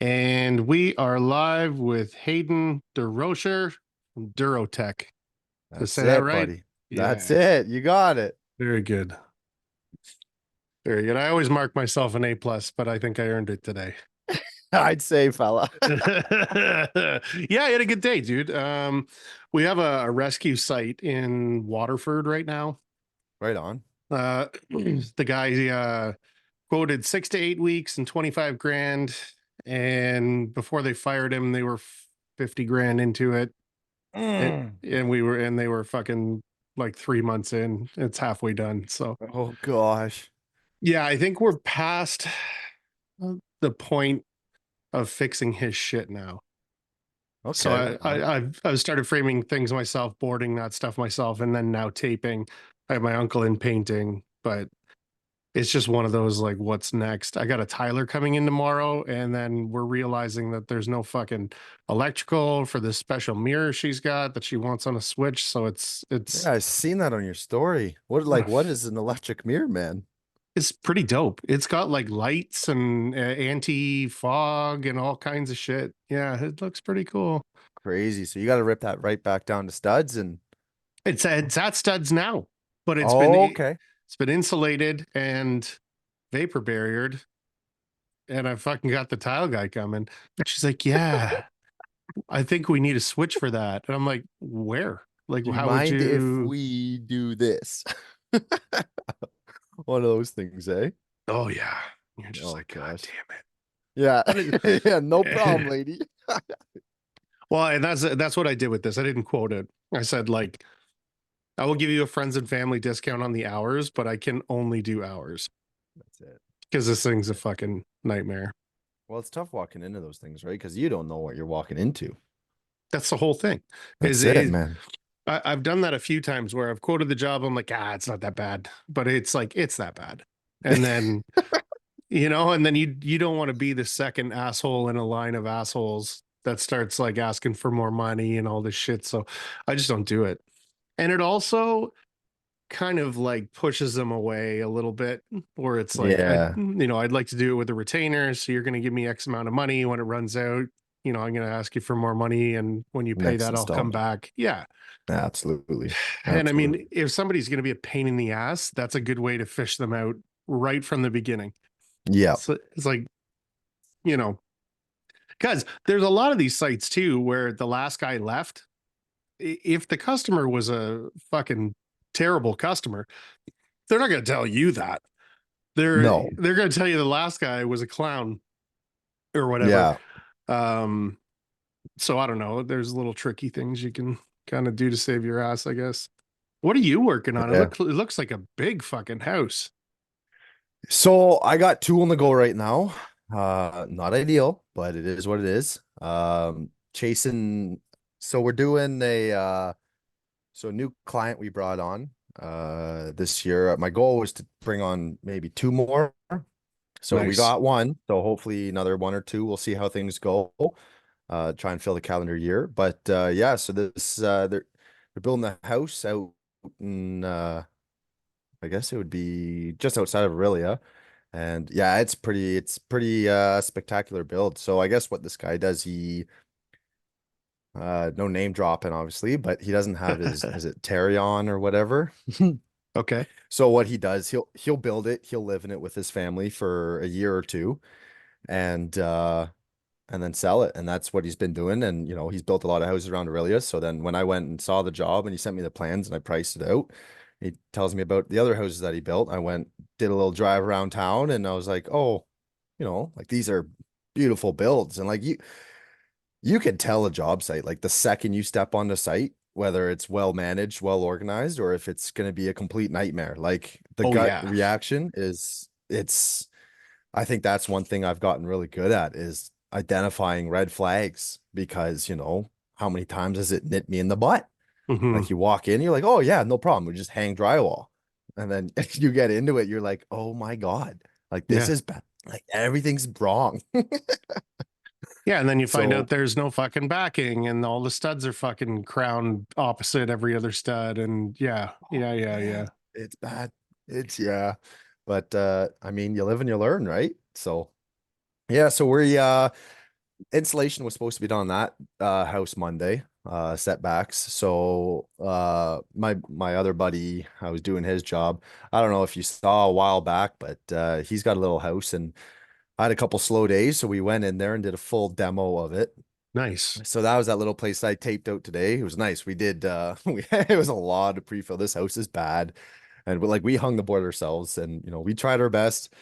And we are live with Hayden DeRocher from Durotech. Did I That's say that it, right? buddy. That's Yeah, it. You got it. very good. Very good. I always mark myself an A plus, but I think I earned it today. I'd say, fella. Yeah, I had a good day, dude. We have a rescue site in Waterford right now. Right on. The guy quoted 6 to 8 weeks and 25 grand. And before they fired him, they were 50 grand into it. and, Mm. and they were fucking like 3 months in. It's halfway done. So Oh gosh. yeah, I think we're past the point of fixing his shit now. So Okay, right on. I've started framing things myself, boarding that stuff myself, and then now taping. I have my uncle in painting, but it's just one of those like, what's next? I got a Tyler coming in tomorrow, and then we're realizing that there's no fucking electrical for this special mirror she's got that she wants on a switch. So it's Yeah, I've seen that on your story. What is an electric mirror, man? it's pretty dope. It's got like lights and anti fog and all kinds of shit. Yeah, it looks pretty cool. Crazy. So you got to rip that right back down to studs and It's at studs now, but oh, okay. it's been insulated and vapor barriered, and I fucking got the tile guy coming. She's like, "Yeah, I think we need a switch for that," and I'm like, "Where? Like, Do you how would mind if you?" we do this? One of those things, eh? Oh yeah, you're just Oh like, God gosh. damn Yeah. Yeah, no problem, it. lady. Well, and that's what I did with this. I didn't quote it. I said like, I will give you a friends and family discount on the hours, but I can only do hours That's it. because this thing's a That's it. fucking nightmare. Well, it's tough walking into those things, right? Because you don't know what you're walking into. That's the whole thing. That's it, man. I've done that a few times where I've quoted the job. I'm like, it's not that bad, but it's like it's that bad. And then and then you don't want to be the second asshole in a line of assholes that starts like asking for more money and all this shit. So I just don't do it. And it also kind of like pushes them away a little bit, where it's like Yeah, I'd like to do it with a retainer, so you're going to give me X amount of money. When it runs out, I'm going to ask you for more money, and when you pay next that, I'll come installment. back. Yeah. Absolutely. And I Absolutely. mean, if somebody's going to be a pain in the ass, that's a good way to fish them out right from the beginning. Yeah. So it's like, you know because there's a lot of these sites too where the last guy left. If the customer was a fucking terrible customer, they're not going to tell you that. No. They're going to tell you the last guy was a clown or whatever. Yeah. Um, so I don't know. There's little tricky things you can kind of do to save your ass, I guess. What are you working on? Yeah. It looks like a big fucking house. So I got two on the go right now. Not ideal, but it is what it is. Chasing. So we're doing a new client we brought on this year. My goal was to bring on maybe two more. So we Nice. got one. So hopefully another one or two. We'll see how things go. Try and fill the calendar year. But yeah, so they're building the house out in I guess it would be just outside of Aurelia. And yeah, it's pretty spectacular build. So I guess what this guy does, he no name dropping obviously, but he doesn't have his is it Terrion or whatever. Okay. So what he does, he'll build it, he'll live in it with his family for a year or two and and then sell it. And that's what he's been doing. And he's built a lot of houses around Aurelia. So then when I went and saw the job and he sent me the plans and I priced it out, he tells me about the other houses that he built. I went, did a little drive around town and I was like, oh, like these are beautiful builds. And like you can tell a job site, like the second you step on the site, whether it's well managed, well organized, or if it's going to be a complete nightmare. Like the Oh gut yeah. reaction I think that's one thing I've gotten really good at is identifying red flags because, how many times has it nipped me in the butt? Hmm. Like you walk in, you're like, oh yeah, no problem. We just hang drywall. And then you get into it, you're like, oh my God, like this Yeah. is bad. Like everything's wrong. Yeah, and then you find out So there's no fucking backing, and all the studs are fucking crowned opposite every other stud, and yeah, yeah, yeah, yeah. man, it's bad. Yeah. But I mean, you live and you learn, right? So yeah, so Insulation was supposed to be done on that house Monday, setbacks. So my other buddy, I was doing his job. I don't know if you saw a while back, but he's got a little house and I had a couple slow days, so we went in there and did a full demo of it. Nice. So that was that little place I taped out today. It was nice. We did it was a lot of pre-fill. This house is bad. And we hung the board ourselves and we tried our best,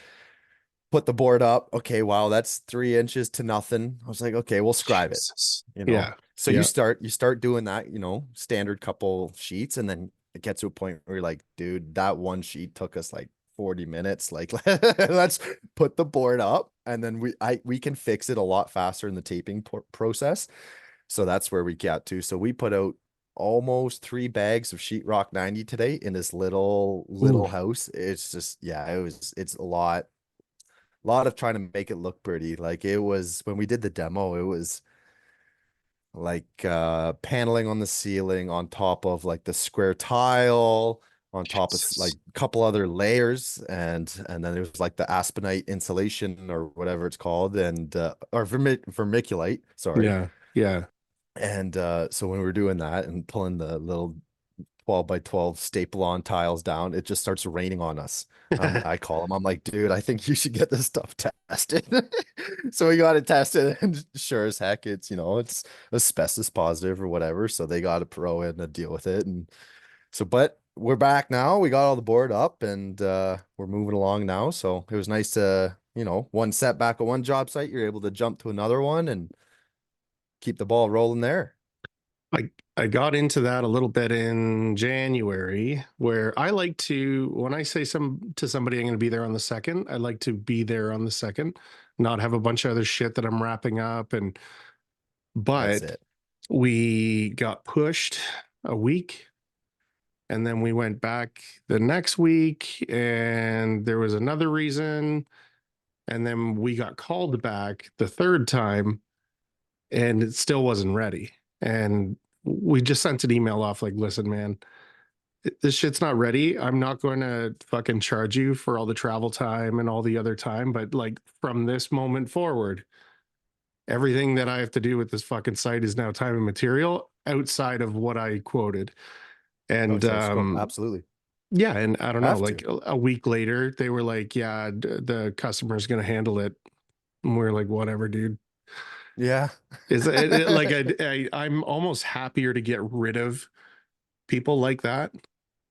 put the board up. Okay, wow, that's 3 inches to nothing. I was like, okay, we'll scribe it, Jesus. you know. Yeah. So you Yeah. start doing that, standard couple sheets, and then it gets to a point where you're like, dude, that one sheet took us like 40 minutes. Like, let's put the board up and then we can fix it a lot faster in the taping process. So that's where we got to. So we put out almost 3 bags of sheetrock 90 today in this little Ooh. house. It's just, yeah, it's a lot of trying to make it look pretty. Like it was when we did the demo, it was like paneling on the ceiling on top of like the square tile on top of like Jesus. a couple other layers, and then it was like the aspenite insulation or whatever it's called, and or vermiculite, sorry. Yeah. Yeah. And so when we were doing that and pulling the little 12 by 12 staple on tiles down, it just starts raining on us. I call him. I'm like, dude, I think you should get this stuff tested. So we got it tested, and sure as heck, it's asbestos positive or whatever. So they got a pro in to deal with it. And so, but we're back now. We got all the board up and we're moving along now. So it was nice to, one setback at one job site, you're able to jump to another one and keep the ball rolling there. I got into that a little bit in January, where I like to, when I say to somebody I'm going to be there on the second, I like to be there on the second, not have a bunch of other shit that I'm wrapping up. That's But it. we got pushed a week, and then we went back the next week, and there was another reason, and then we got called back the third time, and it still wasn't ready. And we just sent an email off like, listen, man, this shit's not ready. I'm not going to fucking charge you for all the travel time and all the other time, but like from this moment forward, everything that I have to do with this fucking site is now time and material outside of what I quoted. And Outside scope. Absolutely. yeah, and I don't know, Have like to. a week later, they were like, yeah, the customer's going to handle it. And we're like, whatever, dude. Yeah. Is like I'm almost happier to get rid of people like that.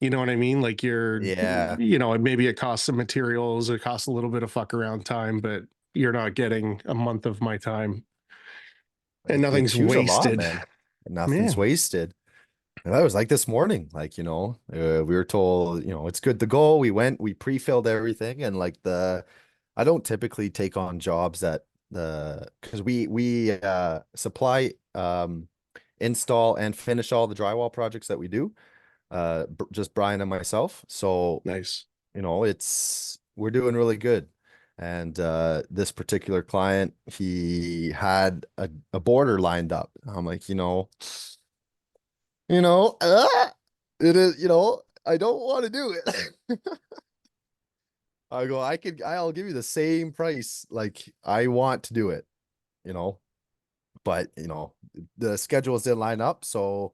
You know what I mean? Like Yeah. maybe it costs some materials, it costs a little bit of fuck around time, but you're not getting a month of my time and It's nothing's huge a lot, wasted. man. Nothing's Man, wasted. And that was like this morning. Like, we were told, it's good to go. We went, we pre-filled everything, and like I don't typically take on jobs that because we supply install and finish all the drywall projects that we do. Just Brian and myself. So nice. we're doing really good. And this particular client, he had a border lined up. I'm like, you know, uh, it is, I don't want to do it. I go, I'll give you the same price. Like I want to do it, you know, but the schedules didn't line up. So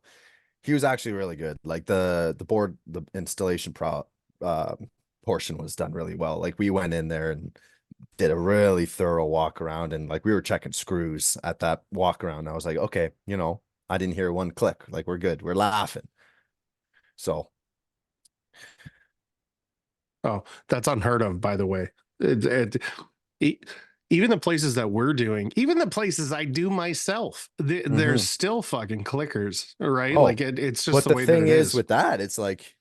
he was actually really good. Like the board, the installation uh, portion was done really well. Like we went in there and did a really thorough walk around, and like we were checking screws at that walk around. I was like, okay, I didn't hear one click. Like we're good. We're laughing. So Oh, that's unheard of, by the way. E- Even the places that we're doing, even the places I do myself, there's mhm. still fucking clickers, right? Like Oh, it's just but the the way that thing it is is. with that, it's like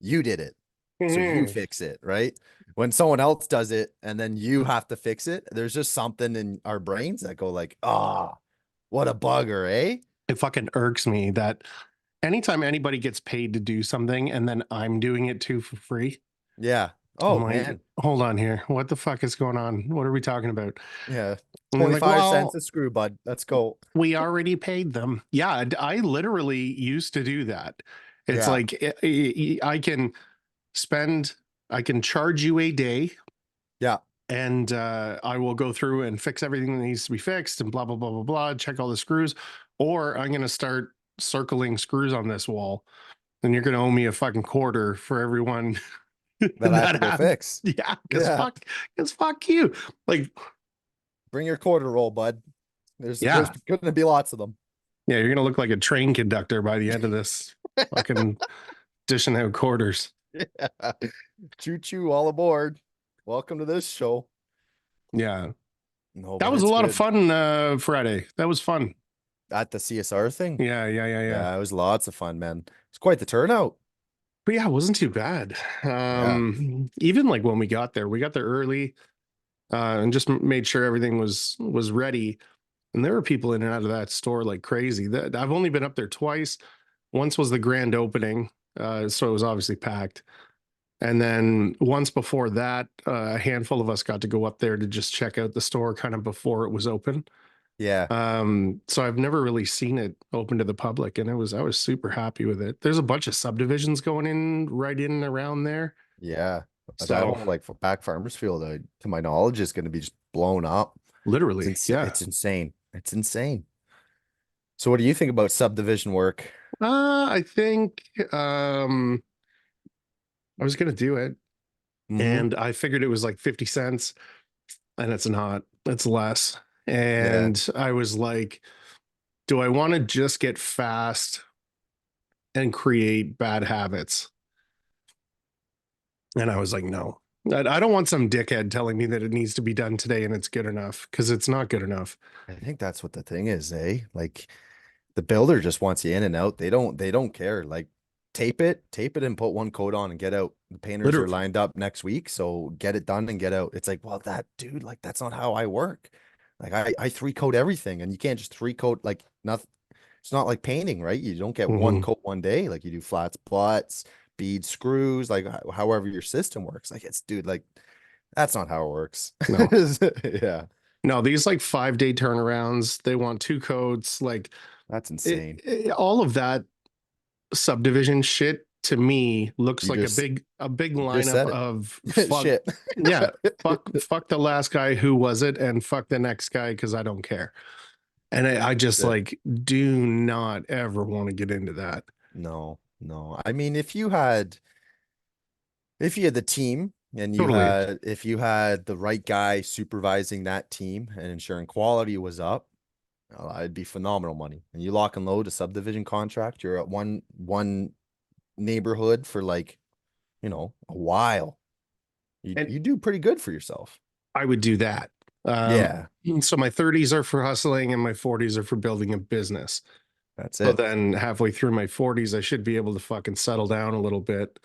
you did it. So you Mhm. fix it, right? When someone else does it and then you have to fix it, there's just something in our brains that go like, ah, what a bugger, eh? It fucking irks me that anytime anybody gets paid to do something and then I'm doing it too for free, Yeah. I'm Oh like, man. hold on here. What the fuck is going on? What are we talking about? Yeah. And they're like, 25 cents a well, screw, bud. Let's go. we already paid them. Yeah, I literally used to do that. It's Yeah. like I can spend, I can charge you a day Yeah. and I will go through and fix everything that needs to be fixed and blah blah blah blah blah. Check all the screws, or I'm gonna start circling screws on this wall, and you're gonna owe me a fucking quarter for everyone That I have to that go have. fix. Yeah, Yeah. because fuck you. Like, Bring your quarter roll, bud. There's yeah, gonna be lots of them. yeah, you're gonna look like a train conductor by the end of this. Fucking dishing out quarters. Yeah. Choo choo, all aboard. Welcome to this show. Yeah, No, that but was a it's lot of good. fun. Friday, that was fun. At the CSR thing. Yeah, yeah, yeah, yeah. Yeah, it was lots of fun, man. It's quite the turnout. But yeah, it wasn't too bad. Yeah. Even like when we got there early, and just made sure everything was ready. And there were people in and out of that store like crazy. That I've only been up there twice. Once was the grand opening, so it was obviously packed. And then once before that, a handful of us got to go up there to just check out the store kind of before it was open. Yeah. So I've never really seen it open to the public, and I was super happy with it. There's a bunch of subdivisions going in right in and around there. Yeah. That So whole like back farmers field, to my knowledge, is going to be just blown up. literally, yeah. It's insane. It's insane. So what do you think about subdivision work? I think I was gonna do it, Mm-hmm. and I figured it was like 50 cents, and it's not. It's less. Yeah. And I was like, do I want to just get fast and create bad habits? And I was like, no. I don't want some dickhead telling me that it needs to be done today and it's good enough, because it's not good enough. I think that's what the thing is, eh? Like the builder just wants you in and out. They don't care. Like tape it and put one coat on and get out. The painters are Literally. lined up next week, so get it done and get out. It's like, well, that dude, like that's not how I work. Like I three coat everything, and you can't just three coat like nothing. It's not like painting, right? You don't get one Mhm. coat one day. Like you do flats, butts, bead screws, like however your system works. Like it's dude, like that's not how it works. No, Yeah, no, these like 5 day turnarounds, they want two coats, like that's insane. all of that subdivision shit to me looks You like just a big you just lineup said of it. fuck. Shit. Yeah, fuck the last guy who was it, and fuck the next guy because I don't care. And I just That's it. like do not ever want to get into that. No, no. I mean, if you had the team and Totally. if you had the right guy supervising that team and ensuring quality was up, it'd be phenomenal money. And you lock and load a subdivision contract, you're at one neighborhood for like, a while. You And you do pretty good for yourself. I would do that. Um, Yeah, so my 30s are for hustling and my 40s are for building a business. that's So it. then halfway through my 40s, I should be able to fucking settle down a little bit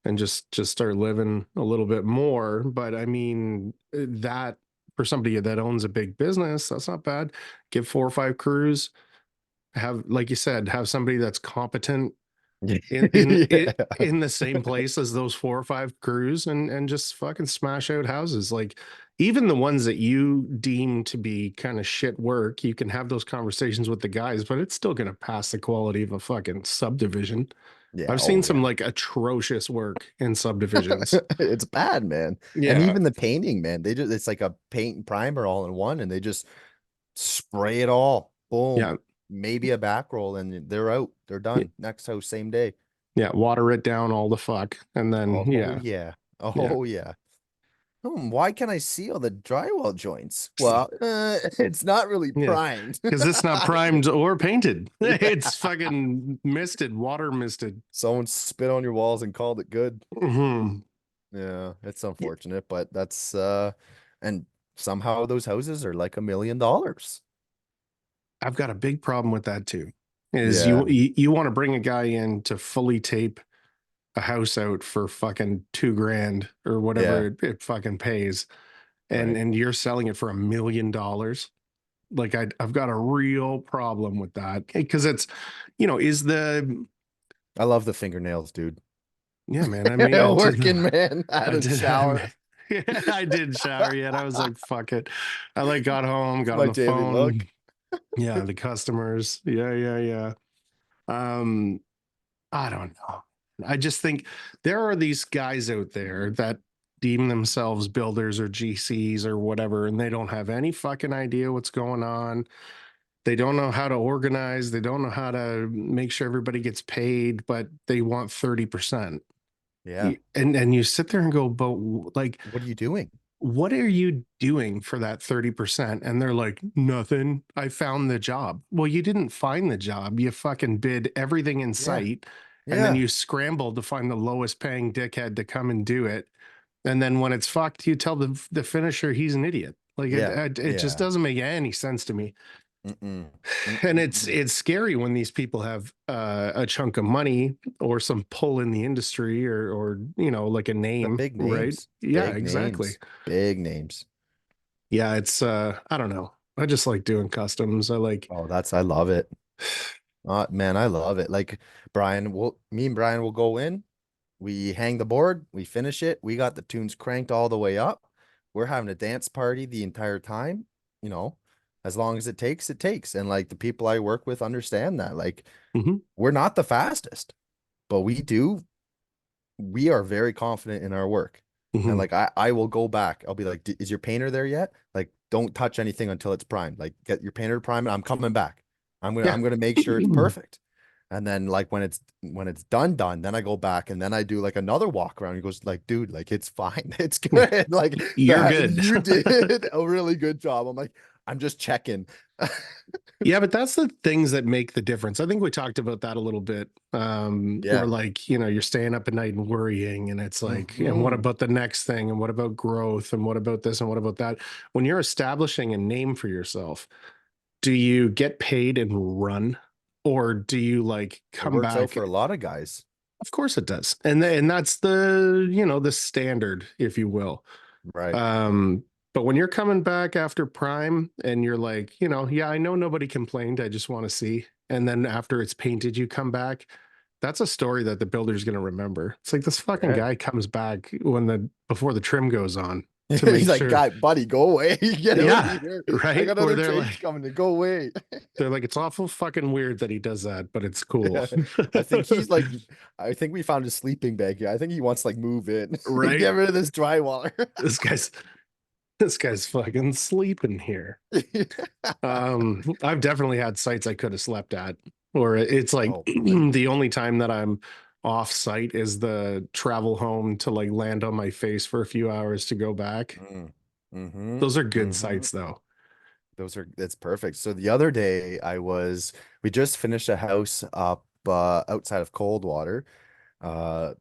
and just start living a little bit more. But I mean, that for somebody that owns a big business, that's not bad. Give 4 or 5 crews, have, like you said, have somebody that's competent Yeah. in the same place as those 4 or 5 crews, and just fucking smash out houses. Like even the ones that you deem to be kind of shit work, you can have those conversations with the guys, but it's still gonna pass the quality of a fucking subdivision. Yeah, I've seen oh some yeah. like atrocious work in subdivisions. It's bad, man. And Yeah. even the painting, man, it's like a paint and primer all in one, and they just spray it all. Yeah. Boom. Maybe a back roll, and they're out. They're Yeah. done. Next house, same day. Yeah. Water it down all the fuck. And then, Oh yeah. yeah. Yeah. Oh yeah. Why can I see all the drywall joints? Well, it's not really Yeah. primed. Because it's not primed or painted. It's fucking misted, water misted. Someone spit on your walls and called it good. Mhm. Yeah, it's unfortunate, but and somehow those houses are like $1 million. I've got a big problem with that too. Is Yeah, you want to bring a guy in to fully tape a house out for fucking 2 grand or whatever yeah, it fucking pays, right. and you're selling it for $1 million. Like I've got a real problem with that because it's, is the I love the fingernails, dude. yeah, man. I mean, Working man had I a did, shower. I did shower yet. I was like, fuck it. I like got home, It's got on my the daily look. phone. Yeah, the customers. Yeah, yeah, yeah. Um, I don't know. I just think there are these guys out there that deem themselves builders or GCs or whatever, and they don't have any fucking idea what's going on. They don't know how to organize. They don't know how to make sure everybody gets paid, but they want 30%. Yeah. And you sit there and go, but like, What are you doing? what are you doing for that 30%? And they're like, nothing. I found the job. Well, you didn't find the job. You fucking bid everything in Yeah. sight. And then Yeah. you scrambled to find the lowest paying dickhead to come and do it. And then when it's fucked, you tell the finisher he's an idiot. Like Yeah. it just Yeah. doesn't make any sense to me. Mm-mm. And Mm-mm. it's scary when these people have a chunk of money or some pull in the industry or like a The name, big right? names. Yeah, Big exactly. names. Big names. Yeah, it's I don't know. I just like doing customs. I like Oh, I love it. Man, I love it. Like me and Brian will go in, we hang the board, we finish it. We got the tunes cranked all the way up. We're having a dance party the entire time, you know, as long as it takes, it takes. And like the people I work with understand that. Like mhm, we're not the fastest, but we are very confident in our work. And mhm. like I will go back. I'll be like, Is your painter there yet? Like, don't touch anything until it's primed. Like, get your painter to prime it. I'm coming back. Yeah. I'm gonna make sure it's perfect. And then like when it's done, then I go back and then I do like another walk around. He goes like, dude, like it's fine. It's good. Like You're that good. you did a really good job. I'm like, I'm just checking. Yeah, but that's the things that make the difference. I think we talked about that a little bit. Where Yeah. like, you're staying up at night and worrying, and it's like, and what Hmm. about the next thing? And what about growth? And what about this? And what about that? When you're establishing a name for yourself, do you get paid and run? Or do you like It come works out back? for a lot of guys. Of course it does. And that's the standard, if you will. Right. Um, but when you're coming back after Prime and you're like, yeah, I know nobody complained. I just want to see. And then after it's painted, you come back. That's a story that the builder's going to remember. It's like this fucking Yeah. guy comes back before the trim goes on to He's make like, sure. guy, buddy, go away. Get out of Yeah, here. I right. got Where other they're trades like, coming to go away. they're like, it's awful fucking weird that he does that, but it's cool. Yeah. I think he's like, I think we found his sleeping bag here. I think he wants to like move in. Right. Get rid of this drywaller. This guy's this guy's fucking sleeping here. I've definitely had sites I could have slept at, or it's like Oh, plenty. the only time that I'm off site is the travel home to like land on my face for a few hours to go back. Mm. Mm-hmm. Those are good Mm-hmm. sites though. That's perfect. So the other day we just finished a house up outside of Coldwater.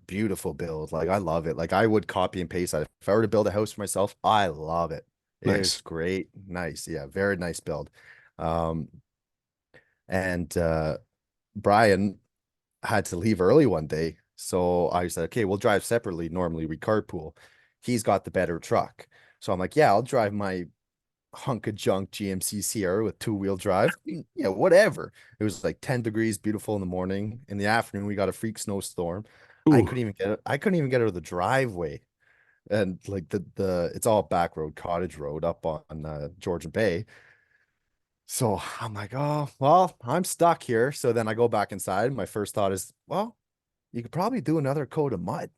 Beautiful build. Like I love it. Like I would copy and paste that. If I were to build a house for myself, I love it. It's Nice. great. Nice. Yeah, very nice build. Um, and Brian had to leave early one day. So I said, okay, we'll drive separately. Normally we carpool. He's got the better truck. So I'm like, yeah, I'll drive my hunk of junk GMC Sierra with two-wheel drive. Yeah, whatever. It was like 10 degrees, beautiful in the morning. In the afternoon, we got a freak snowstorm. Ooh, I couldn't even get out of the driveway. And like the it's all back road, cottage road up on Georgian Bay. So I'm like, oh, well, I'm stuck here. So then I go back inside. My first thought is, well, you could probably do another coat of mud.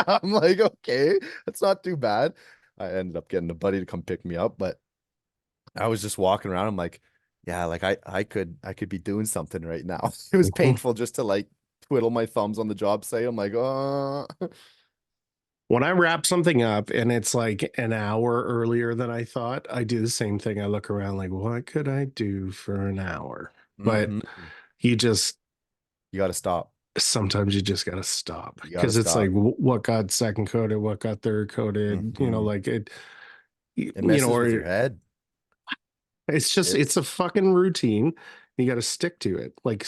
I'm like, okay, that's not too bad. I ended up getting a buddy to come pick me up, but I was just walking around. I'm like, yeah, like I could be doing something right now. It was painful just to like twiddle my thumbs on the job site. I'm like, oh, when I wrap something up and it's like an hour earlier than I thought, I do the same thing. I look around like, what could I do for an hour? But hmm. you just You got to stop. sometimes you just got to stop You got to because it's like stop. what got second coated, what got third coated, Hmm. like it, It messes with or your head. It, it's a fucking routine. You got to stick to it. Like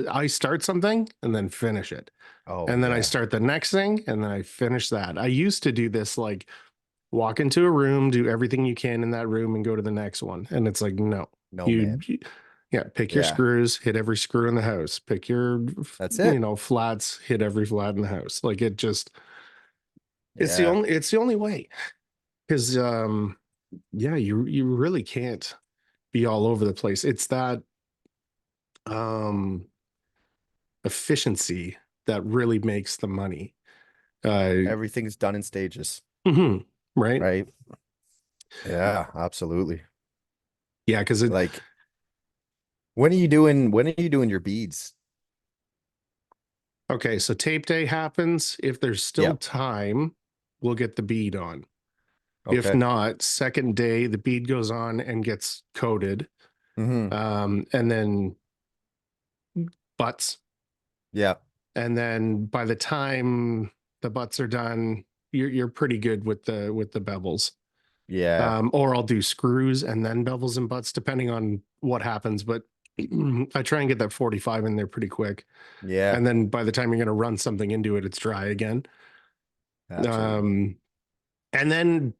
I start something and then finish it. oh And then I yeah. start the next thing and then I finish that. I used to do this like walk into a room, do everything you can in that room and go to the next one. And it's like, no, No you, man. yeah, pick your Yeah. screws, hit every screw in the house, pick your, That's it. flats, hit every flat in the house. Like it just, Yeah. it's the only way. Cause, yeah, you really can't be all over the place. It's that, um, efficiency that really makes the money. Uh, Everything's done in stages. Hmm. Right. right? Yeah, absolutely. Yeah. Because it, Like when are you doing your beads? okay. So tape day happens. If there's still Yeah. time, we'll get the bead on. If Okay. not, second day, the bead goes on and gets coated. Hmm. And then butts. Yeah. And then by the time the butts are done, you're pretty good with the bevels. Yeah. Or I'll do screws and then bevels and butts, depending on what happens. But I try and get that 45 in there pretty quick. Yeah. And then by the time you're going to run something into it, it's dry again. Absolutely. Um, and then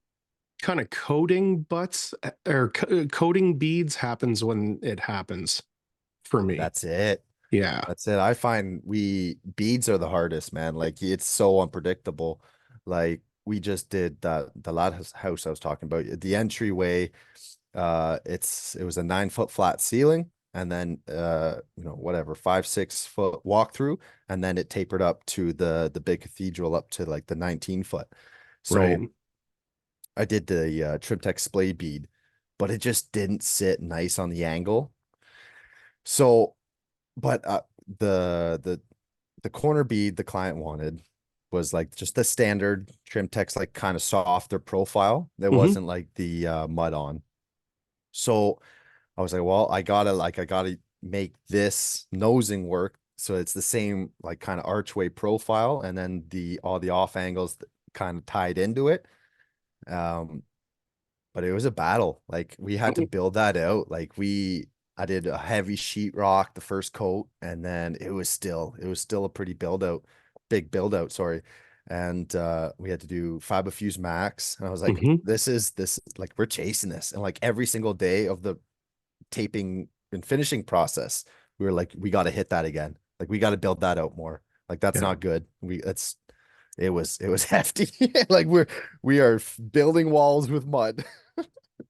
kind of coating butts or coating beads happens when it happens for me. That's it. Yeah. That's it. I find we beads are the hardest, man. Like it's so unpredictable. Like we just did that the last house I was talking about. The entryway, it was a 9 foot flat ceiling and then whatever, 5, 6 foot walkthrough, and then it tapered up to the big cathedral up to like the 19 foot. So Right. I did the Trimtech splay bead, but it just didn't sit nice on the angle. So, but the corner bead the client wanted was like just the standard trim text, like kind of softer profile. There Hmm. wasn't like the mud on. So I was like, well, I gotta make this nosing work. So it's the same like kind of archway profile, and then the all the off angles kind of tied into it. Um, but it was a battle. Like we had to build that out. I did a heavy sheetrock the first coat, and then it was still a pretty big build out, sorry. And we had to do fiber fuse max. And I was like, Hmm. this like we're chasing this. And like every single day of the taping and finishing process, we were like, we got to hit that again. Like we got to build that out more. Like that's Yeah. not good. It was hefty. Like we are building walls with mud.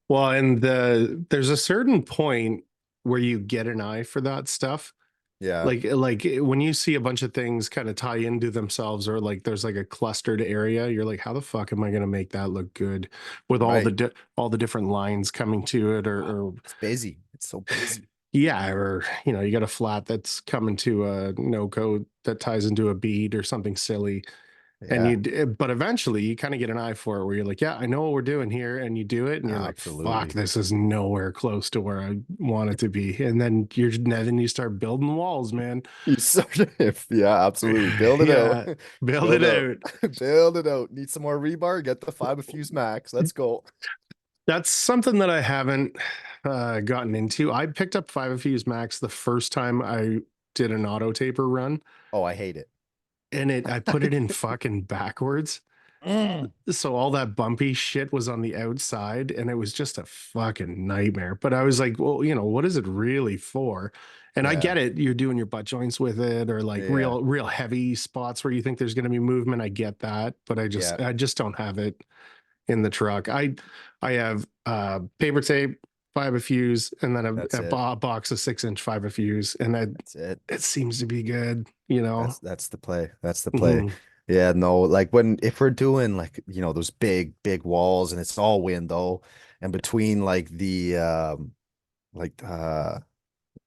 Well, and there's a certain point where you get an eye for that stuff. Yeah. Like when you see a bunch of things kind of tie into themselves, or like there's like a clustered area, you're like, how the fuck am I going to make that look good with Right. all the different lines coming to it, or It's busy. It's so busy. yeah, or you got a flat that's coming to a no code that ties into a bead or something silly. And Yeah, but eventually you kind of get an eye for it where you're like, yeah, I know what we're doing here. And you do it and you're like, fuck, absolutely. this is nowhere close to where I want it to be. And then you start building walls, man. You sort of, yeah, absolutely. Build it out. Yeah, build Build it out. out. Build it out. Need some more rebar? Get the fiber fuse max. Let's go. That's something that I haven't gotten into. I picked up 5 Fuse Max the first time I did an auto taper run, Oh, I hate it. and I put it in fucking backwards. Mm. So all that bumpy shit was on the outside, and it was just a fucking nightmare. But I was like, well, what is it really for? And I Yeah. get it, you're doing your butt joints with it, or like Yeah. real heavy spots where you think there's going to be movement. I get that, but Yeah. I just don't have it in the truck. I have paper tape, fiber fuse, and then That's a it. box of 6-inch fiber fuse, and That's it. it seems to be good. That's the play. That's the play. Hmm. Yeah, no, like if we're doing like, those big walls and it's all window and between like the like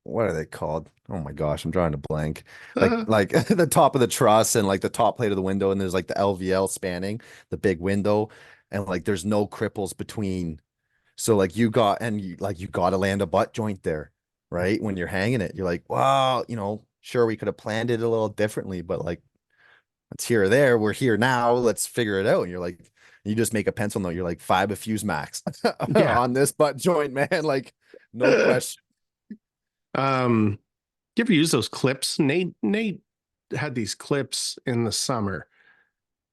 what are they called? Oh my gosh, I'm drawing a blank. Like the top of the truss and like the top plate of the window, and there's like the LVL spanning the big window, and like there's no cripples between. So like you got to land a butt joint there, right? When you're hanging it, you're like, wow, sure we could have planned it a little differently, but like it's here or there. We're here now. Let's figure it out. And you're like, you just make a pencil note. You're like five fuse max Yeah. on this butt joint, man. Like no question. um you ever use those clips? Nate had these clips in the summer,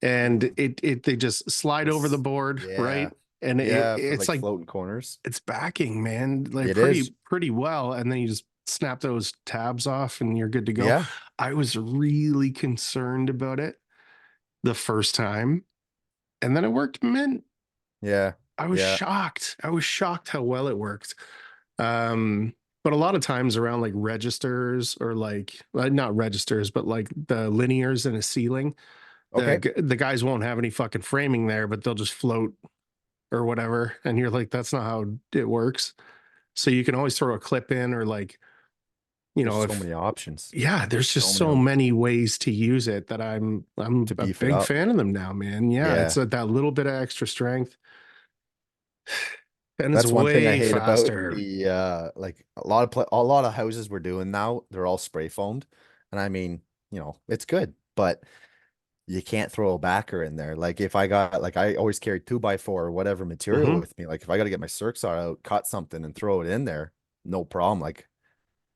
and Ooh. it they just slide over the This, board, right? yeah, And yeah, for it's like like floating corners. it's backing, man, like It is. pretty well. And then you just snap those tabs off and you're good to go. Yeah, I was really concerned about it the first time, and then it worked, man. yeah, I was yeah. shocked. I was shocked how well it worked. But a lot of times around like registers, or like not registers, but like the linears in a ceiling, Okay. The guys won't have any fucking framing there, but they'll just float or whatever. And you're like, that's not how it works. So you can always throw a clip in, or like, There's so if many options. yeah, there's just So many so many ways to use it that I'm to a beef it big up. fan of them now, man. Yeah, it's Yeah. that little bit of extra strength, and it's That's one thing I way hate about faster. the like a lot of houses we're doing now, they're all spray foamed. And I mean, it's good, but you can't throw a backer in there. Like if I got like I always carry 2x4 or whatever material Hmm. with me. Like if I got to get my circ saw out, cut something and throw it in there, no problem. Like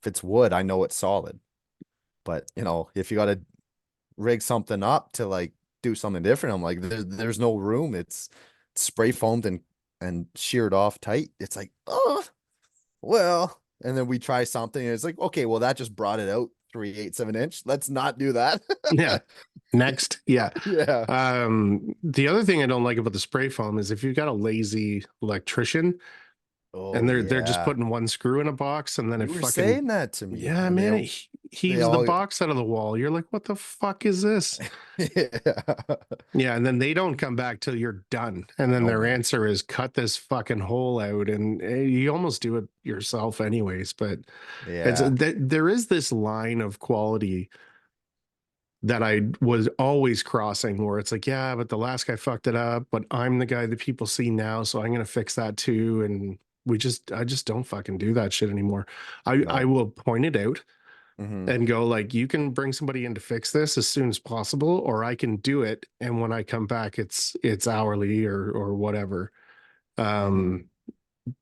if it's wood, I know it's solid. But if you got to rig something up to like do something different, I'm like, there's no room. It's spray foamed and sheared off tight. It's like, oh well. And then we try something, and it's like, okay, well that just brought it out 3/8 of an inch. Let's not do that. Yeah. Next, yeah. Yeah. The other thing I don't like about the spray foam is if you've got a lazy electrician and Oh they're just yeah. putting one screw in a box and then it You were fucking saying that to me, yeah, and man, it they heaves the all box out of the wall. You're like, what the fuck is this? yeah. Yeah, and then they don't come back till you're done. And then No their man. answer is cut this fucking hole out. And you almost do it yourself anyways. But Yeah. there is this line of quality that I was always crossing where it's like, yeah, but the last guy fucked it up, but I'm the guy that people see now, so I'm gonna fix that too. And I just don't fucking do that shit anymore. I No. will point it out Hmm. and go like, you can bring somebody in to fix this as soon as possible, or I can do it. And when I come back, it's hourly or whatever. Hmm. Um,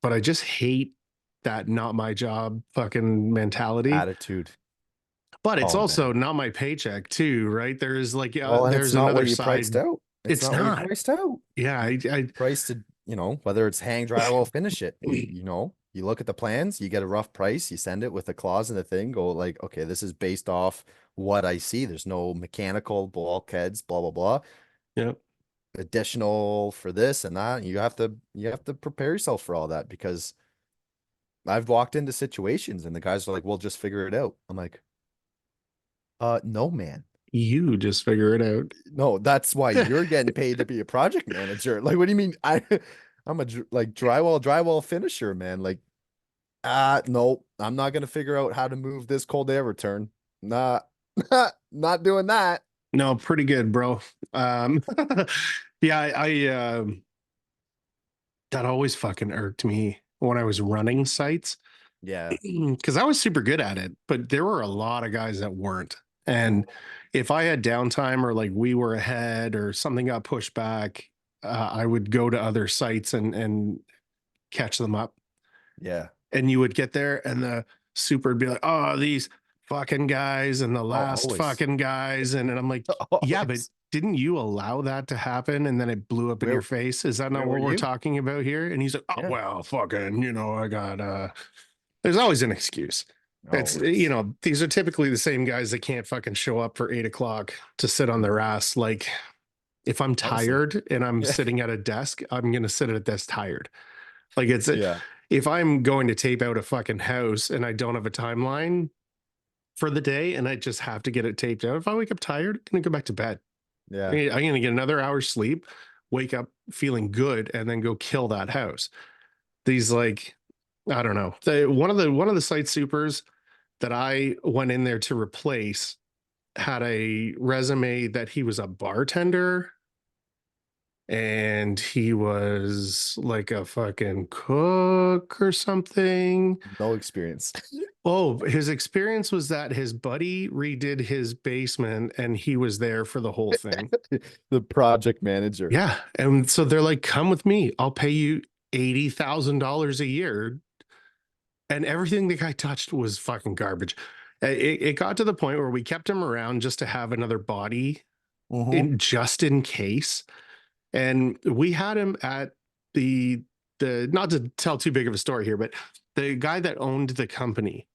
but I just hate that not my job fucking mentality. Attitude. But it's Oh also man. not my paycheck too, right? There's like, Well, and it's there's not what another you priced side. out. It's It's not what you not. priced out. Yeah, You priced it, whether it's hang drywall, finish it. I You look at the plans, you get a rough price, you send it with a clause in the thing, go like, okay, this is based off what I see. There's no mechanical bulkheads, blah, blah, blah. yeah. Additional for this and that. You have to prepare yourself for all that because I've walked into situations and the guys are like, "We'll just figure it out." I'm like, no, man. You just figure it out. No, that's why you're getting paid to be a project manager. Like, what do you mean? I'm a like drywall finisher, man. Like, no, I'm not gonna figure out how to move this cold air return. Nah, not doing that. No, pretty good, bro. Um, yeah, that always fucking irked me when I was running sites Yeah. because I was super good at it, but there were a lot of guys that weren't. And Mhm. if I had downtime or like we were ahead or something got pushed back, I would go to other sites and catch them up. Yeah. And you would get there and the super would be like, oh, these fucking guys and the Oh, last always, fucking guys. And I'm like, yeah, but always. didn't you allow that to happen? And then it blew up in your Where face. Is that not where were what we're you? talking about here? And he's like, oh, Yeah. well, fucking, I got, there's always an excuse. It's, Always. these are typically the same guys that can't fucking show up for 8 o'clock to sit on their ass. Like, if I'm Honestly. tired and I'm Yeah. sitting at a desk, I'm going to sit at a desk tired. Like, Yeah. if I'm going to tape out a fucking house and I don't have a timeline for the day and I just have to get it taped out, if I wake up tired, I'm going to go back to bed. Yeah. I'm going to get another hour's sleep, wake up feeling good, and then go kill that house. These like, I don't know. One of the site supers that I went in there to replace had a resume that he was a bartender and he was like a fucking cook or something. No experience. Oh, his experience was that his buddy redid his basement and he was there for the whole thing. The project manager. Yeah. And so they're like, come with me. I'll pay you $80,000 a year. And everything the guy touched was fucking garbage. It got to the point where we kept him around just to have another body Hmm. just in case. And we had him at the not to tell too big of a story here, but the guy that owned the company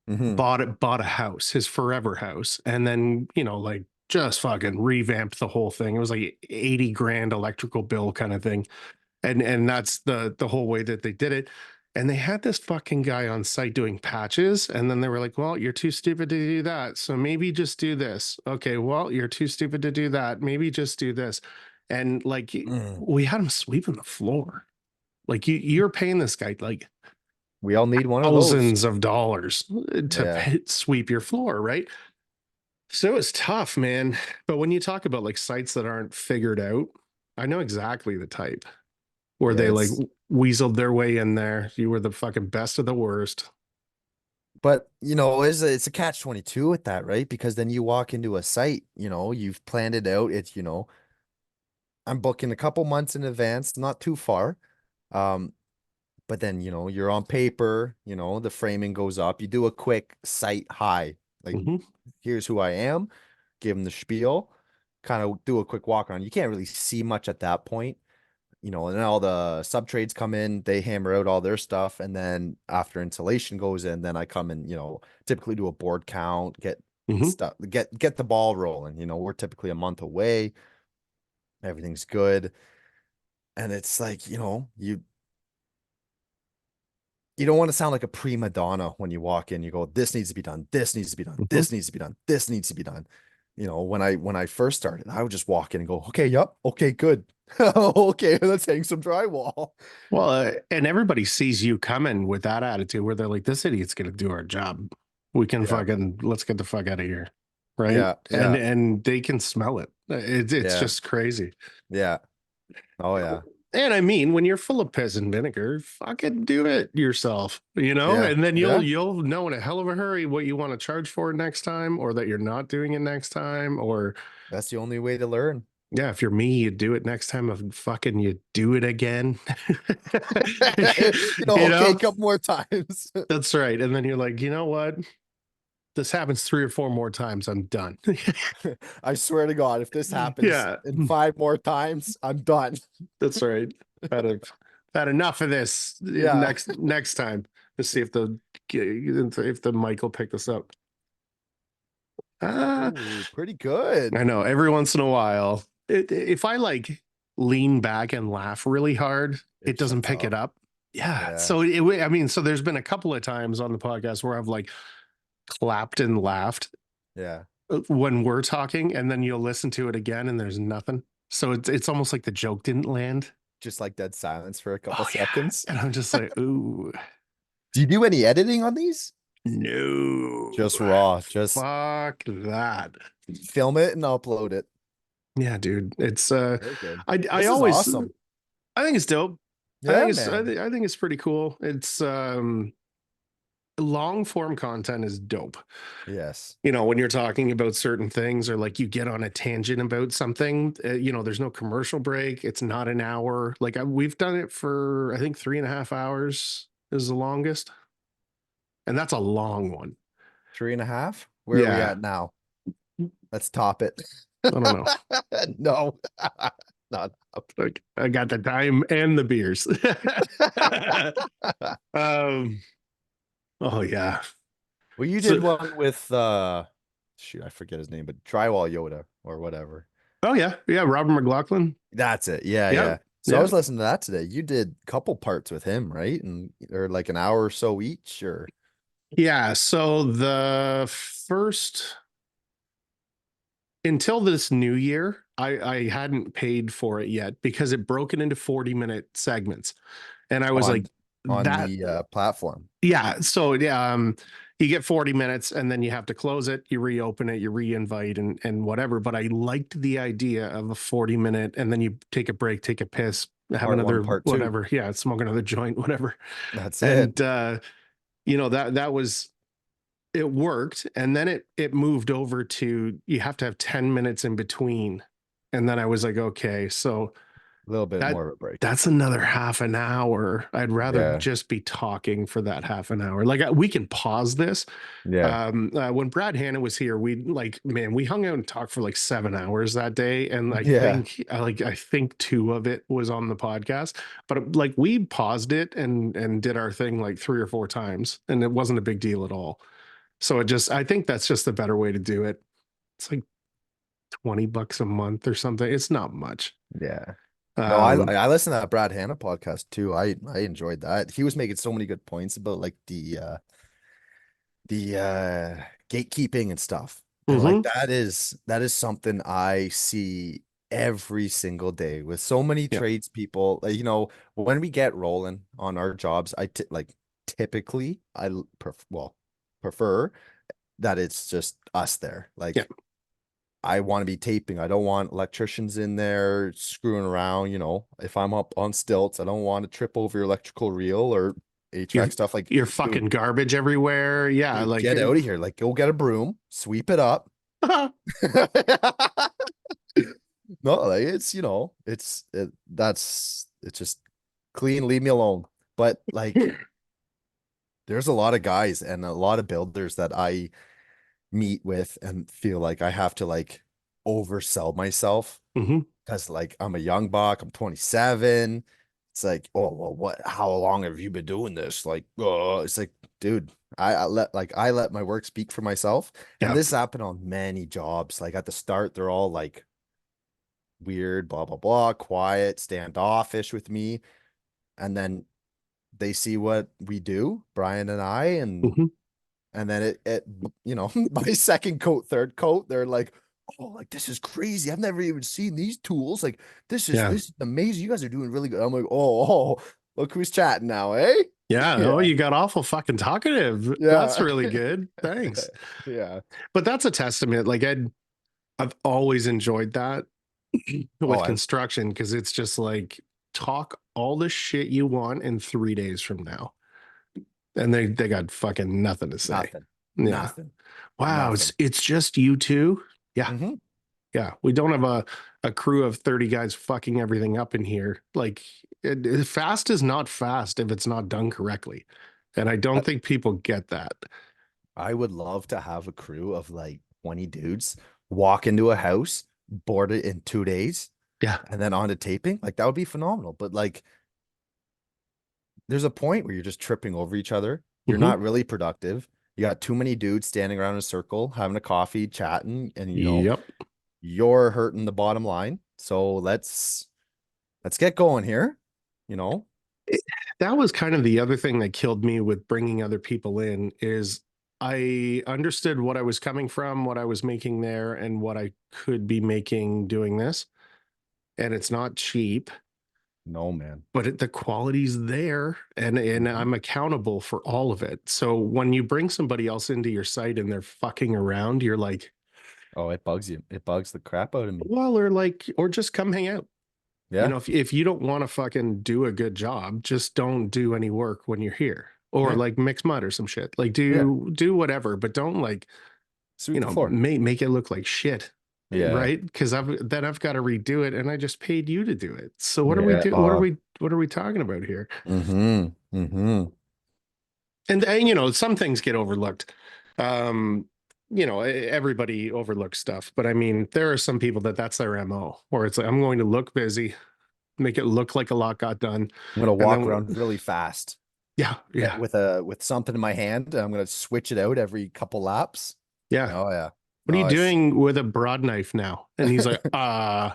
Hmm. bought a house, his forever house, and then like just fucking revamped the whole thing. It was like 80 grand electrical bill kind of thing. And that's the whole way that they did it. And they had this fucking guy on site doing patches. And then they were like, well, you're too stupid to do that. So maybe just do this. Okay. Well, you're too stupid to do that. Maybe just do this. And like, Mm. we had him sweeping the floor. Like you're paying this guy like We all need one of those. thousands of dollars to Yeah. sweep your floor, right? So it's tough, man. But when you talk about like sites that aren't figured out, I know exactly the type where Yeah, they like it's weaseled their way in there. You were the fucking best of the worst. but it's a catch 22 with that, right? Because then you walk into a site, you've planned it out. It's, I'm booking a couple months in advance, not too far. Um, but then, you're on paper, the framing goes up. You do a quick site hi, like Hmm. here's who I am, give them the spiel, kind of do a quick walk around. You can't really see much at that point. And then all the sub trades come in, they hammer out all their stuff. And then after installation goes in, then I come and, typically do a board count, get Hmm. stuff, get the ball rolling. We're typically a month away. Everything's good. And it's like, you don't want to sound like a prima donna when you walk in. You go, this needs to be done, this needs to be done, Hmm. this needs to be done, this needs to be done. When I first started, I would just walk in and go, okay, yep, okay, good. Okay, let's hang some drywall. Well, and everybody sees you coming with that attitude where they're like, this idiot's going to do our job. We can Yeah, fucking, let's get the fuck out of here. Right. yeah, And, yeah, and they can smell it. It's yeah, just crazy. yeah. Oh yeah, And I mean, when you're full of piss and vinegar, fucking do it yourself, yeah, and then yeah. you'll know in a hell of a hurry what you want to charge for next time, or that you're not doing it next time, or That's the only way to learn. yeah, if you're me, you do it next time, and fucking you do it again. you Okay, a know, couple more times. that's right. And then you're like, you know what? This happens 3 or 4 more times, I'm done. I swear to God, if this happens Yeah, in 5 more times, I'm done. that's right. Had a, had enough of this. Yeah. Next time, let's see if the mic will pick this up. Uh, Ooh, pretty good. I know every once in a while, if I like lean back and laugh really hard, it It doesn't shuts pick it off. up. Yeah. Yeah. So I mean, so there's been a couple of times on the podcast where I've like clapped and laughed Yeah. when we're talking, and then you'll listen to it again and there's nothing. So it's almost like the joke didn't land. Just like dead silence for a couple Oh yeah. seconds. And I'm just like, ooh, Do you do any editing on these? no. Just raw. Just Fuck that. film it and upload it. Yeah, dude. It's Very good. I This is always awesome. I think it's dope. Yeah, man. I think it's pretty cool. It's long form content is dope. Yes. When you're talking about certain things or like you get on a tangent about something, there's no commercial break. It's not an hour. Like we've done it for I think 3.5 hours is the longest, and that's a long one. 3.5. Where are we Yeah, at now? Let's top it. I don't know. No. Not up. Like I got the time and the beers. um. Oh yeah. Well, you did So. one with shoot, I forget his name, but Drywall Yoda or whatever. Oh yeah. Yeah. Robert McLaughlin. That's it. Yeah, Yeah. yeah. So I Yeah. was listening to that today. You did a couple parts with him, right? And or like an hour or so each, or Yeah. So the first until this new year, I hadn't paid for it yet because it broke it into 40-minute segments. And I was on like, on that, the platform. yeah. So yeah, you get 40 minutes and then you have to close it, you reopen it, you re-invite and whatever. But I liked the idea of a 40-minute and then you take a break, take a piss, have Part one, another part two. whatever. Yeah, smoke another joint, whatever. That's it. And that was it worked. And then it moved over to you have to have 10 minutes in between. And then I was like, okay, so A little bit that more of a break. that's another half an hour. I'd rather Yeah. just be talking for that half an hour. Like we can pause this. Yeah. When Brad Hanna was here, we hung out and talked for like 7 hours that day, and Yeah. I think two of it was on the podcast. But like we paused it and did our thing like 3 or 4 times, and it wasn't a big deal at all. So I think that's just a better way to do it. It's like $20 a month or something. It's not much. Yeah. No, I Um, I listened to that Brad Hanna podcast too. I enjoyed that. He was making so many good points about like the gatekeeping and stuff. And like mhm, that is something I see every single day with so many yeah, tradespeople. When we get rolling on our jobs, typically prefer that it's just us there. yeah. Like I want to be taping. I don't want electricians in there screwing around. If I'm up on stilts, I don't want to trip over your electrical reel or You're HVAC stuff. Like, you're dude, fucking garbage everywhere. Yeah, dude, like get out of here. Like, go get a broom, sweep it up. No, like it's just clean, leave me alone. But like there's a lot of guys and a lot of builders that I meet with and feel like I have to like oversell myself mhm. because like I'm a young buck, I'm 27. It's like, oh well, how long have you been doing this? Like, oh, it's like, dude, I let my work speak for myself. And Yeah. this happened on many jobs. Like at the start, they're all like weird, blah, blah, blah, quiet, standoffish with me. And then they see what we do, Brian and I, and Mhm. and then my second coat, third coat, they're like, oh, like this is crazy. I've never even seen these tools. Like this is Yeah. this is amazing. You guys are doing really good. I'm like, oh, look who's chatting now, eh? Yeah. Yeah, Oh, you got awful fucking talkative. That's yeah, really good. Thanks. yeah. But that's a testament. Like I've always enjoyed that Oh, with I construction because it's just like talk all the shit you want in 3 days from now. And they got fucking nothing to say. nothing, Yeah. nothing, Wow, nothing. it's just you two. Yeah. Hmm. Yeah. We don't have a crew of 30 guys fucking everything up in here. Like fast is not fast if it's not done correctly. And I don't think people get that. I would love to have a crew of like 20 dudes walk into a house, board it in 2 days, Yeah. and then on to taping. Like that would be phenomenal. But like there's a point where you're just tripping over each other. You're Hmm. not really productive. You got too many dudes standing around in a circle, having a coffee, chatting, and Yep. you're hurting the bottom line. So let's get going here, you know. That was kind of the other thing that killed me with bringing other people in is I understood what I was coming from, what I was making there, and what I could be making doing this. And it's not cheap, No, man. but the quality's there, and Mhm. I'm accountable for all of it. So when you bring somebody else into your site and they're fucking around, you're like, Oh, it bugs you. It bugs the crap out of me. well, or just come hang out. Yeah. If you don't want to fucking do a good job, just don't do any work when you're here. Or Yeah. like mix mud or some shit. Like Yeah. do whatever, but don't like, Sweep the floor. make it look like shit. Yeah. Right? Because I've got to redo it and I just paid you to do it. So what are we Yeah. do? What are we talking about here? Mm-hmm. Mm-hmm. And some things get overlooked. Um, everybody overlooks stuff, but I mean, there are some people that's their MO, where it's like I'm going to look busy, make it look like a lot got done, I'm gonna and walk then around really fast yeah, yeah, with something in my hand, and I'm gonna switch it out every couple laps. yeah. Oh yeah. What are you No, it's doing with a broad knife now? And he's like, uh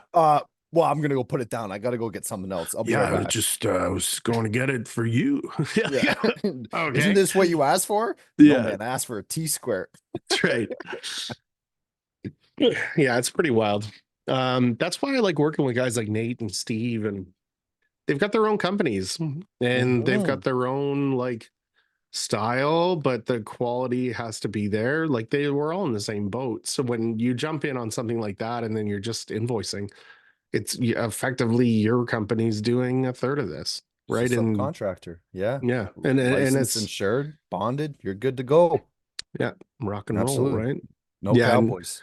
well, I'm gonna go put it down. I gotta go get something else. I'll be yeah, right I was back. just I was going to get it for you. Yeah, Yeah. yeah. Isn't Okay. this what you asked for? No, Yeah, man, I asked for a T-square. that's right. Yeah, it's pretty wild. That's why I like working with guys like Nate and Steve, and they've got their own companies and they've Hmm. got their own like style, but the quality has to be there. Like they were all in the same boat. So when you jump in on something like that and then you're just invoicing, it's effectively your company's doing a third of this, It's a right? And subcontractor. Yeah. yeah, and Licensed, it's insured, bonded. You're good to go. yeah, rock and roll, Absolutely. right? No Yeah, and cowboys.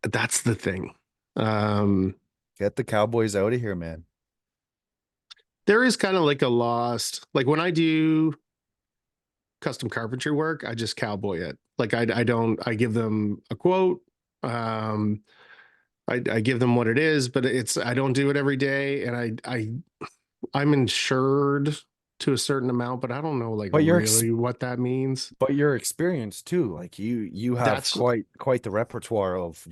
that's the thing. Um, Get the cowboys out of here, man. there is kind of like a lost, like when I do custom carpentry work, I just cowboy it. Like I don't, I give them a quote. Um, I give them what it is, but I don't do it every day, and I'm insured to a certain amount, but I don't know like But you're ex really what that means. but your experience too. Like you have That's quite the repertoire of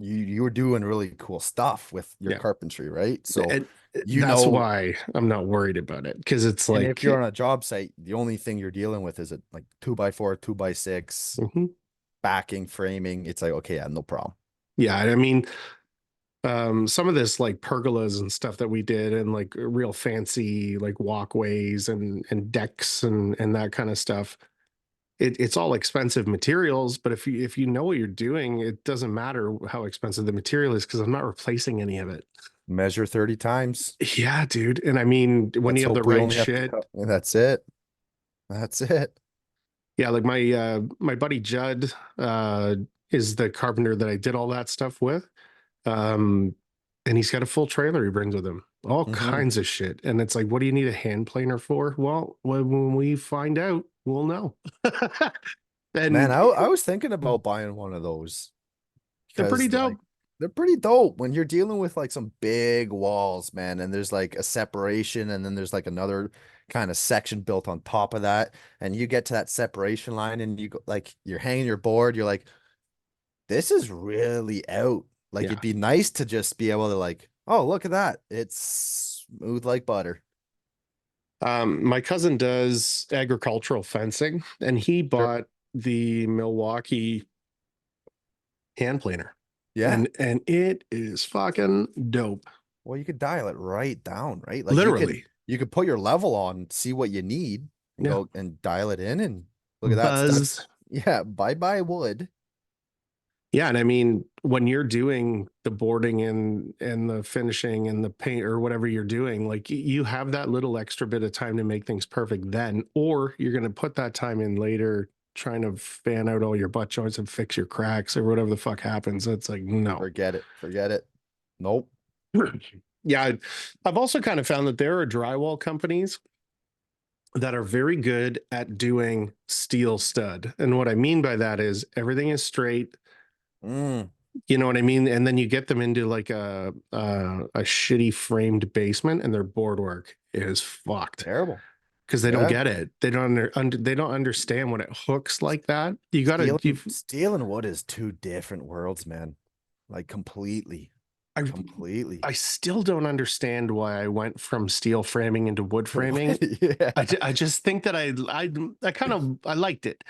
you were doing really cool stuff with your Yeah. carpentry, right? So And you that's know, why I'm not worried about it because it's and if like, you're on a job site, the only thing you're dealing with is a like 2x4, 2x6 mhm. backing, framing. It's like, okay, yeah, no problem. Yeah. I mean, some of this like pergolas and stuff that we did and like real fancy like walkways and decks and that kind of stuff. It's all expensive materials, but if you know what you're doing, it doesn't matter how expensive the material is because I'm not replacing any of it. Measure 30 times. Yeah, dude. And I mean, when Let's you have the hope we right only have to shit, cut. And that's it. That's it. yeah, like my buddy Judd uh is the carpenter that I did all that stuff with. Um and he's got a full trailer he brings with him. All Hmm. kinds of shit. And it's like, what do you need a hand planer for? Well, when we find out, we'll know. Man, And I was thinking about buying one of those they're pretty because like dope. they're pretty dope when you're dealing with like some big walls, man, and there's like a separation and then there's like another kind of section built on top of that, and you get to that separation line and you go like you're hanging your board, you're like, this is really out. Like Yeah. it'd be nice to just be able to like, oh, look at that. It's smooth like butter. My cousin does agricultural fencing, and he Sure. bought the Milwaukee hand planer, Yeah. and it is fucking dope. Well, you could dial it right down, right? Like Literally, you could put your level on, see what you need, and yeah. go and dial it in and look at that. Buzz. That's yeah, bye-bye wood. Yeah, and I mean, when you're doing the boarding and the finishing and the paint or whatever you're doing, like you have that little extra bit of time to make things perfect then, or you're going to put that time in later trying to fan out all your butt joints and fix your cracks or whatever the fuck happens. It's like, no. Forget it. Forget it. Nope. Yeah, I've also kind of found that there are drywall companies that are very good at doing steel stud. And what I mean by that is everything is straight, Mm, you know what I mean? And then you get them into like a shitty framed basement and their boardwork is fucked terrible. because they don't Yeah. get it. They don't they don't understand when it hooks like that. You got to you Steel and wood is two different worlds, man. Like completely. I Completely. I still don't understand why I went from steel framing into wood To framing. wood. Yeah. I just think that I kind of I liked it.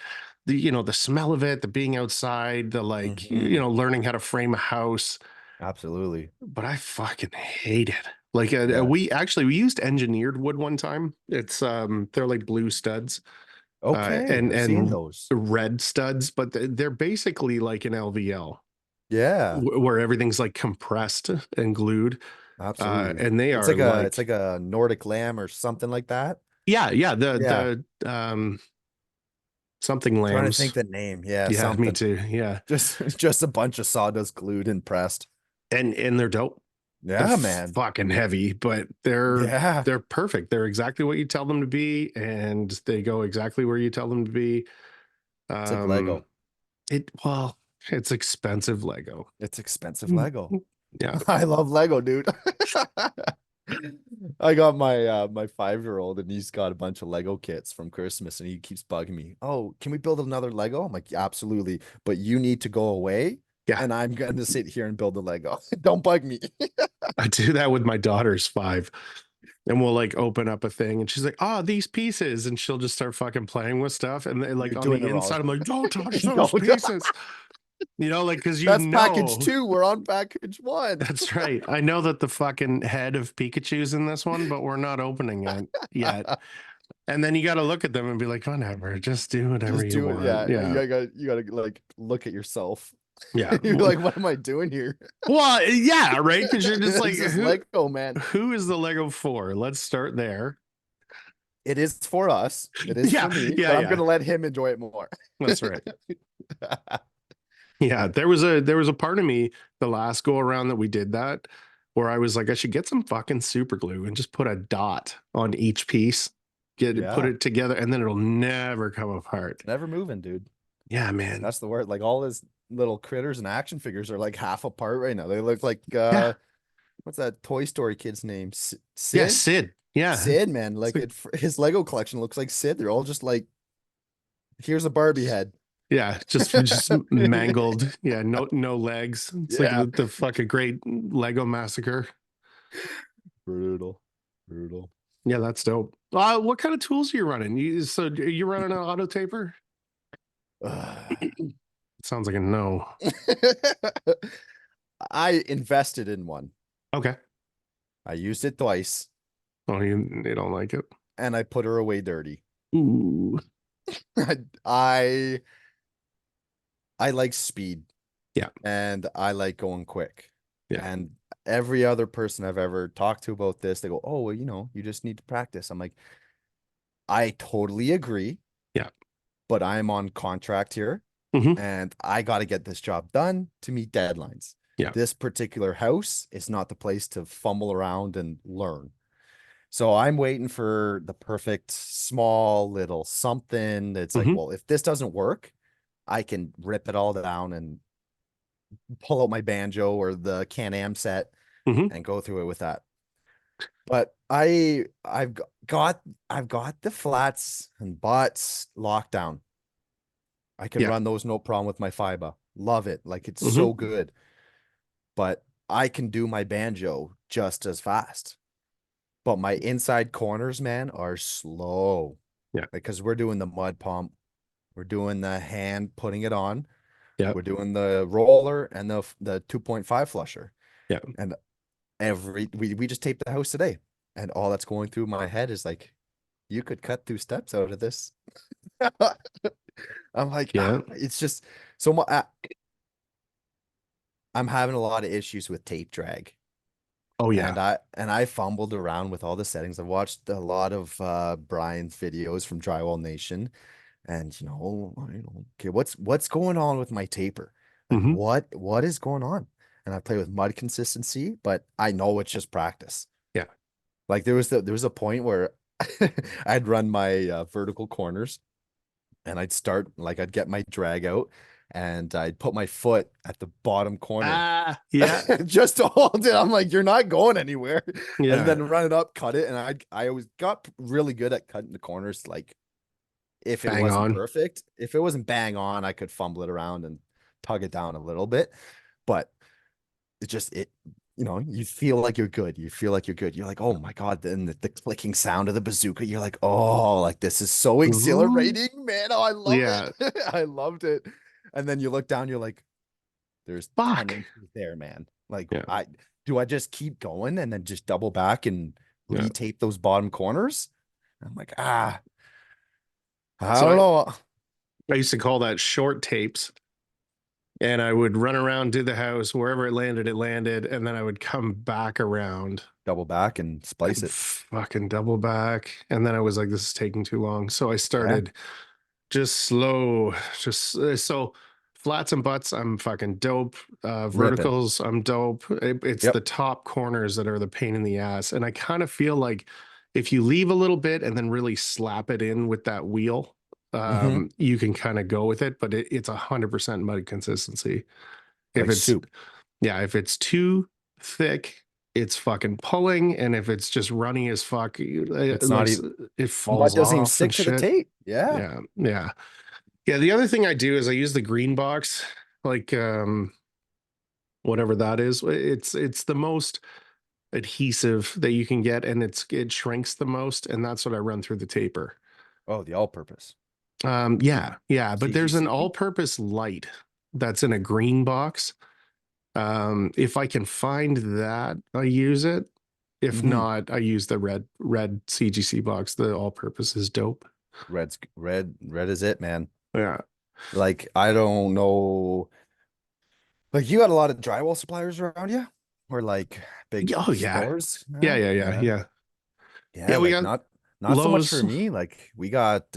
The the smell of it, the being outside, the like Hmm. learning how to frame a house. Absolutely. But I fucking hate it. Like Yeah. we used engineered wood one time. It's they're like blue studs Okay. and I've seen those. red studs, but they're basically like an LVL Yeah. where everything's like compressed and glued. Absolutely. And they are It's like like a Nordic lamb or something like that. yeah, Yeah. the something Trying to think lambs. the name. Yeah, Yeah, me something. too. Yeah. Just a bunch of sawdust glued and pressed. And they're dope. They're Yeah, man. fucking heavy, but Yeah. they're perfect. They're exactly what you tell them to be, and they go exactly where you tell them to be. It's like Um, Lego. well, it's expensive Lego. It's expensive Mm. Lego. Yeah, I love Lego, dude. I got my 5-year-old and he's got a bunch of Lego kits from Christmas and he keeps bugging me. Oh, can we build another Lego? I'm like, "Yeah, absolutely. But you need to go away yeah. and I'm going to sit here and build the Lego. Don't bug me." I do that with my daughter's 5, and we'll like open up a thing, and she's like, "Oh, these pieces," and she'll just start fucking playing with stuff, and then, like You're on doing the it inside, wrong. I'm like, "Don't touch those Don't. pieces," like because That's package 2. We're on package 1. That's right. I know that the fucking head of Pikachu's in this one, but we're not opening it yet. And then you got to look at them and be like, whatever, just do whatever Just you do it. want. Yeah. Yeah. You gotta like look at yourself. Yeah. You're like, what am I doing here? Well, yeah, right. Because you're just like, This is Lego, man. who is the Lego for? Let's start there. It is for us. It is Yeah. for me, Yeah. but I'm Yeah. gonna let him enjoy it more. That's right. Yeah. There was a part of me the last go around that we did that where I was like, I should get some fucking super glue and just put a dot on each piece, put Yeah. it together, and then it'll never come apart. Never moving, dude. Yeah, man. That's the word. Like all his little critters and action figures are like half apart right now. They look like Yeah. what's that Toy Story kid's name? Yeah, Sid? Sid. Yeah. Sid, man. It's Like like, his Lego collection looks like Sid. They're all just like, here's a Barbie head. Yeah, just mangled. Yeah, no legs. It's like Yeah. the fucking great Lego massacre. Brutal. Brutal. Yeah, that's dope. What kind of tools are you running? You running an auto taper? Sounds like a no. I invested in one. Okay. I used it twice Oh, you don't like it. and I put her away dirty. Ooh. I I like speed Yeah. and I like going quick. Yeah. And every other person I've ever talked to about this, they go, "Oh, well, you just need to practice." I'm like, I totally agree, Yeah. but I'm on contract here Hmm. and I got to get this job done to meet deadlines. Yeah. This particular house is not the place to fumble around and learn. So I'm waiting for the perfect small little something that's like, Hmm. well, if this doesn't work, I can rip it all down and pull out my banjo or the Can-Am set Hmm. and go through it with that. But I've got the flats and butts locked down. I can Yeah. run those no problem with my FIBA. Love it. Like it's so Hmm. good. But I can do my banjo just as fast. But my inside corners, man, are slow. Yeah. Because we're doing the mud pump, we're doing the hand putting it on, Yeah. we're doing the roller and the 2.5 flusher. Yeah. And we just taped the house today. And all that's going through my head is like, you could cut 2 steps out of this. I'm like, Yeah. it's just so much. I'm having a lot of issues with tape drag. Oh And yeah. I fumbled around with all the settings. I've watched a lot of Brian's videos from Drywall Nation, and okay, what's going on with my taper? Like Hmm. what is going on? And I play with mud consistency, but I know it's just practice. Yeah. Like there was a point where I'd run my vertical corners and I'd start like I'd get my drag out and I'd put my foot at the bottom corner Yeah. just to hold it. I'm like, you're not going anywhere. And Yeah. then run it up, cut it. And I always got really good at cutting the corners. Like if it Bang wasn't on. perfect, if it wasn't bang on, I could fumble it around and tug it down a little bit. But you feel like you're good. You feel like you're good. You're like, oh my God. Then the clicking sound of the bazooka, you're like, oh, like this is so Hmm. exhilarating, man. Oh, I love Yeah. it. I loved it. And then you look down, you're like, there's 10 Fuck. inches there, man. Like, Yeah. do I just keep going and then just double back and Yeah. retape those bottom corners? I'm like, I So don't know. I used to call that short tapes. And I would run around, do the house, wherever it landed, and then I would come back around Double back and splice and it. fucking double back. And then I was like, this is taking too long. So I Yeah. started just slow, just so flats and butts, I'm fucking dope. Ripping. Verticals, I'm dope. It's the Yep. top corners that are the pain in the ass. And I kind of feel like if you leave a little bit and then really slap it in with that wheel, Hmm. you can kind of go with it, but it's 100% mud consistency. If Like it's, soup. yeah, if it's too thick, it's fucking pulling. And if it's just runny as fuck, It's not like even, it mud falls doesn't even off stick and to the shit. tape. Yeah. Yeah. Yeah. Yeah. The other thing I do is I use the green box, like, whatever that is. It's the most adhesive that you can get and it shrinks the most. And that's what I run through the taper. Oh, the all-purpose. Yeah. Yeah. But there's an CGC. all-purpose light that's in a green box. If I can find that, I use it. If Hmm. not, I use the red CGC box. The all-purpose is dope. Red is it, man. Yeah. Like, I don't know. Like, you got a lot of drywall suppliers around you, or like big Oh yeah. stores. Yeah, Yeah, yeah, yeah, yeah, yeah. yeah. Yeah, we Like, got not so much Lowe's. for me. Like, we got.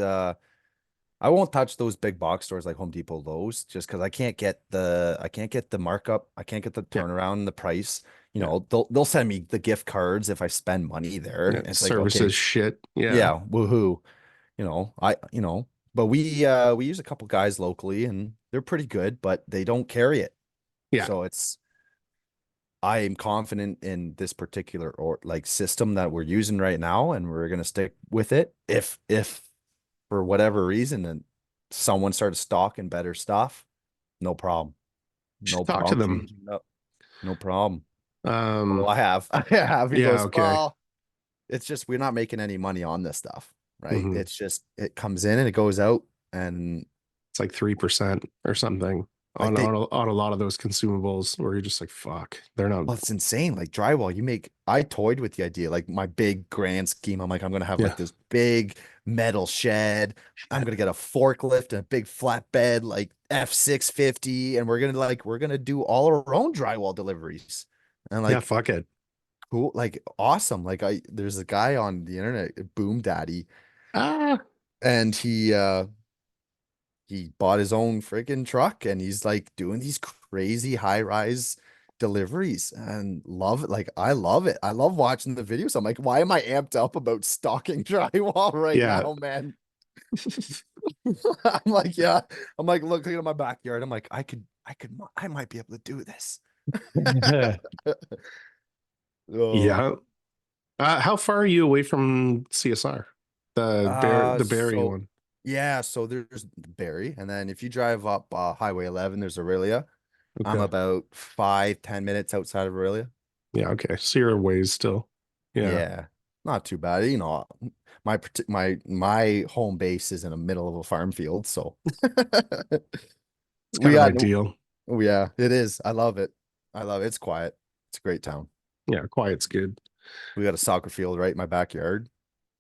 I won't touch those big box stores like Home Depot, Lowe's, just because I can't get the markup, I can't get the Yeah, turnaround and the price. yeah, They'll send me the gift cards if I spend money there. yeah. It's like, okay, Services shit. Yeah. yeah, woohoo. But we use a couple guys locally and they're pretty good, but they don't carry it. Yeah. So I am confident in this particular or like system that we're using right now, and we're gonna stick with it. If for whatever reason and someone started stocking better stuff, no problem. You should No talk to problem them. changing it up. No problem. Oh, Um, I have. I have. He yeah, goes, okay. well, it's just we're not making any money on this stuff, right? Hmm. It's just it comes in and it goes out, and It's like 3% or something like on a lot of those consumables where you're just like, fuck, they're not. well, it's insane. Like drywall, I toyed with the idea, like my big grand scheme. I'm like, I'm gonna have Yeah. like this big metal shed. I'm gonna get a forklift and a big flatbed, like F650, and we're gonna do all our own drywall deliveries. And Yeah, like fuck it. cool, like awesome. Like there's a guy on the internet, Boom Daddy, Ah, and he bought his own freaking truck and he's like doing these crazy high-rise deliveries and love it. Like I love it. I love watching the videos. I'm like, why am I amped up about stocking drywall right yeah. now, man? I'm like, yeah. I'm like looking at my backyard. I'm like, I might be able to do this. Oh, Yeah. How far are you away from CSR? The Barry so one. yeah, so there's Barry, and then if you drive up Highway 11, there's Aurelia. I'm Okay. about 5-10 minutes outside of Aurelia. Yeah, okay. So you're a ways still. Yeah. Yeah, not too bad. You know, my home base is in the middle of a farm field, so It's kind we of got ideal. oh yeah, it is. I love it. I love it. It's quiet. It's a great town. Yeah, quiet's good. We got a soccer field right in my backyard.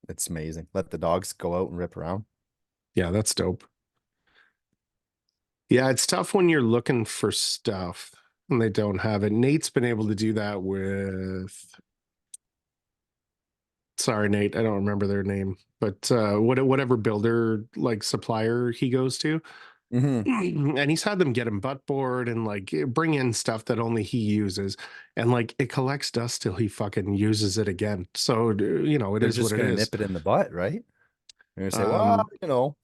It's amazing. Let the dogs go out and rip around. Yeah, that's dope. Yeah, it's tough when you're looking for stuff and they don't have it. Nate's been able to do that with, sorry, Nate, I don't remember their name, but whatever builder like supplier he goes to. Hmm. And he's had them get him butt board and like bring in stuff that only he uses. And like it collects dust till he fucking uses it again. So, it They're is what just it gonna is. nip it in the butt, right? They're gonna say, well, Um,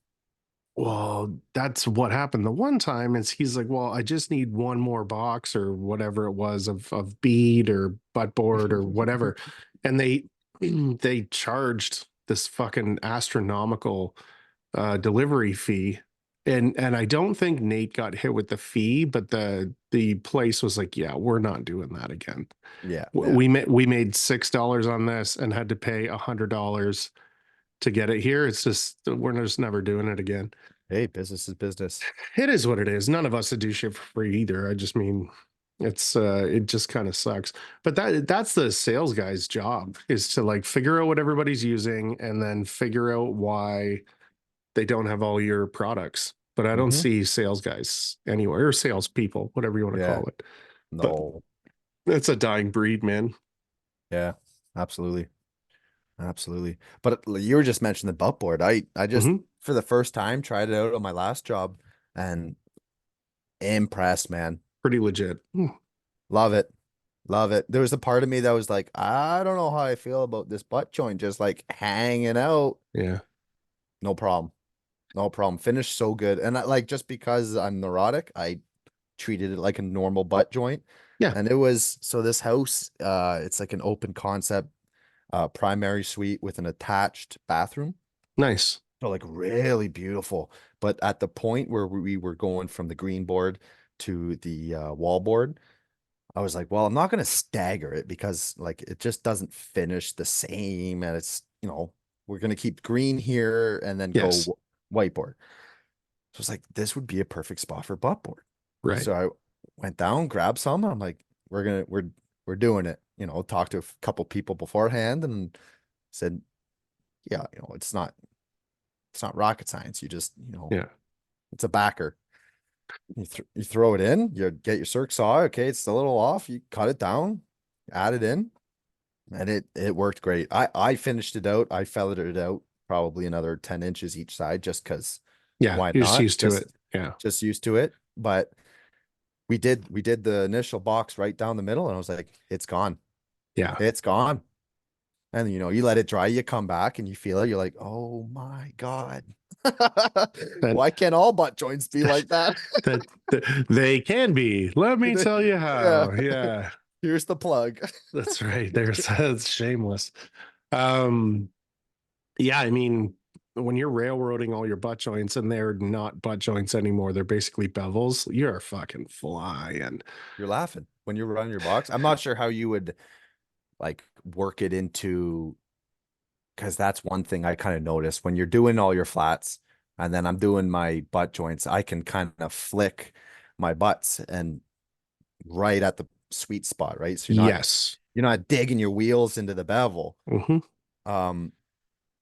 Well, that's what happened the one time is he's like, well, I just need one more box or whatever it was of bead or butt board or whatever. And they charged this fucking astronomical delivery fee. And I don't think Nate got hit with the fee, but the place was like, yeah, we're not doing that again. yeah, yeah. We made $6 on this and had to pay $100 to get it here. It's just we're just never doing it again. Hey, business is business. It is what it is. None of us would do shit for free either. I just mean it just kind of sucks. But that's the sales guy's job is to like figure out what everybody's using and then figure out why they don't have all your products. But I don't Hmm. see sales guys anywhere or sales people, whatever you want to Yeah, call it. But no, it's a dying breed, man. yeah, absolutely. Absolutely. But you were just mentioning the butt board. I just Hmm. for the first time tried it out on my last job and impressed, man. Pretty legit. Love it. Love it. There was a part of me that was like, I don't know how I feel about this butt joint just like hanging out. Yeah. No problem. No problem. Finished so good. And I like just because I'm neurotic, I treated it like a normal butt joint. Yeah. And it was so this house, it's like an open concept primary suite with an attached bathroom. Nice. So like really beautiful. But at the point where we were going from the green board to the wall board, I was like, well, I'm not going to stagger it because like it just doesn't finish the same. And it's, we're going to keep green here and then go Yes. whiteboard. So it's like, this would be a perfect spot for butt board. Right. So I went down, grabbed some. I'm like, we're doing it. Talked to a couple people beforehand and said, yeah, it's not rocket science. You just, Yeah. it's a backer. You throw it in, you get your circ saw. Okay, it's a little off. You cut it down, add it in, and it worked great. I finished it out. I felted it out probably another 10 inches each side just because Yeah. why You're just not? used to it. Yeah. Just used to it. But we did the initial box right down the middle, and I was like, it's gone. Yeah. It's gone. And you let it dry, you come back and you feel it. You're like, oh my God. That Why can't all butt joints be like that? that they can be. Let me tell you Yeah. how. Yeah, Here's the plug. that's right. There's that's shameless. Um, yeah, I mean, when you're railroading all your butt joints and they're not butt joints anymore, they're basically bevels, you're fucking flying. You're laughing when you're running your box. I'm not sure how you would like work it into, because that's one thing I kind of noticed when you're doing all your flats and then I'm doing my butt joints, I can kind of flick my butts and right at the sweet spot, right? So Yes. you're not digging your wheels into the bevel. Hmm. Um,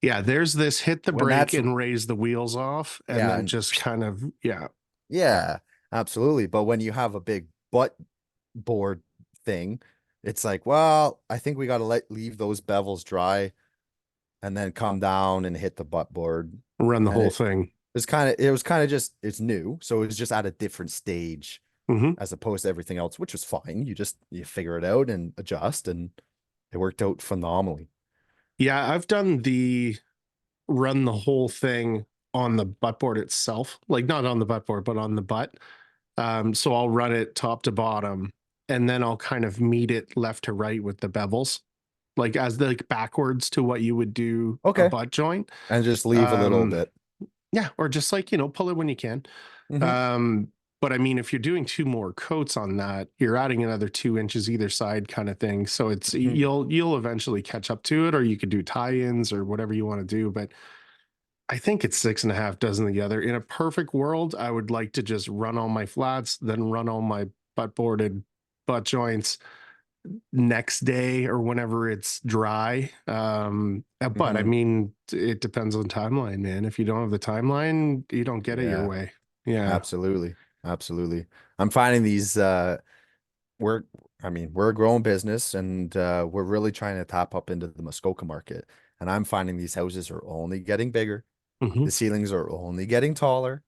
Yeah, there's this hit the when brake that's and raise the wheels off, and yeah, then and just kind of, yeah, yeah, absolutely. But when you have a big butt board thing, it's like, well, I think we got to leave those bevels dry and then come down and hit the butt board. run the And whole thing. it was kind of just it's new, so it was just at a different stage Hmm. as opposed to everything else, which was fine. You figure it out and adjust, and it worked out phenomenally. Yeah, I've done the run the whole thing on the butt board itself, like not on the butt board, but on the butt. So I'll run it top to bottom, and then I'll kind of meet it left to right with the bevels, like as the, like backwards to what you would do a Okay, butt joint. and just leave a little Um, bit. yeah, or just like, pull it when you can. Hmm. Um, but I mean, if you're doing two more coats on that, you're adding another 2 inches either side kind of thing. So it's Hmm. you'll eventually catch up to it, or you could do tie-ins or whatever you want to do. But I think it's six and a half dozen together. In a perfect world, I would like to just run all my flats, then run all my butt boarded butt joints next day or whenever it's dry. But I Hmm. mean, it depends on timeline, man. If you don't have the timeline, you don't get it your Yeah, way. Yeah. absolutely. Absolutely. I'm finding these we're I mean, we're a growing business and we're really trying to tap up into the Muskoka market. And I'm finding these houses are only getting bigger. Hmm. The ceilings are only getting taller.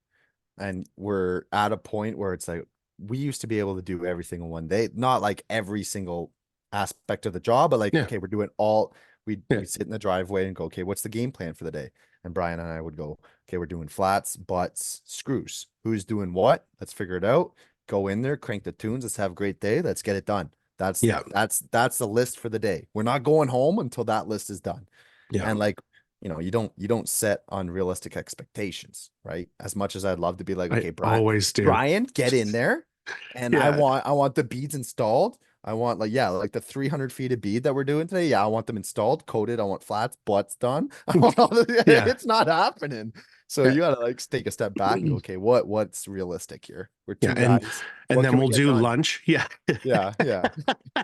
And we're at a point where it's like we used to be able to do everything in one day, not like every single aspect of the job, but like, Yeah. okay, we're doing all Yeah. we sit in the driveway and go, okay, what's the game plan for the day? And Brian and I would go, okay, we're doing flats, butts, screws. Who's doing what? Let's figure it out. Go in there, crank the tunes. Let's have a great day. Let's get it done. That's Yeah. that's the list for the day. We're not going home until that list is done. Yeah. And like, you don't set unrealistic expectations, right? As much as I'd love to be like, I okay, always do. Brian, get in there. And I Yeah. want I want the beads installed. I want like, yeah, like the 300 feet of bead that we're doing today. Yeah, I want them installed, coated. I want flats, butts done. I want all Yeah. it's not happening. So Yeah. you gotta like take a step back and go, okay, what's realistic here? We're Yeah. two guys. And What then can we we'll get do done? lunch. Yeah. Yeah, yeah, Yeah.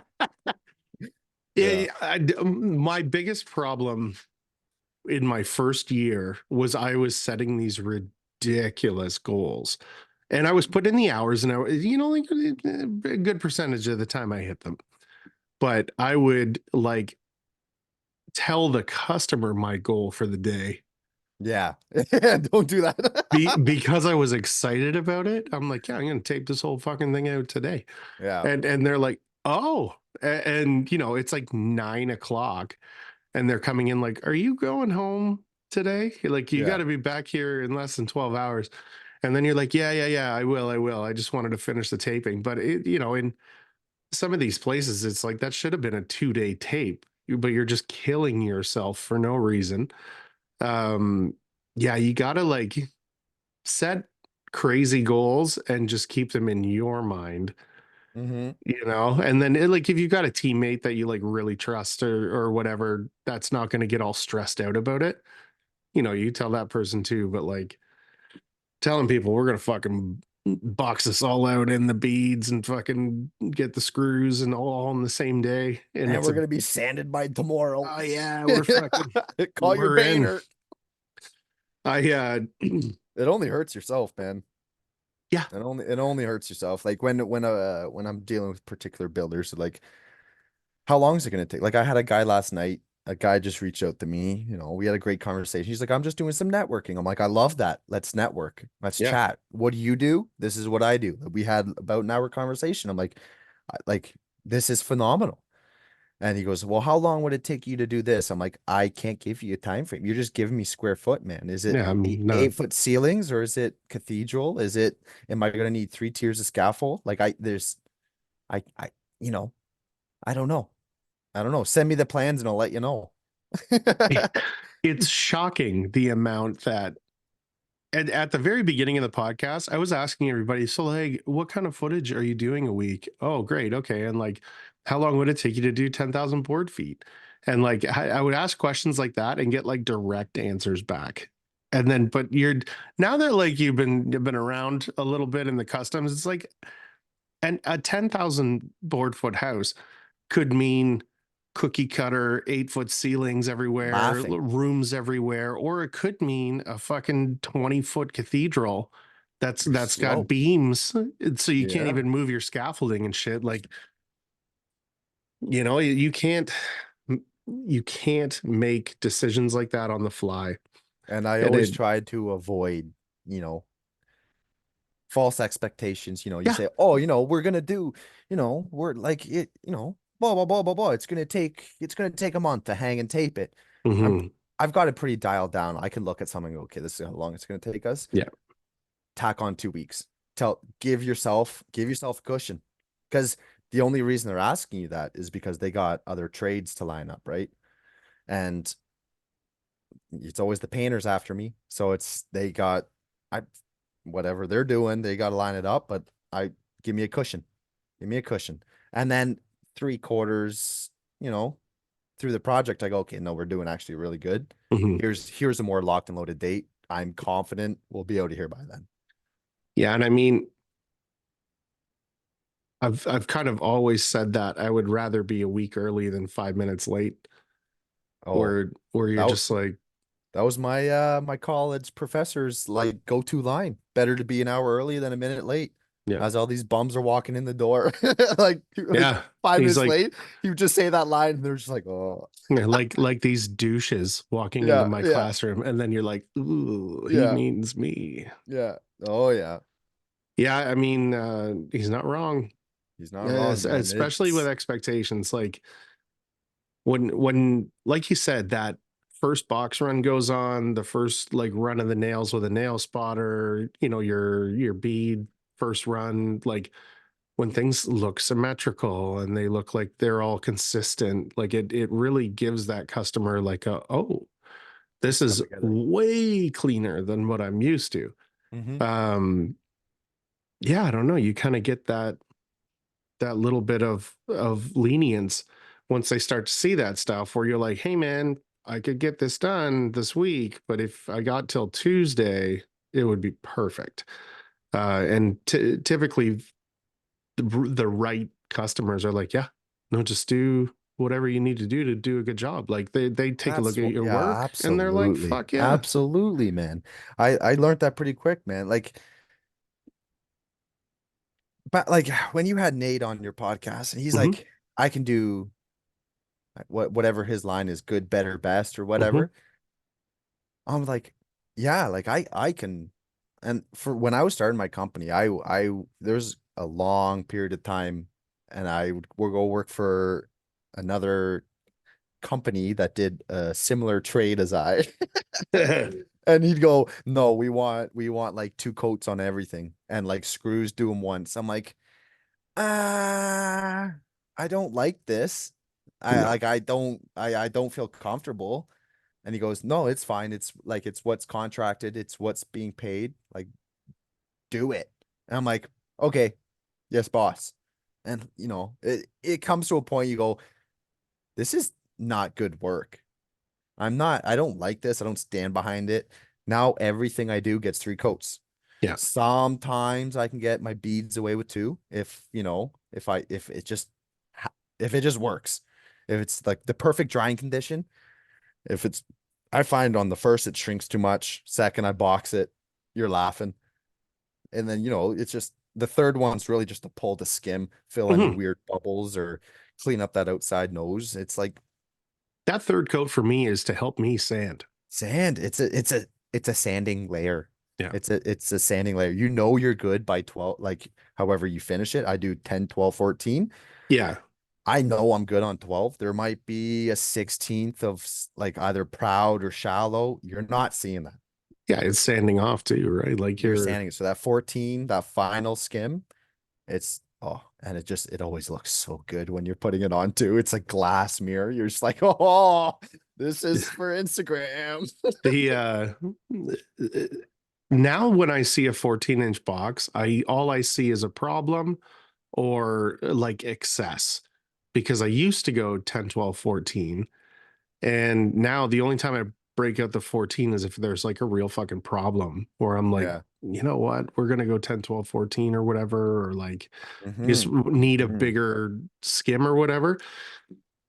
yeah. Yeah, my biggest problem in my first year was I was setting these ridiculous goals. And I was putting in the hours and like a good percentage of the time I hit them. But I would like tell the customer my goal for the day Yeah. Don't do that. because I was excited about it. I'm like, yeah, I'm going to tape this whole fucking thing out today. Yeah, And they're like, oh, and it's like 9 o'clock and they're coming in like, are you going home today? Like, you got yeah. to be back here in less than 12 hours. And then you're like, yeah, yeah, yeah, I will. I just wanted to finish the taping. But in some of these places, it's like that should have been a 2-day tape, but you're just killing yourself for no reason. Um, yeah, you gotta like set crazy goals and just keep them in your mind, Hmm. and then like if you've got a teammate that you like really trust or whatever, that's not gonna get all stressed out about it. You tell that person too, but like telling people we're gonna fucking box this all out in the beads and fucking get the screws and all on the same day. And And it's we're a, gonna be sanded by tomorrow. oh yeah, we're fucking, Call your we're in. painter. I It only hurts yourself, man. yeah, It only hurts yourself. Like when I'm dealing with particular builders, like how long is it gonna take? Like I had a guy last night. A guy just reached out to me. We had a great conversation. He's like, I'm just doing some networking. I'm like, I love that. Let's network. Let's yeah, chat. What do you do? This is what I do. We had about an hour conversation. I'm like, like this is phenomenal. And he goes, well, how long would it take you to do this? I'm like, I can't give you a time frame. You're just giving me square foot, man. Is it yeah, eight, I'm not. 8 foot ceilings or is it cathedral? Am I going to need 3 tiers of scaffold? Like I, you know, I don't know. I don't know. Send me the plans and I'll let you know. it's shocking the amount that at the very beginning of the podcast, I was asking everybody, so like, what kind of footage are you doing a week? Oh, great. Okay. And like, how long would it take you to do 10,000 board feet? And like, I would ask questions like that and get like direct answers back. And then, but now that like you've been around a little bit in the customs, it's like, and a 10,000 board foot house could mean cookie cutter 8 foot ceilings everywhere, Laughing. rooms everywhere, or it could mean a fucking 20 foot cathedral You're that's got slow. beams so you can't Yeah. even move your scaffolding and shit. Like, you can't make decisions like that on the fly. And I And always it tried to avoid, you know, false expectations. You yeah. say, oh, we're gonna do, we're like it, blah blah blah blah blah. It's gonna take a month to hang and tape it. I'm Hmm. I've got it pretty dialed down. I can look at something and go, okay, this is how long it's gonna take us. Yeah. Tack on 2 weeks. Give yourself a cushion. Because the only reason they're asking you that is because they got other trades to line up, right? And it's always the painters after me. So it's they got I whatever they're doing, they got to line it up, but I give me a cushion. Give me a cushion. And then 3/4, you know, through the project, I go, okay, no, we're doing actually really good. Hmm. Here's a more locked and loaded date. I'm confident we'll be out of here by then. Yeah. And I mean, I've kind of always said that I would rather be a week early than 5 minutes late, Oh, where you're that just like, that was my college professor's like go-to line. Better to be an hour early than a minute late. yeah. As all these bums are walking in the door, like Yeah. five He's minutes like, late, he would just say that line, and they're just like, oh, yeah, like these douches walking into yeah, my yeah, classroom, and then you're like, ooh, he yeah, means me. yeah. Oh yeah, Yeah, I mean, he's not wrong. he's not wrong, Yes, man. especially with It's expectations. Like like you said, that first box run goes on, the first like run of the nails with a nail spotter, your bead first run, like when things look symmetrical and they look like they're all consistent, like it really gives that customer like oh, this come is together. way cleaner than what I'm used to. Hmm. Um, yeah, I don't know. You kind of get that little bit of lenience once they start to see that stuff where you're like, hey man, I could get this done this week, but if I got till Tuesday, it would be perfect. And typically the right customers are like, yeah, no, just do whatever you need to do a good job. Like they take a look That's at what, your yeah, work and they're like, absolutely, fuck yeah. absolutely, man. I learned that pretty quick, man. But like when you had Nate on your podcast, and he's Hmm. like, I can do whatever his line is, good, better, best, or Hmm. whatever. I'm like, yeah, like I can. And for when I was starting my company, I there's a long period of time, and would go work for another company that did a similar trade as I. And he'd go, no, we want like two coats on everything, and like screws do them once. I'm like, ah, I don't like this. No. I don't feel comfortable. And he goes, no, it's fine. It's like it's what's contracted, it's what's being paid. Like, do it. And I'm like, okay, yes, boss. And it comes to a point you go, this is not good work. I don't like this. I don't stand behind it. Now everything I do gets 3 coats. Yeah. Sometimes I can get my beads away with two if it just works. If it's like the perfect drying condition, if it's I find on the first it shrinks too much. Second, I box it, you're laughing. And then, it's just the third one's really just to pull the skim, fill any Hmm. weird bubbles or clean up that outside nose. It's like That third coat for me is to help me sand. sand. It's a sanding layer. Yeah. It's a sanding layer. You're good by 12, like however you finish it. I do 10, 12, 14. Yeah. I know I'm good on 12. There might be a 16th of like either proud or shallow. You're not seeing that. Yeah. It's sanding off too, right? Like You're you're, sanding it. So that 14, that final skim, and it always looks so good when you're putting it on too. It's a glass mirror. You're just like, oh, This is for Instagram. The now when I see a 14-inch box, I all I see is a problem or like excess, because I used to go 10, 12, 14, and now the only time I break out the 14 is if there's like a real fucking problem, or I'm like, Yeah. you know what, we're gonna go 10, 12, 14 or whatever, or like just Hmm. need a Hmm. bigger skim or whatever.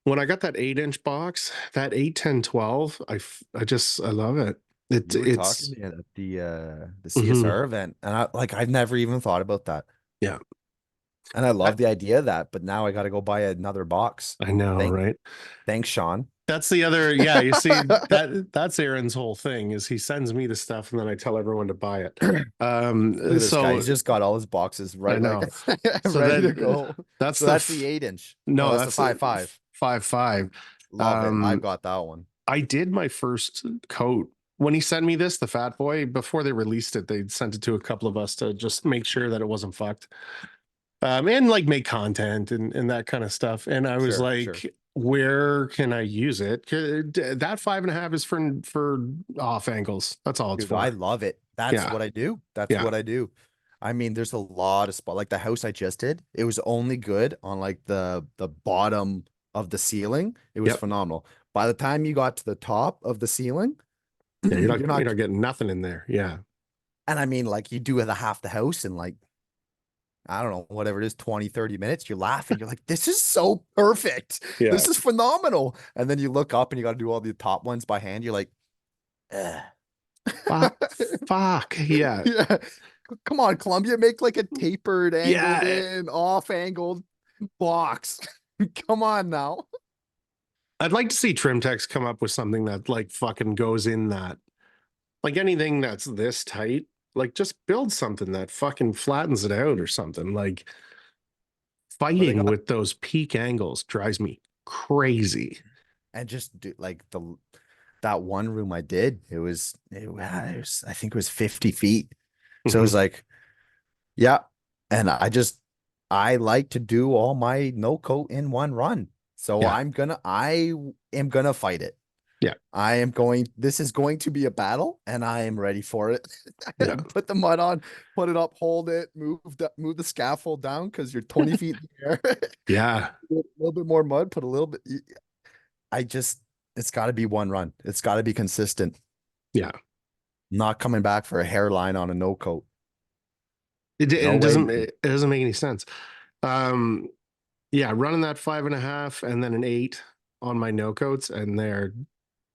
When I got that 8-inch box, that 8, 10, 12, I love it. You were talking It's to me at the mhm. CSR event, and I've never even thought about that. Yeah, And I I, love the idea of that, but now I got to go buy another box. I know, Thank, right? thanks, Sean. That's the other, yeah, you see that's Aaron's whole thing is he sends me the stuff and then I tell everyone to buy it. Look at this guy. So He's just got all his boxes I right like know. So ready to then go. that's So the that's the 8 inch. Oh, no, that's the that's five five. 5.5. Love it. I've Um, got that one. I did my first coat when he sent me this, the Fat Boy, before they released it, they sent it to a couple of us to just make sure that it wasn't fucked. And like make content and that kind of stuff. And I was Sure, sure. like, where can I use it? That 5.5 is for off angles. That's all it's Dude, I for. love it. That's Yeah. what I do. That's Yeah. what I do. I mean, there's a lot of spot like the house I just did. It was only good on like the bottom of the ceiling. It was Yep. phenomenal. By the time you got to the top of the ceiling, Yeah. you're You're not, not getting nothing in there. Yeah. and I mean, like you do the half the house in like, I don't know, whatever it is, 20, 30 minutes. You're laughing. You're like, this is so perfect. Yeah. This is phenomenal. And then you look up and you got to do all the top ones by hand. You're like, ugh. Fuck. Fuck. Yeah. Yeah. Come on, Columbia, make like a tapered, angled Yeah. in, off angled box. Come on now. I'd like to see Trimtex come up with something that like fucking goes in that. Like anything that's this tight, like just build something that fucking flattens it out or something. Like Well, they fighting got with those peak angles drives me crazy. and just do like the that one room I did, it was I think it was 50 feet. So it Mhm. was like, yeah. And I like to do all my no coat in one run. So Yeah. I am gonna fight it. Yeah. This is going to be a battle and I am ready for it. Yeah. Put the mud on, put it up, hold it, move the scaffold down because you're 20 feet in the air. Yeah. A little bit more mud, put a little bit. I just, it's got to be one run. It's got to be consistent. Yeah. Not coming back for a hairline on a no coat. And No way. it doesn't make any sense. Um, yeah, running that 5.5 and then an 8 on my no coats, and they're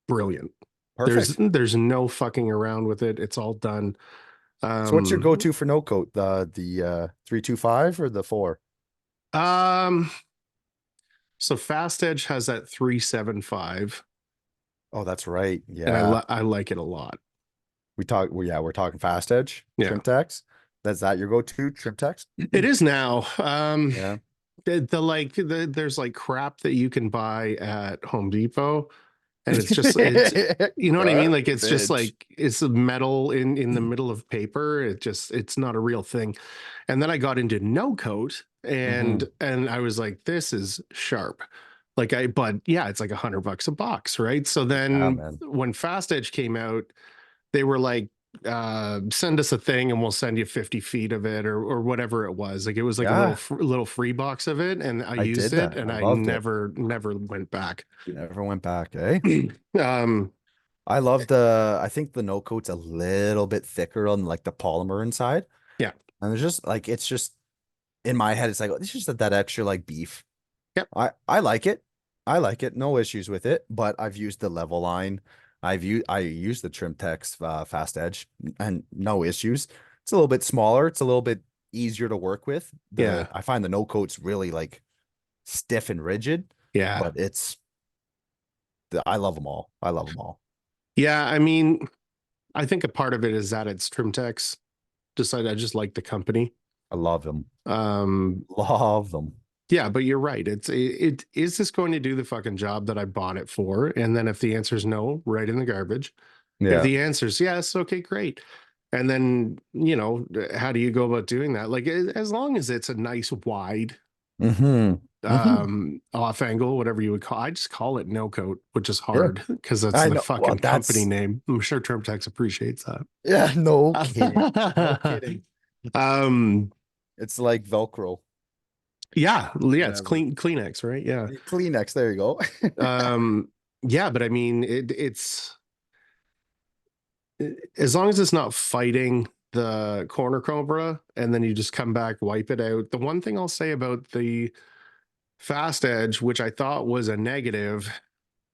brilliant. Perfect. There's no fucking around with it. It's all done. So what's your Um, go-to for no coat? The 325 or the 4? um, so Fast Edge has that 375, Oh, that's right. and Yeah. I like it a lot. We're talking fast edge, Yeah, trim tax. That's that your go-to trim tax? it is now. Yeah. There's like crap that you can buy at Home Depot, and it's you know what I mean, like it's just Garbage. like it's a metal in the middle of paper. It's not a real thing. And then I got into no coat, Hmm. and I was like, this is sharp. Like but yeah, it's like $100 a box, right? So Yeah, then man. when Fast Edge came out, they were like, send us a thing and we'll send you 50 feet of it, or whatever it was. Like it was like a Yeah, little free box of it, and I I used did it that. and I I loved it. never went back. Never went back, eh? um I think the no coat's a little bit thicker on like the polymer inside. yeah. And there's just like it's just in my head, it's like it's just that extra like beef. Yep. I like it. I like it. No issues with it. But I've used the level line. I used the trim text fast edge and no issues. It's a little bit smaller. It's a little bit easier to work with. Yeah. I find the no coat's really like stiff and rigid, Yeah. but I love them all. I love them all. Yeah, I mean, I think a part of it is that it's Trimtex. I just like the company. I love them. Um, Love them. yeah, but you're right. It is this going to do the fucking job that I bought it for? And then if the answer is no, right in the garbage. If Yeah. the answer is yes, okay, great. And then, you know, how do you go about doing that? Like as long as it's a nice wide, Hmm. Hmm. off angle, whatever you would call. I just call it no coat, which is Yeah, hard because that's I the know. Well, fucking company that's name. I'm sure Termtex appreciates yeah, no kidding. No that. kidding. um, It's like Velcro, yeah, it's whatever. Kleenex, right? Yeah. Kleenex, there you go. Um, yeah, but I mean, it's as long as it's not fighting the corner cobra, and then you just come back, wipe it out. The one thing I'll say about the fast edge, which I thought was a negative,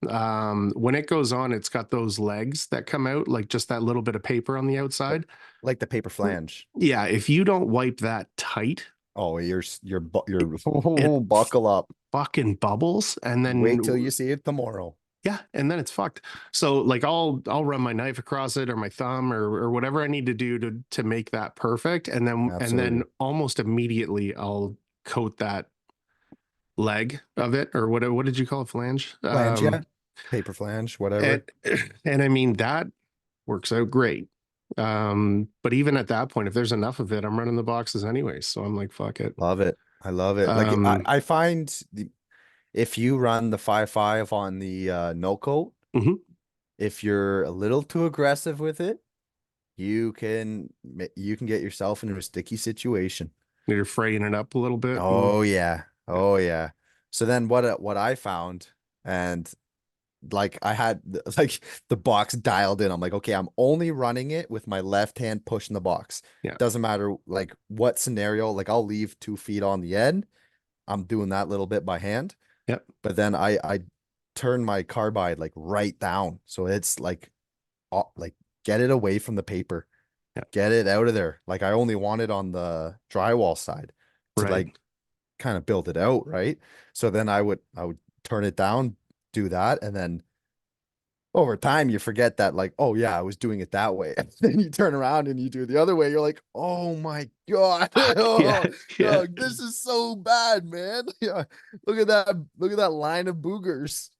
when it goes on, it's got those legs that come out, like just that little bit of paper on the Like outside. like the paper flange. Yeah, if you don't wipe that tight, Oh, you're it buckle up. fucking bubbles, and Wait till then you see it tomorrow. yeah, and then it's fucked. So like I'll run my knife across it or my thumb or whatever I need to do to make that perfect, and then Absolutely. almost immediately I'll coat that leg of it, or what did you call it, flange? Flange, yeah. Paper flange, And whatever. and I mean that works out great. But even at that point, if there's enough of it, I'm running the boxes anyways. So I'm like, fuck it. Love it. I love it. Like Um, I find if you run the 5.5 on the no coat, mhm. if you're a little too aggressive with it, you can get yourself into a sticky situation. You're fraying it up a little bit. And, Oh yeah. yeah, Oh yeah. So then what I found, and like I had like the box dialed in. I'm like, okay, I'm only running it with my left hand pushing the box. yeah, Doesn't matter like what scenario, like I'll leave 2 feet on the end. I'm doing that little bit by hand, yeah, but then I turn my carbide like right down. So it's like get it away from the paper. yeah. Get it out of there. Like I only want it on the drywall side to like Right. kind of build it out, right? So then I would turn it down, do that, and then over time you forget that like, oh yeah, I was doing it that way. And then you turn around and you do it the other way. You're like, oh my God. Yeah, Oh, yeah, dog, this is so bad, man. Yeah. Look at that. Look at that line of boogers.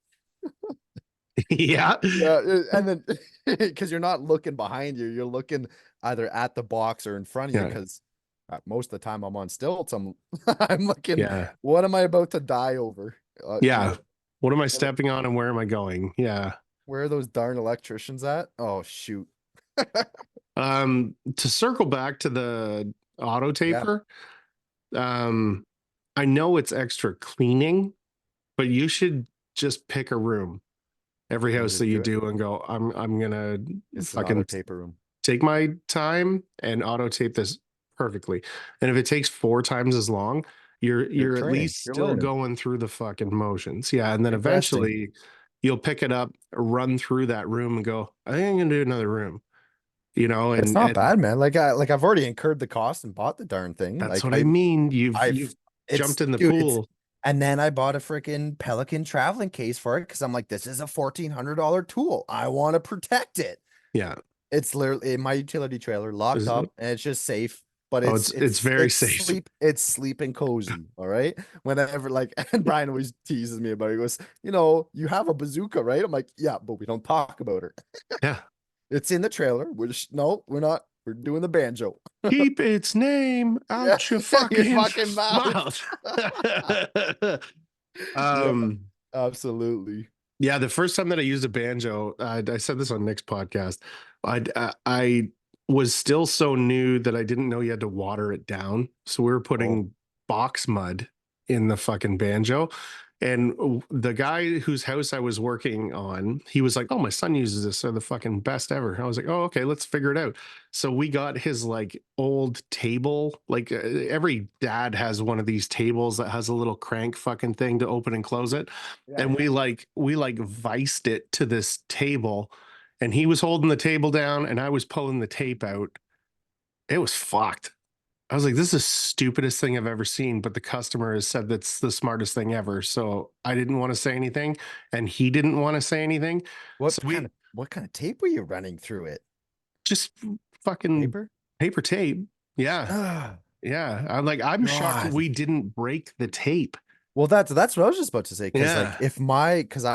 yeah, Yeah. And then because you're not looking behind you, you're looking either at the box or in front of you yeah, because most of the time I'm on stilts. I'm I'm looking, yeah, what am I about to die over? yeah. What am I stepping on and where am I going? Yeah. Where are those darn electricians at? Oh shoot. To circle back to the auto Yeah. taper, um, I know it's extra cleaning, but you should just pick a room every And house that just you do it. do and go, I'm gonna It's an auto fucking taper room. take my time and auto tape this perfectly. And if it takes 4 times as long, You're you're at training. least You're still learning. going through the fucking motions. Yeah. And then You're investing. eventually you'll pick it up, run through that room and go, I think I'm gonna do another room, you know, It's and not bad, man. I've already incurred the cost and bought the darn thing. that's Like what I mean. You've I've jumped it's in the dude, it's pool. and then I bought a freaking Pelican traveling case for it because I'm like, this is a $1,400 tool. I want to protect it. Yeah. It's literally in my utility trailer, locked Is it? up, and it's just safe. But Oh, it's it's it's very it's safe. it's sleeping cozy. All right. Whenever like and Brian always teases me about it. He goes, you have a bazooka, right? I'm like, yeah, but we don't talk about her. Yeah. It's in the trailer. We're just no, we're not. We're doing the banjo. Keep its name Yeah, out your your fucking fucking mouth. mouth. Yeah, um absolutely. Yeah, the first time that I used a banjo, I said this on Nick's podcast. I was still so new that I didn't know you had to water it down. So we were Oh, putting box mud in the fucking banjo. And the guy whose house I was working on, he was like, "Oh, my son uses this. They're the fucking best ever." I was like, "Oh, okay, let's figure it out." So we got his like old table. Like every dad has one of these tables that has a little crank fucking thing to open and close it, yeah, and yeah. we like viced it to this table, and he was holding the table down and I was pulling the tape out. It was fucked. I was like, this is the stupidest thing I've ever seen, but the customer has said that's the smartest thing ever, so I didn't want to say anything and he didn't want to say anything, so we What kind of tape were you running through it? just fucking Paper? paper tape. Yeah, Ah, yeah, I'm shocked God. we didn't break the tape. Well, that's what I was just about to say. Because like Yeah, because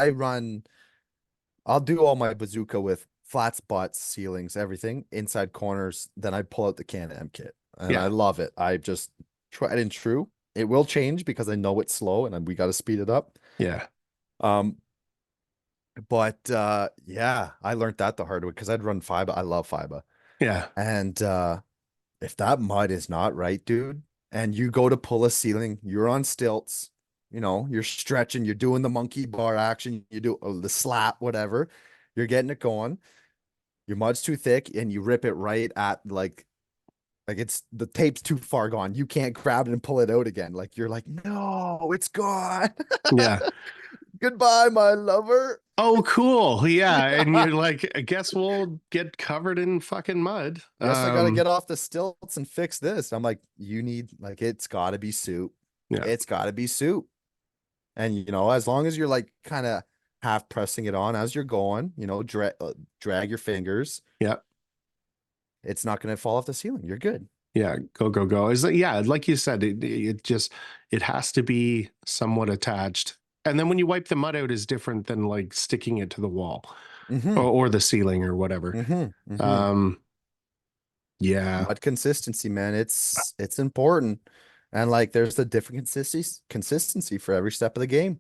I'll do all my bazooka with flat spots, ceilings, everything, inside corners. Then I pull out the Can-Am kit, and I yeah, love it. I just tried and true. It will change because I know it's slow and we got to speed it up. Yeah. Um, but yeah, I learned that the hard way because I'd run FIBA. I love FIBA. Yeah. And if that mud is not right, dude, and you go to pull a ceiling, you're on stilts, you're stretching, you're doing the monkey bar action, you do the slap, whatever, you're getting it going. Your mud's too thick and you rip it right at like it's the tape's too far gone. You can't grab it and pull it out again. Like you're like, no, it's gone. Yeah. Goodbye, my lover. Oh, cool. Yeah. And Yeah. you're like, I guess we'll get covered in fucking mud. Guess I gotta get off the stilts and fix this. I'm like, you need like it's gotta be soup. Yeah. It's gotta be soup. And as long as you're like kind of half pressing it on as you're going, drag your fingers. Yeah. It's not gonna fall off the ceiling. You're good. Yeah. Go, go, go. Is that, yeah, like you said, it just, it has to be somewhat attached. And then when you wipe the mud out is different than like sticking it to the wall Mm-hmm. or the ceiling or whatever. Mm-hmm. Mm-hmm. Um, yeah. Mud consistency, man. It's important. And like there's the different consistency for every step of the game.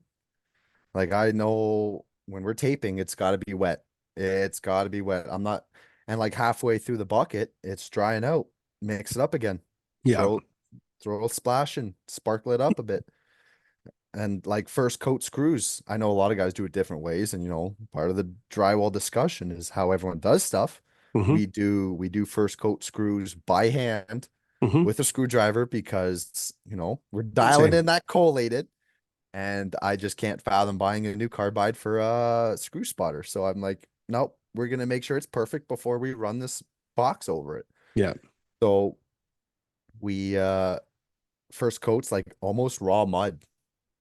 Like I know when we're taping, it's gotta be wet. It's gotta be wet. I'm not and like halfway through the bucket, it's drying out. Mix it up again. Yeah. Throw throw a splash and sparkle it up a bit. And like first coat screws, I know a lot of guys do it different ways. And part of the drywall discussion is how everyone does stuff. Hmm. We do first coat screws by hand Hmm. with a screwdriver because we're dialing Same. in that collated, and I just can't fathom buying a new carbide for a screw spotter. So I'm like, nope, we're gonna make sure it's perfect before we run this box over it. Yeah. So we first coats like almost raw mud,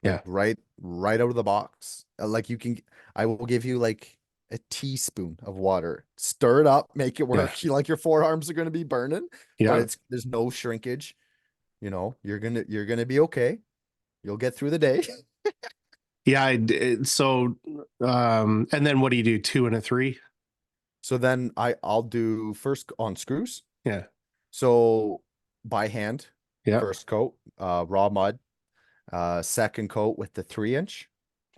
like Yeah. right out of the box. Like I will give you like a teaspoon of water, stir it up, make it Yeah. work. You like your forearms are gonna be burning, but Yeah. there's no shrinkage. You're gonna be okay. You'll get through the day. Yeah. So, and then what do you do? Two and a three? So then I'll do first on screws. Yeah. So by hand, Yeah. first coat, raw mud, second coat with the 3 inch,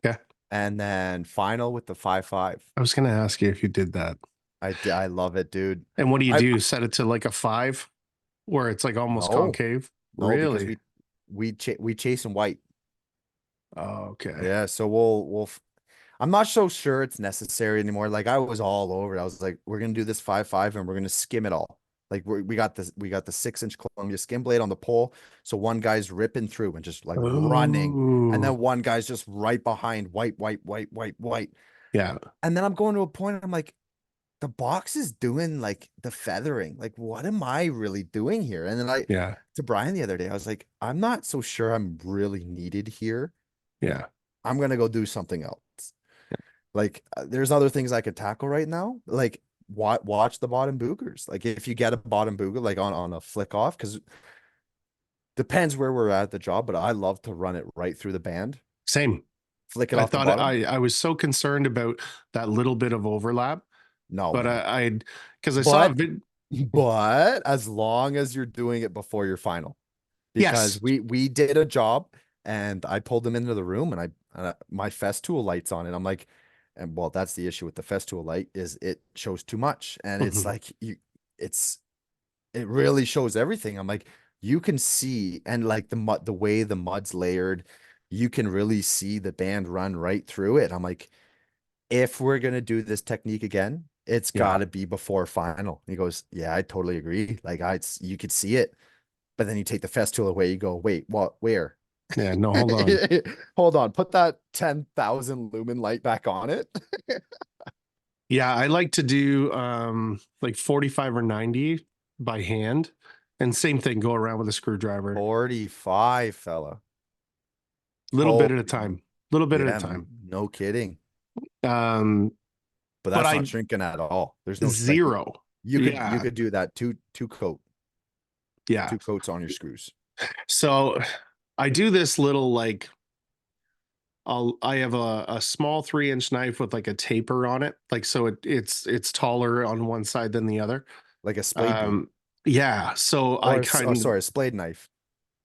Yeah. and then final with the 5.5. I was going to ask you if you did that. I love it, dude. And what do you I do? Set it to like a five where it's like almost no, concave? no, because Really? we chase in white. Oh, okay. Yeah, so I'm not so sure it's necessary anymore. Like I was all over it. I was like, we're gonna do this 5.5 and we're gonna skim it all. Like we got the 6 inch Columbia skim blade on the pole. So one guy's ripping through and just like running. And Oh, then one guy's just right behind, white, white, white, white, white. yeah. And then I'm going to a point, I'm like, the box is doing like the feathering. Like, what am I really doing here? And then Yeah. to Brian the other day, I was like, I'm not so sure I'm really needed here. Yeah. I'm gonna go do something else. Like there's other things I could tackle right now. Like watch the bottom boogers. Like if you get a bottom booger like on a flick off, because depends where we're at the job, but I love to run it right through the band, Same. flick it I off the thought bottom. I was so concerned about that little bit of overlap, No, but man. because I saw a But vid. but as long as you're doing it before your final. Because Yes. we did a job and I pulled them into the room and my Festool lights on and I'm like, and well, that's the issue with the Festool light is it shows too much and it's Mhm. like it's it really shows everything. I'm like, you can see and like the way the mud's layered, you can really see the band run right through it. I'm like, if we're gonna do this technique again, it's Yeah. got to be before final. He goes, yeah, I totally agree. Like you could see it. But then you take the Festool away, you go, wait, what, where? Yeah. No, hold on. Hold on, put that 10,000 lumen light back on it. Yeah, I like to do like 45 or 90 by hand. And same thing, go around with a screwdriver. 45, fella. Little bit at a Holy, time. Little bit at a yeah, time. no kidding. Um, But but that's not I shrinking at all. There's no like zero. you Yeah. could do that Yeah. two coats on your screws. So I do this little like I have a small 3 inch knife with like a taper on it. Like so it's taller on one side than the other. Like a spade blade. Um yeah. So I Or kind sorry, a spade knife.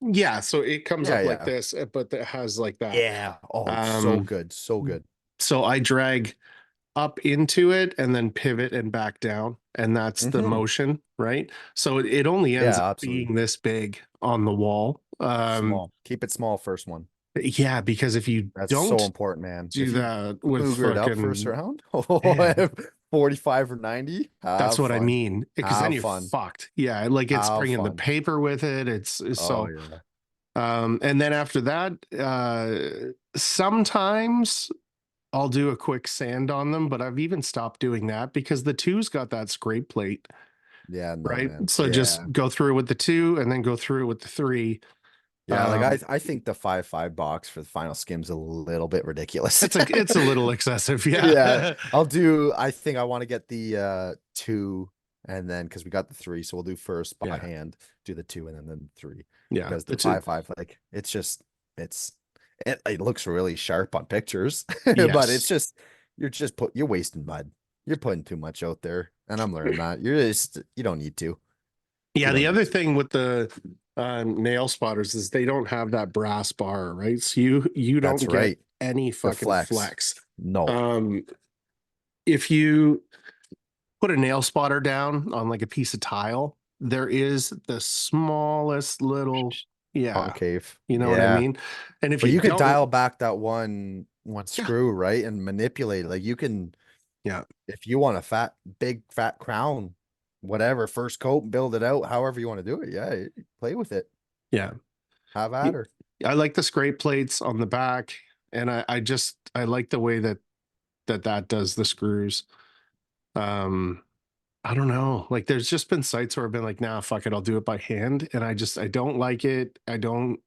Yeah, so it comes Yeah, up like yeah. this, but it has like that. Yeah. Oh, so Um, good. So good. so I drag up into it and then pivot and back down, and that's the Hmm. motion, right? So it only ends up Yeah, absolutely. being this big on the wall. Small. Keep it small first one. Yeah, because if you That's so don't important, man. do If you that with booger it up first fucking round, man, 45 or 90, that's have what I fun. mean. Because then Have you're fun. fucked. Yeah, like it's Have bringing the fun. paper with it. It's Oh, so yeah. and then after that, sometimes I'll do a quick sand on them, but I've even stopped doing that because the two's got that scrape plate, Yeah, no, right? man. So Yeah. just go through with the two and then go through with the three. Yeah, like Um, I think the 5-5 box for the final skim's a little bit ridiculous. it's a little excessive, Yeah, yeah. I think I want to get the two and then because we got the three, so we'll do first by Yeah, hand, do the two and then three. yeah. Because the 5-5, like it's just it's it looks really sharp on pictures, but it's Yes. just you're wasting mud. You're putting too much out there. And I'm learning that. You don't need to. You Yeah, don't the need other to. thing with the nail spotters is they don't have that brass bar, right? So you don't That's get right. any The fucking flex. flex. No. Um, if you put a nail spotter down on like a piece of tile, there is the smallest little, yeah, Concave. you know what I Yeah. mean? And if But you you could don't, dial back that one yeah, screw, right? And manipulate it. Like you can, yeah, if you want a big fat crown, whatever, first coat, build it out, however you want to do it. Yeah, play with it. yeah. Have at her. I like the scrape plates on the back, and I like the way that does the screws. Um, I don't know. Like there's just been sites where I've been like, nah, fuck it, I'll do it by hand. And I don't like it. I don't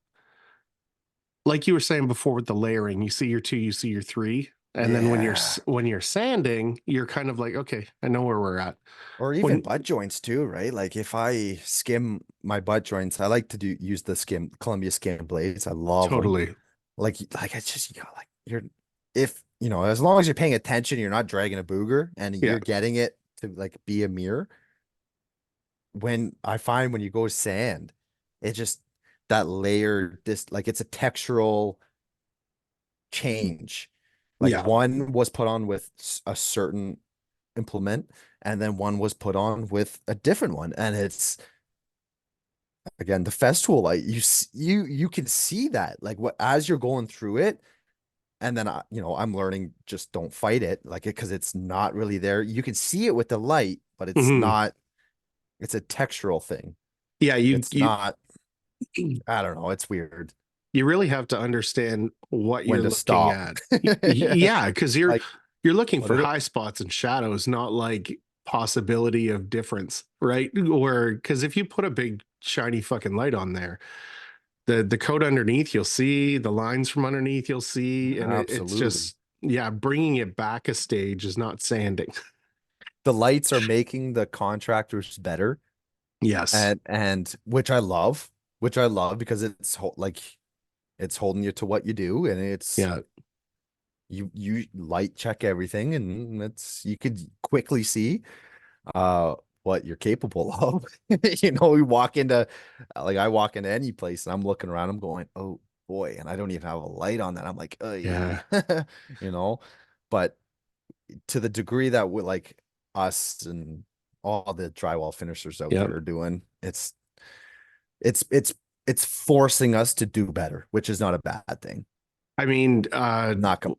like you were saying before with the layering, you see your two, you see your three. And then Yeah. when you're sanding, you're kind of like, okay, I know where we're at. Or even When butt joints too, right? Like if I skim my butt joints, I like to use the Columbia skim blades. I love them. totally. Like it's just like you're if as long as you're paying attention, you're not dragging a booger and Yeah. you're getting it to like be a mirror. When I find when you go sand, it just that layer this like it's a textural change. Like Yeah. one was put on with a certain implement and then one was put on with a different one and it's again the festool like you can see that like what as you're going through it and then I'm learning just don't fight it like it because it's not really there. You can see it with the light, but it's Hmm. not. It's a textural thing. Yeah. It's not. I don't know. It's weird You really have to understand what when you're to looking stop. at. Yeah. Yeah. Cause Like you're looking what for is it? high spots and shadows, not like possibility of difference, right? Or because if you put a big shiny fucking light on there, the coat underneath you'll see, the lines from underneath you'll see, and it's Absolutely. just, yeah, bringing it back a stage is not sanding. The lights are making the contractors better, Yes. and which I love because like it's holding you to what you do, and it's Yeah. you light check everything, and it's you could quickly see uh what you're capable of. We walk into like I walk into any place and I'm looking around, I'm going, oh boy, and I don't even have a light on that. I'm like, oh, Yeah. you know, but to the degree that we like us and all the drywall finishers out Yeah. there are doing, it's it's it's forcing us to do better, which is not a bad thing. I mean, Not com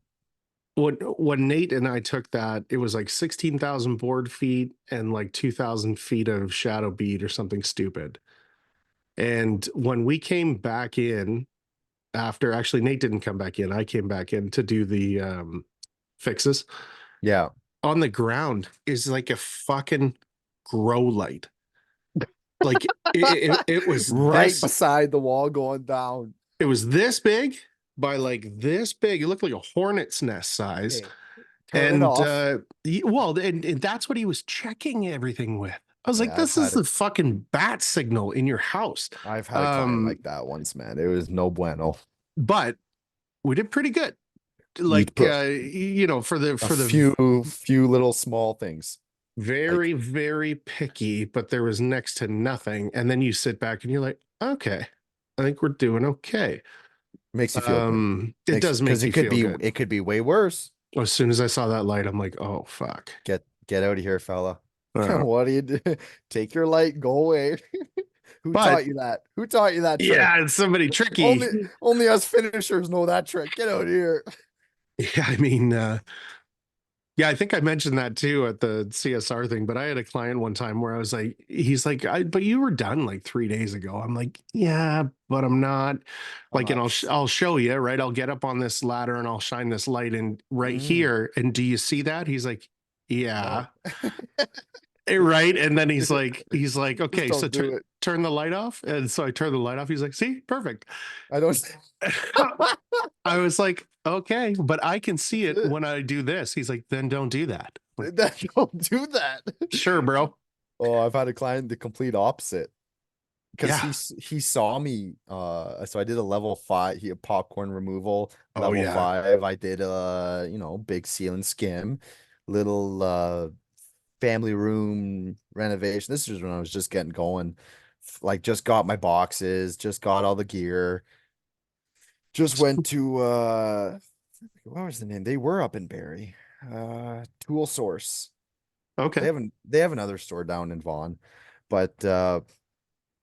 when Nate and I took that, it was like 16,000 board feet and like 2,000 feet of shadow bead or something stupid. And when we came back in after, actually, Nate didn't come back in. I came back in to do the fixes. yeah, On the ground is like a fucking grow light. Like right beside the wall going down. it was this big by like this big. It looked like a hornet's nest size. Okay, turn it And off. well, and that's what he was checking everything with. I was like, Yeah, this is the fucking bat signal in your house. I've had a client Um, like that once, man. It was no bueno. but we did pretty good. You Like put for a the few little small things. very, Like, very picky, but there was next to nothing. And then you sit back and you're like, okay. I think we're doing okay. Makes you feel good. It Makes does because make you feel good. it could be way worse. As soon as I saw that light, I'm like, oh fuck. Get out of here, fella. Uh, What do you do? Take your light, go away. Who but taught you that? Who taught you that trick? yeah, it's somebody tricky. Only only us finishers know that trick. Get out of here. Yeah, I mean, yeah, I think I mentioned that too at the CSR thing, but I had a client one time where I was like, he's like, but you were done like 3 days ago. I'm like, yeah, but I'm not. I'm Like, and not. I'll show you, right? I'll get up on this ladder and I'll shine this light in right Mm, here. And do you see that? He's like, yeah. no. Right. And then he's like, Just okay, so don't do it. turn the light off. And so I turn the light off. He's like, see, perfect. I don't. I was like, okay, but I can see That's it it. when I do this. He's like, then don't do that. I'm like, Don't do that. sure, bro. Oh, I've had a client the complete opposite because Yeah. he saw me. So I did a level 5 he popcorn removal Oh level yeah. 5. I did big seal and skim, little family room renovation. This is when I was just getting going. Like just got my boxes, just got all the gear. Just went to what was the name? They were up in Barrie. Tool Source. Okay. They have another store down in Vaughan, but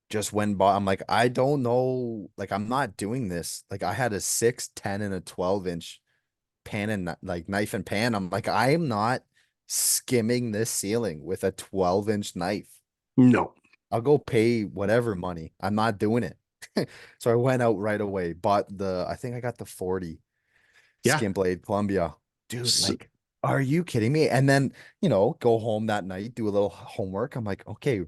just went by. I'm like, I don't know. Like, I'm not doing this. Like, I had a 6, 10, and a 12-inch pan and like knife and pan. I'm like, I am not skimming this ceiling with a 12-inch knife. No. I'll go pay whatever money. I'm not doing it. So I went out right away, bought I think I got the 40 Yeah. skin blade Columbia. Dude, S- like, are you kidding me? And then, go home that night, do a little homework. I'm like, okay,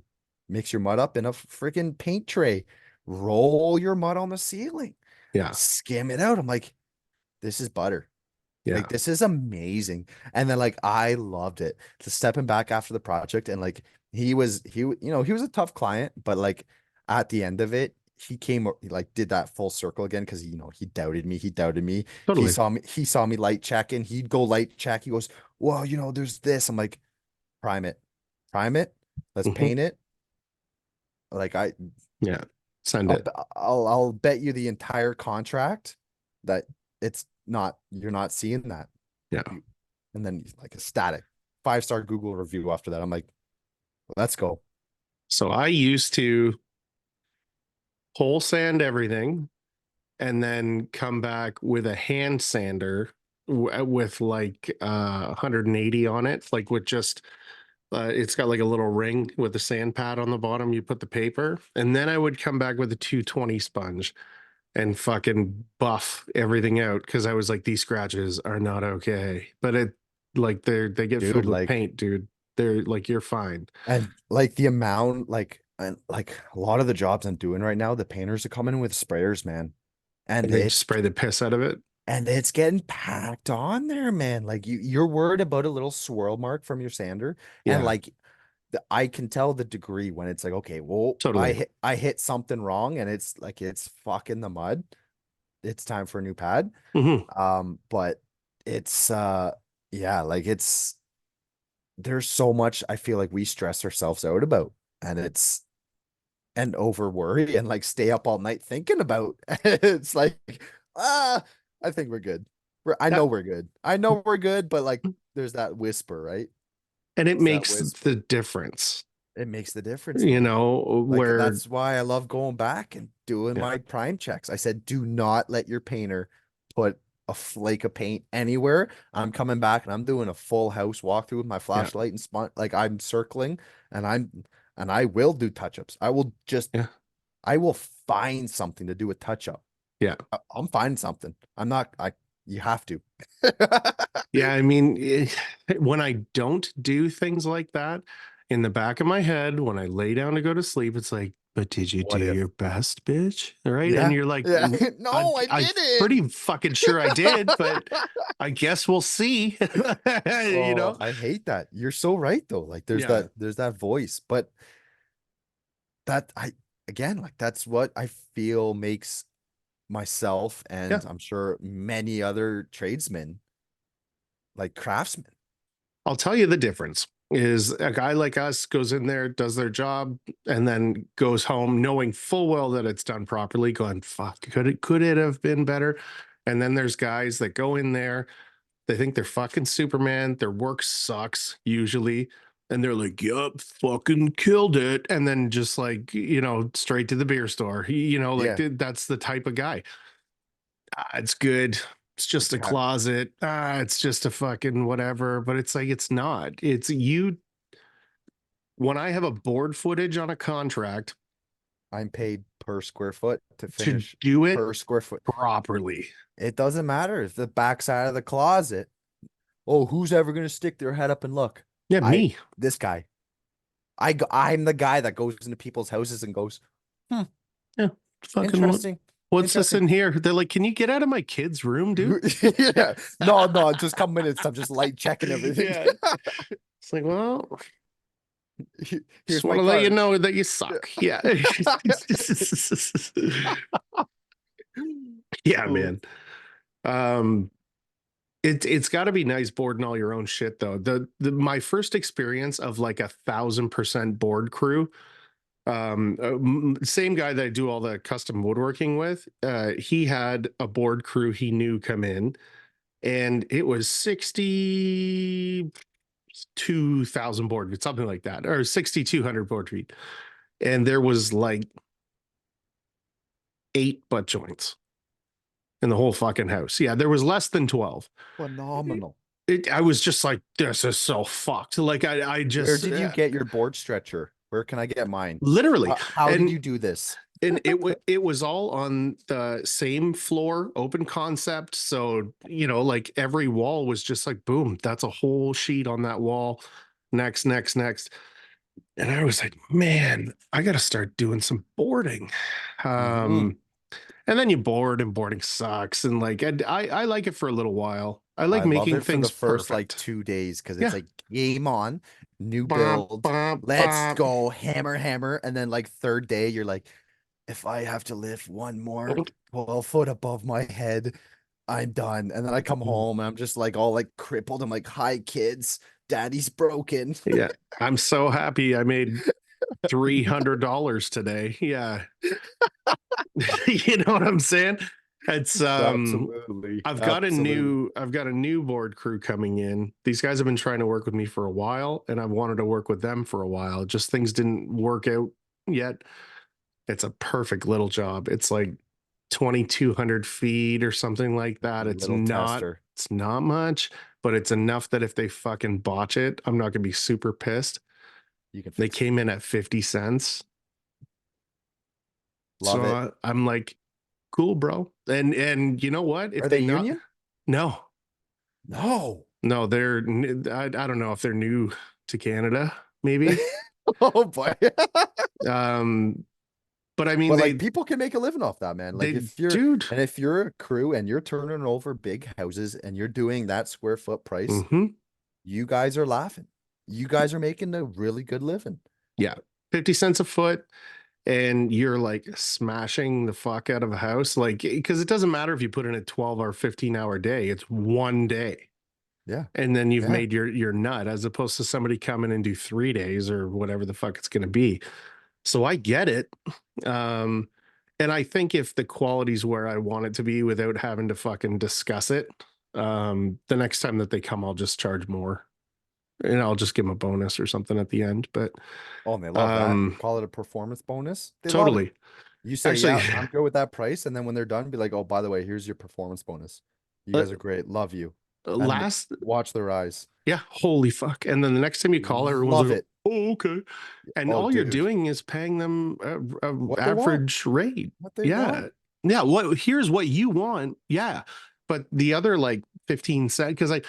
mix your mud up in a freaking paint tray, roll your mud on the ceiling, yeah. skim it out. I'm like, this is butter. Yeah. Like, this is amazing. And then, like, I loved it. To stepping back after the project, and like, he was a tough client, but like, at the end of it, he like did that full circle again because he doubted me. He doubted me. Totally. He saw me light checking. He'd go light check. He goes, well, there's this. I'm like, prime it, prime it. Let's Hmm. paint it. Like, Yeah. Send it. I'll bet you the entire contract that you're not seeing that. Yeah. You, and then like a static 5-star Google review after that. I'm like, let's go. So I used to pole sand everything and then come back with a hand sander with like 180 on it, like with just it's got like a little ring with a sand pad on the bottom. You put the paper, and then I would come back with a 220 sponge and fucking buff everything out because I was like, these scratches are not okay. But like they get Dude, filled with like, paint, dude. They're like, you're fine. and like the amount, like, and like a lot of the jobs I'm doing right now, the painters are coming in with sprayers, man. And And they just spray the piss out of it. it's getting packed on there, man. Like, you're worried about a little swirl mark from your sander, and Yeah, like, I can tell the degree when it's like, okay, well, totally. I hit something wrong, and it's like it's fucking the mud. It's time for a new pad. Hmm. But it's yeah, like, there's so much I feel like we stress ourselves out about, and over worry and like stay up all night thinking about. It's like, ah, I think we're good. I know Yep. we're good. I know we're good, but like, there's that whisper, right? And it It's that makes the whisper. difference, It makes the difference, you man. know, Like, where, that's why I love going back and doing yeah, my prime checks. I said, do not let your painter put a flake of paint anywhere. I'm coming back and I'm doing a full house walkthrough with my yeah, flashlight and like, I'm circling, and I will do touch-ups. yeah, I will find something to do a touch-up. yeah. I'm finding something. I'm not I You have to. Yeah, I mean, when I don't do things like that, in the back of my head, when I lay down to go to sleep, it's like, but did you do What if? your best, bitch? Right? And Yeah. you're like, Yeah. No, I I'm didn't. pretty fucking sure I did, but I guess we'll see." You Oh, know? I hate that. You're so right though. Like, Yeah, there's that voice, but that I again, like, that's what I feel makes myself, yeah. and I'm sure many other tradesmen, like craftsmen. I'll tell you the difference. is a guy like us goes in there, does their job, and then goes home knowing full well that it's done properly, going, fuck, could it have been better? And then there's guys that go in there, they think they're fucking Superman, their work sucks usually, and they're like, yup, fucking killed it. And then just like, straight to the beer store. Like Yeah. that's the type of guy. It's good. It's just a Okay. closet. It's just a fucking whatever. But it's like it's not. It's you. When I have a board footage on a contract I'm paid per square foot to to finish do it per square foot. properly. It doesn't matter if the backside of the closet. Oh, who's ever gonna stick their head up and look? Yeah, I me. this guy. I'm the guy that goes into people's houses and goes, hmm, Yeah, fucking what? interesting, What's this interesting. in here? They're like, can you get out of my kid's room, dude? Yeah. No, no, just come minutes. I'm just light checking everything. Yeah. It's like, well, just Here's want my to let you card. know that you suck. Yeah. Yeah, Oh, man. Um, it's got to be nice boarding all your own shit though. My first experience of like 1,000% board crew, same guy that I do all the custom woodworking with, he had a board crew he knew come in, and it was 62,000 board feet, something like that, or 6,200 board feet, and there was like 8 butt joints in the whole fucking house. Yeah, there was less than 12. phenomenal. I was just like, this is so fucked. Like I Where just did you get your board stretcher? Where can I get mine? literally, How did and you do this? it was all on the same floor, open concept. So like every wall was just like, boom, that's a whole sheet on that wall. Next, next, next. And I was like, man, I got to start doing some boarding. Hmm. Um, and then you board, and boarding sucks. And like, I like it for a little while. I like I love making it for the things first like perfect. 2 days because it's Yeah. like game on, new Bum, build, bum, let's bum. go, hammer, hammer. And then like third day, you're like, if I have to lift one more 12 foot above my head, I'm done. And then I come home and I'm just like all like crippled. I'm like, hi kids, daddy's broken. Yeah. I'm so happy I made $300 today. Yeah. You know what I'm saying? It's Absolutely. Absolutely. I've got a new board crew coming in. These guys have been trying to work with me for a while, and I've wanted to work with them for a while. Just things didn't work out yet. It's a perfect little job. It's like 2,200 feet or something like that. Little tester. It's not much, but it's enough that if they fucking botch it, I'm not gonna be super pissed. You can They fix it. came in at 50 cents. Love it. So I'm like, cool, bro. And you know what? If Are they they not, union? no, No. no, I don't know if they're new to Canada, maybe. Oh boy. Um, but I mean, But like people can make a living off that, man. Like they, dude. if you're a crew and you're turning over big houses and you're doing that square foot price, Hmm. you guys are laughing. You guys are making a really good living. Yeah, 50 cents a foot, and you're like smashing the fuck out of a house, like because it doesn't matter if you put in a 12 or 15-hour day. It's one day. Yeah. And then you've Yeah. made your nut, as opposed to somebody coming and do 3 days or whatever the fuck it's going to be. So I get it. Um, and I think if the quality's where I want it to be without having to fucking discuss it, the next time that they come, I'll just charge more, and I'll just give them a bonus or something at the end. But Oh, and they love that. um, Call it a performance bonus. They love it. totally. You say, Actually, yeah, I'm good with that price. And then when they're done, be like, oh, by the way, here's your performance bonus. You uh, guys are great. Love you. And last, watch their eyes. yeah, holy fuck. And then the next time you call, everyone's Love like, it. oh, okay. And Oh, all you're dude, doing is paying them a what they want. average rate. What they Yeah. want. Yeah. Here's what you want. Yeah. But the other like 15 cent, because like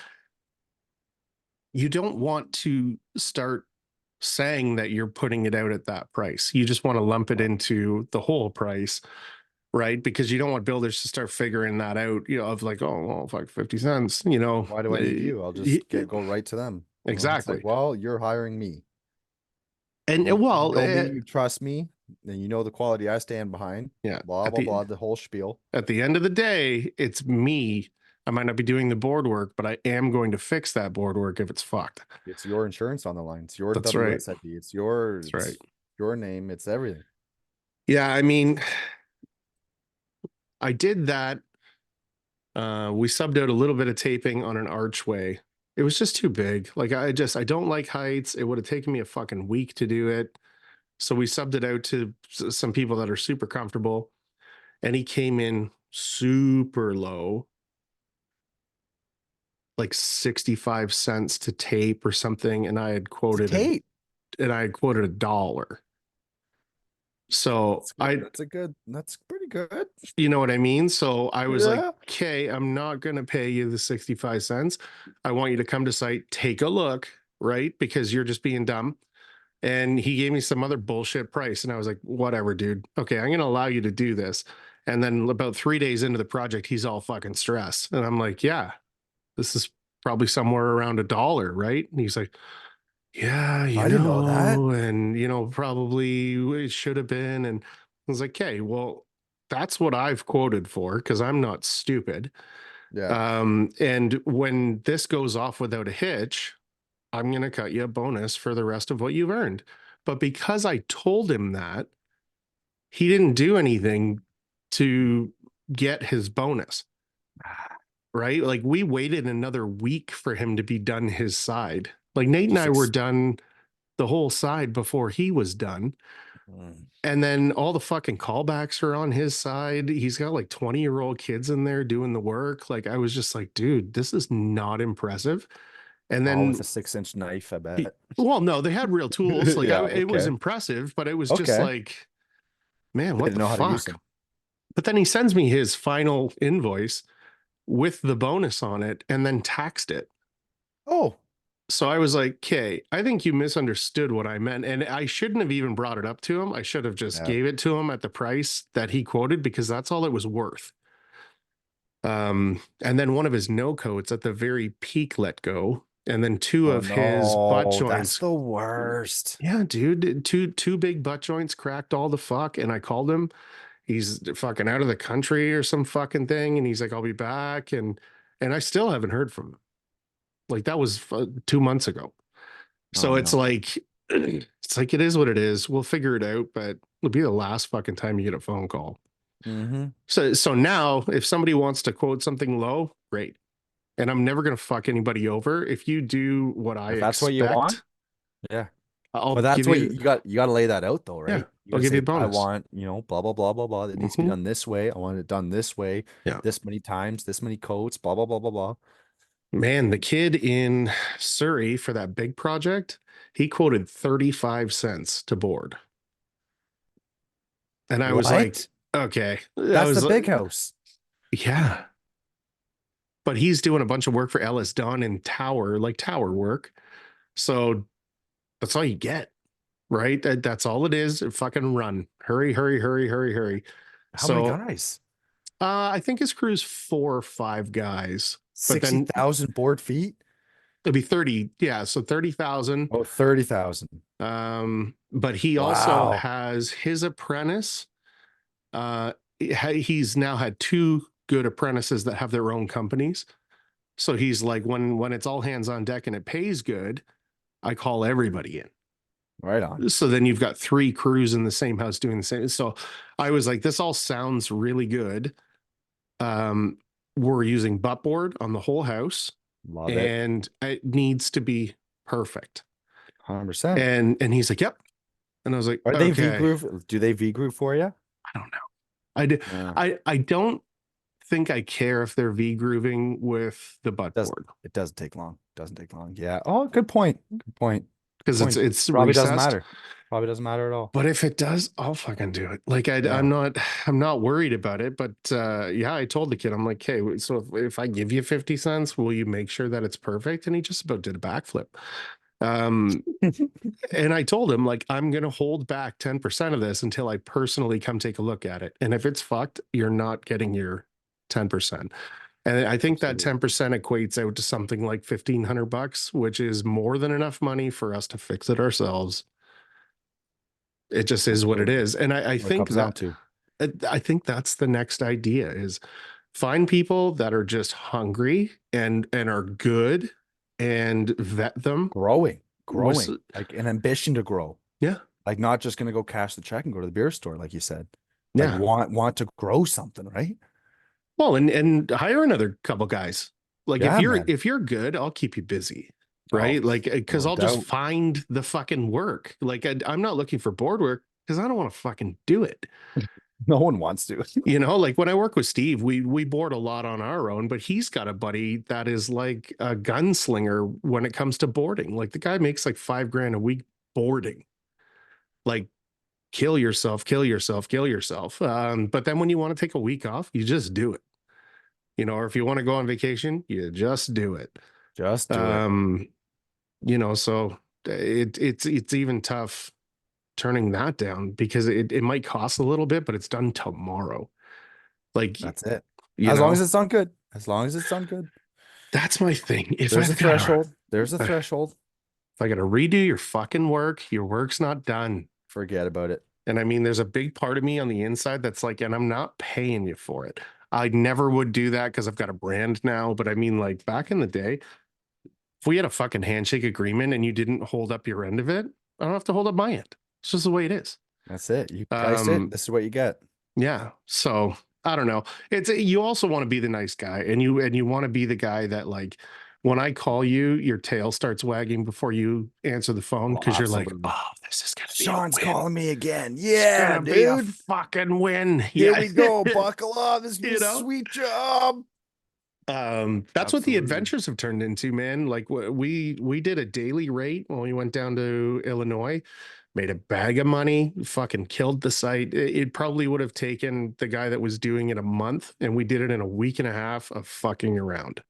you don't want to start saying that you're putting it out at that price. You just want to lump it into the whole price, right? Because you don't want builders to start figuring that out, of like, oh, well, fuck, 50 cents, Why do I need you? I'll just go right to them. It's like, exactly. well, you're hiring me. And You well, know me, you trust me, and you know the quality I stand behind. yeah, Blah blah blah. The whole spiel. at the end of the day, it's me I might not be doing the board work, but I am going to fix that board work if it's fucked. It's your insurance on the line. It's your That's right. WSID. That's right. It's your name. It's everything. Yeah, I mean, I did that. We subbed out a little bit of taping on an archway. It was just too big. Like I don't like heights. It would have taken me a fucking week to do it. So we subbed it out to some people that are super comfortable. And he came in super low, like 65 cents to tape or something. To tape. And I had quoted $1. So That's good. I, That's pretty good. you know what I mean? So I was like, Yeah. okay, I'm not going to pay you the 65 cents. I want you to come to site, take a look, right? Because you're just being dumb. And he gave me some other bullshit price. And I was like, whatever, dude. Okay, I'm going to allow you to do this. And then about 3 days into the project, he's all fucking stressed. And I'm like, yeah, this is probably somewhere around $1, right? And he's like, yeah, I didn't know that. and probably it should have been. And I was like, okay, well, that's what I've quoted for because I'm not stupid. Yeah. And when this goes off without a hitch, I'm going to cut you a bonus for the rest of what you've earned. But because I told him that, he didn't do anything to get his bonus, right? Like we waited another week for him to be done his side. Like Nate and Just I were done the whole side before he was done. Mm. And then all the fucking callbacks are on his side. He's got like 20-year-old kids in there doing the work. Like I was just like, dude, this is not impressive. And All with then a 6-inch knife, I bet. well, no, they had real tools. Like Yeah, it was okay. impressive, but it was just Okay. like, man, They what didn't the know how to use fuck? them. But then he sends me his final invoice with the bonus on it and then taxed it. Oh, So I was like, okay, I think you misunderstood what I meant. And I shouldn't have even brought it up to him. I should have just yeah. gave it to him at the price that he quoted because that's all it was worth. And then one of his no coats at the very peak let go. And then two Oh of his butt no, that's joints. the worst. Yeah, dude, two big butt joints cracked all the fuck. And I called him. He's fucking out of the country or some fucking thing. And he's like, I'll be back. And I still haven't heard from him. Like that was 2 months ago. Oh So no. it's like it is what it is. We'll figure it out, but it'll be the last fucking time you get a phone call. Mm-hmm. So now if somebody wants to quote something low, great. And I'm never gonna fuck anybody over. If you do what I If that's what you want, expect, yeah. I'll But that's give what you you got to lay that out though, yeah, right? You got I'll to give you a say, I bonus. want, blah blah blah blah blah. It needs to be Hmm. done this way. I want it done this way, Yeah. this many times, this many coats, blah blah blah blah blah. Man, the kid in Surrey for that big project, he quoted 35 cents to board. And I was like, What? okay. I That's the was big like, house. yeah. But he's doing a bunch of work for Ellis Dunn in tower, like tower work. So that's all you get, right? That's all it is. Fucking run. Hurry, hurry, hurry, hurry, hurry. How many So guys? I think his crew's 4 or 5 guys, but then 60,000 board feet? it'll be 30. Yeah. So 30,000. Oh, 30,000. But he also Wow. has his apprentice. He's now had two good apprentices that have their own companies. So he's like, when it's all hands on deck and it pays good, I call everybody Right on. in. So then you've got three crews in the same house doing the same. So I was like, this all sounds really good. Um, we're using butt board on the whole house, Love it. and it needs to be perfect. 100%. And he's like, yep. And I was like, Are they V okay. groove? Do they V groove for you? I don't know. I did. Yeah. I don't think I care if they're V grooving with the butt Does board it doesn't take long. Doesn't take long. Yeah. Oh, good point. Good point. Good because point. it's Probably doesn't recessed. matter. Probably doesn't matter at all. But if it does, I'll fucking do it. Like Yeah. I'm not worried about it. But yeah, I told the kid, I'm like, hey, so if I give you 50 cents, will you make sure that it's perfect? And he just about did a backflip. Um, and I told him, like, I'm gonna hold back 10% of this until I personally come take a look at it. And if it's fucked, you're not getting your 10%. And I think that Absolutely. 10% equates out to something like $1,500, which is more than enough money for us to fix it ourselves. It just is what it Absolutely. is. And What it comes down to. I think that's the next idea is Find people that are just hungry and are good and vet them. Growing, Was growing, like an ambition to grow. Yeah, Like not just gonna go cash the check and go to the beer store, like you said. Like yeah. want to grow something, right? Well, and hire another couple guys. Like Yeah, man. if you're good, I'll keep you busy, Oh, right? Like because no I'll just doubt. find the fucking work. Like I'm not looking for board work because I don't want to fucking do it. No one wants to. You know, like when I work with Steve, we board a lot on our own, but he's got a buddy that is like a gunslinger when it comes to boarding. Like the guy makes like 5 grand a week boarding. Like kill yourself, kill yourself, kill yourself. But then when you want to take a week off, you just do it. You know, or if you want to go on vacation, you just do it. Just do it. Um, so it's even tough turning that down because it might cost a little bit, but it's done tomorrow. Like, That's it. you As long know, as it's done good. As long as it's done good. that's my thing. There's a threshold. There's a If threshold. I gotta redo your work's not done. Forget about it. And I mean, there's a big part of me on the inside that's like, and I'm not paying you for it. I never would do that because I've got a brand now. But I mean, like back in the day, if we had a fucking handshake agreement and you didn't hold up your end of it, I don't have to hold up my end. It's just the way it is. That's it. You priced it. Um, This is what you get. yeah. So I don't know. It's you also want to be the nice guy and you want to be the guy that like when I call you, your tail starts wagging before you answer the phone Oh, because you're like, absolutely. oh, this is gonna be a Sean's win. calling me again. It's Yeah, gonna be a dude. fucking win. Here Yeah. we go. Buckle up. This is You a know? sweet job. That's what the Absolutely. adventures have turned into, man. Like we did a daily rate when we went down to Illinois, made a bag of money, fucking killed the site. It probably would have taken the guy that was doing it a month, and we did it in a week and a half of fucking around.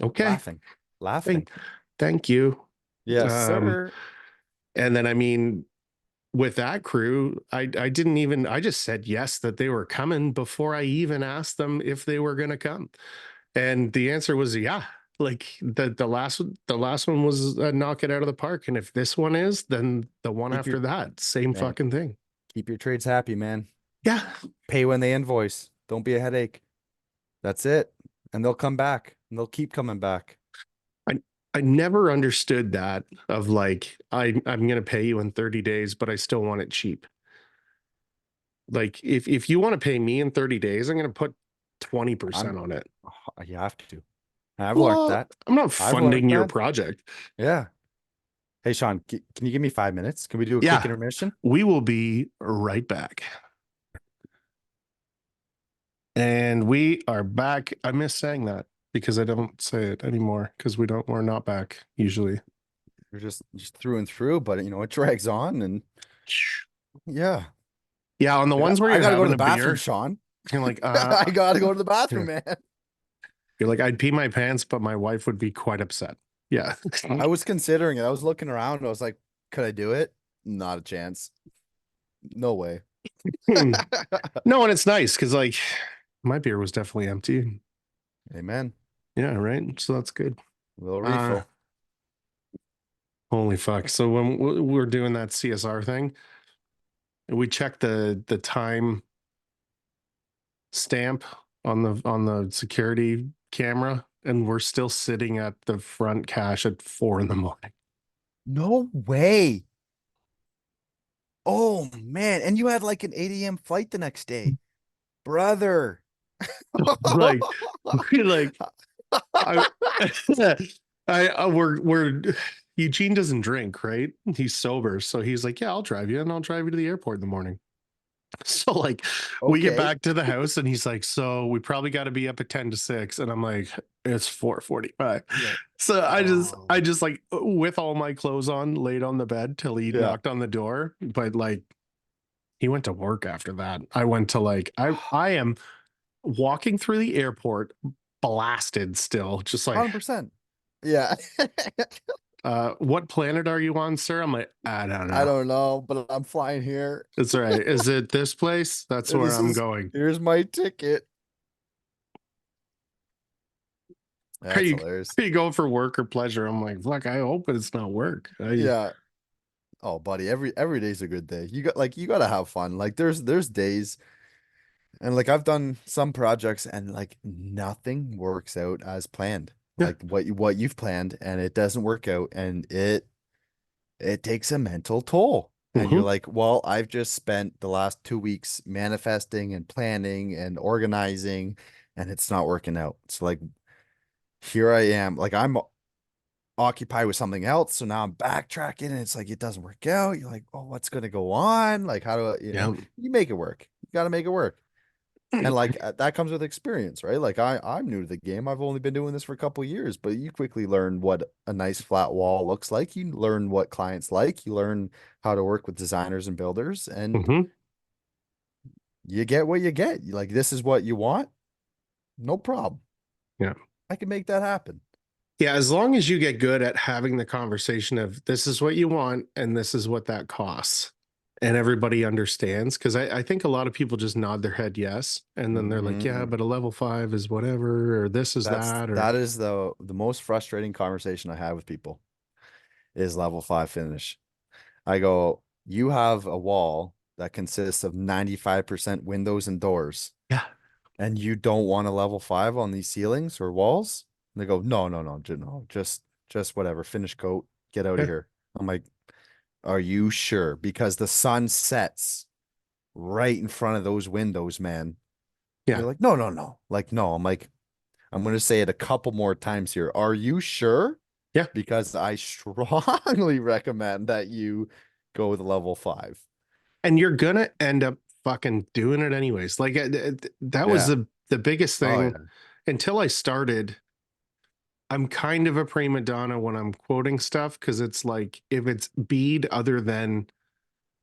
Okay, Laughing. Laughing. thank, thank you. Yes, Um, sir. and then I mean, with that crew, I didn't even I just said yes that they were coming before I even asked them if they were gonna come. And the answer was yeah. Like the last one was knock it out of the park. And if this one is, then the one Keep after your that, same man. fucking thing. Keep your trades happy, man. Yeah. Pay when they invoice. Don't be a headache. That's it. And they'll come back. And they'll keep coming back. I I never understood that of like I'm gonna pay you in 30 days, but I still want it cheap. Like if you want to pay me in 30 days, I'm gonna put 20% I'm on it. you have to. I've learned Well, that. I'm not I've learned funding your that. project. Yeah. Hey, Sean, can you give me 5 minutes? Can we do a quick Yeah, intermission? we will be right back. And we are back. I miss saying that because I don't say it anymore because we're not back usually. You're just through and through, but it drags on and yeah. Yeah, on the ones where I you're gotta go to having the a bathroom, beer, Sean. you're like, I gotta go to the yeah. bathroom, man. You're like, I'd pee my pants, but my wife would be quite upset. Yeah. I was considering it. I was looking around. I was like, could I do it? Not a chance. No way. No, and it's nice because like my beer was definitely empty. Amen. Yeah, right. So that's good. Little Uh refill. holy fuck. So when we're doing that CSR thing, we checked the time stamp on the security camera, and we're still sitting at the front cache at 4 in the morning. No way. Oh man. And you had like an 8 a.m. flight the next day. Brother. Like, like I, we're Eugene doesn't drink, right? He's sober, so he's like, yeah, I'll drive you, and I'll drive you to the airport in the morning. So like we get Okay. back to the house and he's like, so we probably got to be up at 10 to 6. And I'm like, it's 4:45. Yeah. So I Oh, just like with all my clothes on, laid on the bed till he yeah. knocked on the door. But like he went to work after that. I went to like I am walking through the airport blasted still, just like 100%. Yeah. what planet are you on, sir? I'm like, I don't I know. don't know, but I'm flying here. It's all right. Is it this place? That's where This I'm is going. Here's my ticket. Are That's you hilarious. are you going for work or pleasure? I'm like, fuck, I hope it's not work. Yeah. Oh, buddy, every day's a good day. You gotta have fun. Like there's days And like I've done some projects and like nothing works out as planned. Yeah. Like what you've planned and it doesn't work out and it takes a mental toll. And you're Hmm. like, well, I've just spent the last 2 weeks manifesting and planning and organizing and it's not working out. So like here I am, like I'm occupied with something else. So now I'm backtracking and it's like it doesn't work out. You're like, oh, what's gonna go on? Like, how do I, Yeah. you make it work. You gotta make it work. And like that comes with experience, right? Like I'm new to the game. I've only been doing this for a couple of years, but you quickly learn what a nice flat wall looks like. You learn what clients like. You learn how to work with designers and builders, and Hmm. you get what you get. Like this is what you want, no problem. Yeah. I can make that happen. Yeah. As long as you get good at having the conversation of this is what you want and this is what that costs. And everybody understands. Cause I think a lot of people just nod their head yes. And then they're like, yeah, Mhm. but a level 5 is whatever, or this is That's that, or that is the most frustrating conversation I have with people is level 5 finish. I go, you have a wall that consists of 95% windows and doors, yeah, and you don't want a level 5 on these ceilings or walls? And they go, no, no, no, no, just whatever, finish coat, get out of yeah, here. I'm like, are you sure? Because the sun sets right in front of those windows, man. yeah, They're like, no, no, no. Like, no. I'm like, I'm gonna say it a couple more times here. Are you sure? yeah. Because I strongly recommend that you go with level 5. And you're gonna end up fucking doing it anyways. Like that was Yeah. the biggest Oh thing yeah. until I started. I'm kind of a prima donna when I'm quoting stuff because it's like if it's bead other than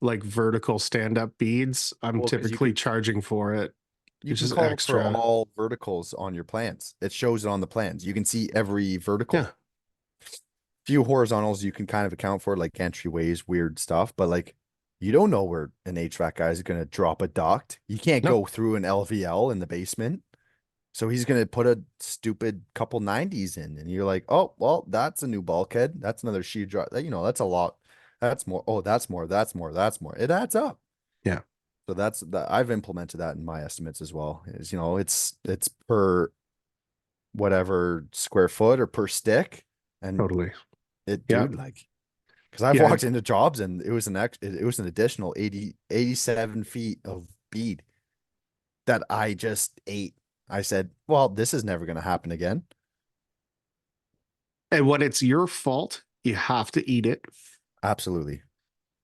like vertical stand up beads, I'm Well, because typically charging for it. you It's can just call for extra. all verticals on your plans. It shows it on the plans. You can see every vertical. Yeah. Few horizontals you can kind of account for, like entryways, weird stuff, but like you don't know where an HVAC guy is gonna drop a duct. You can't No. go through an LVL in the basement. So he's gonna put a stupid couple 90s in, and you're like, oh, well, that's a new bulkhead. That's another sheet drop. That's a lot. That's more. Oh, that's more. That's more. That's more. It adds up. Yeah. So that's that. I've implemented that in my estimates as well. Is it's per whatever square foot or per stick, and Totally. it, Yeah. dude, like, because I've Yeah. walked into jobs and it was an additional 87 feet of bead that I just ate. I said, well, this is never going to happen again. And when it's your fault, you have to eat it. Absolutely.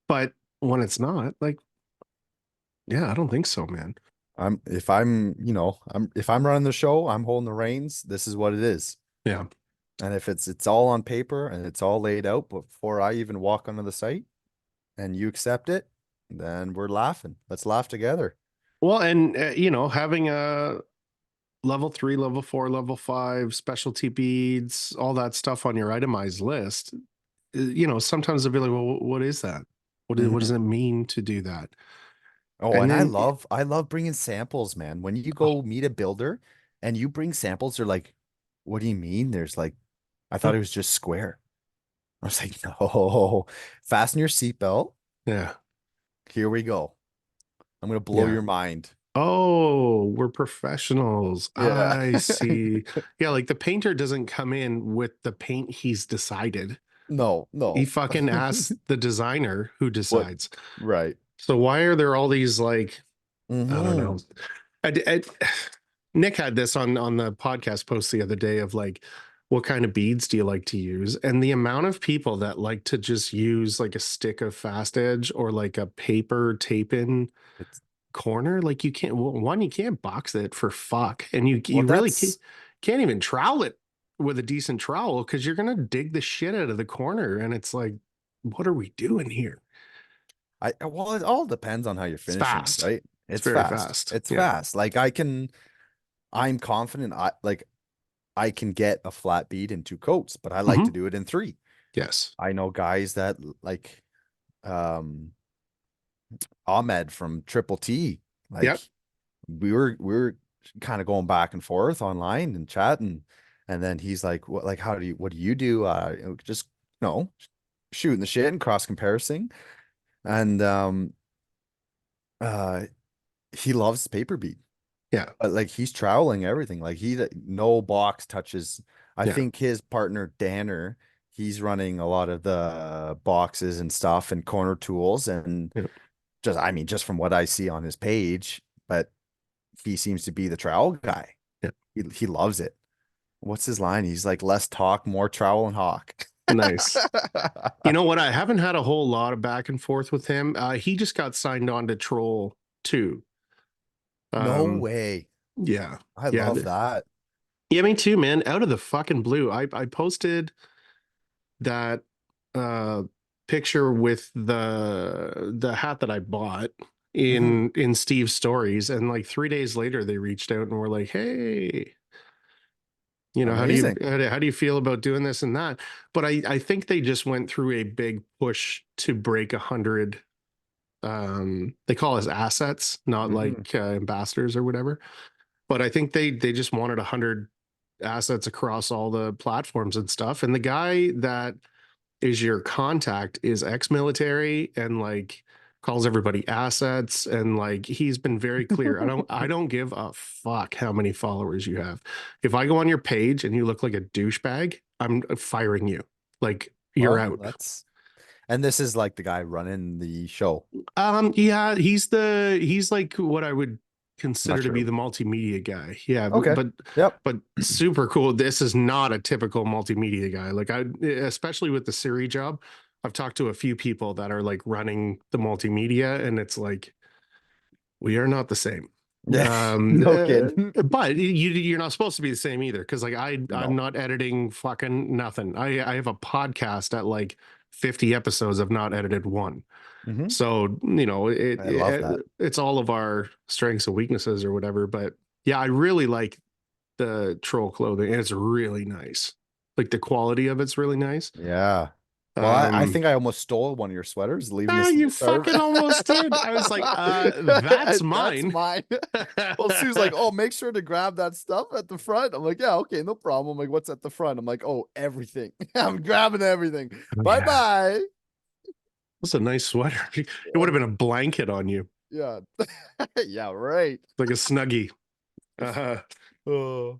But when it's not, like, yeah, I don't think so, man. If I'm, if I'm running the show, I'm holding the reins. This is what it is. Yeah. And if it's all on paper and it's all laid out before I even walk onto the site and you accept it, then we're laughing. Let's laugh together. Well, and having a level 3, level 4, level 5 specialty beads, all that stuff on your itemized list, sometimes they'll be like, well, what is that? What does Mhm. it mean to do that? Oh, And and then, I love bringing samples, man. When you oh, go meet a builder and you bring samples, they're like, what do you mean? There's like, I thought oh, it was just square. I was like, no, fasten your seatbelt. yeah, Here we go. I'm gonna blow yeah. your mind. Oh, we're professionals. Yeah. I see. Yeah, like the painter doesn't come in with the paint he's decided. No, He no. fucking asks the designer who What? decides. Right. So why are there all these like I don't know. Hmm. I, Nick had this on the podcast post the other day of like, what kind of beads do you like to use? And the amount of people that like to just use like a stick of fast edge or like a paper tape in It's corner, like you can't. Well, one, you can't box it for fuck, and you well, you really can't even trowel it with a decent trowel because you're gonna dig the shit out of the corner, and it's like, what are we doing here? well, it all depends on how you're It's finishing it, fast. right? It's It's very fast. fast. It's Yeah. fast. Like I'm confident I can get a flat bead in 2 coats, but I like to Hmm. do it in 3. Yes. I know guys that like Ahmed from Triple T, Yep. like we were kind of going back and forth online and chatting, and then he's like, "What? Like, what do you do? Just shooting the shit and cross comparison." And uh, he loves paper bead. Yeah. But like he's troweling everything. Like no box touches. I Yeah. think his partner Danner, he's running a lot of the boxes and stuff and corner tools and Yeah. just from what I see on his page, but he seems to be the trowel guy. Yeah. He loves it. What's his line? He's like less talk, more trowel and hawk. Nice. You know what? I haven't had a whole lot of back and forth with him. He just got signed on to Troll 2. No Um, way. yeah. I Yeah. love that. Yeah, me too, man. Out of the fucking blue. I posted that uh picture with the hat that I bought Mhm. in Steve's stories, and like 3 days later they reached out and were like, "Hey, Amazing. how do you feel about doing this and that?" But I think they just went through a big push to break 100. They call us assets, not like Hmm. ambassadors or whatever. But I think they just wanted 100 assets across all the platforms and stuff. And the guy that is your contact is ex-military and like calls everybody assets, and like he's been very clear. I don't give a fuck how many followers you have. If I go on your page and you look like a douchebag, I'm firing you. Like you're Well, out. and this is like the guy running the show. Yeah, he's like what I would consider to be Mushroom. the multimedia guy. Yeah, Okay. but Yep. but super cool. This is not a typical multimedia guy. Like especially with the Siri job, I've talked to a few people that are like running the multimedia, and it's like we are not the same. Yeah. No kidding. But you're not supposed to be the same either, because like I'm No. not editing fucking nothing. I have a podcast at like 50 episodes. I've not edited one. Hmm. So, I love that. it's all of our strengths and weaknesses or whatever. But yeah, I really like the troll clothing, and it's really nice. Like the quality of it's really nice. Yeah. Well, I Um, think I almost stole one of your sweaters, leaving this in you the serve. fucking almost did. I was like, that's That's mine. mine. Well, Sue's like, oh, make sure to grab that stuff at the front. I'm like, yeah, okay, no problem. I'm like, what's at the front? I'm like, oh, everything. I'm grabbing everything. Oh, Bye yeah, bye. that's a nice sweater. It would have been a blanket on you, Yeah. Yeah, right. like a snuggie. Uh, Oh,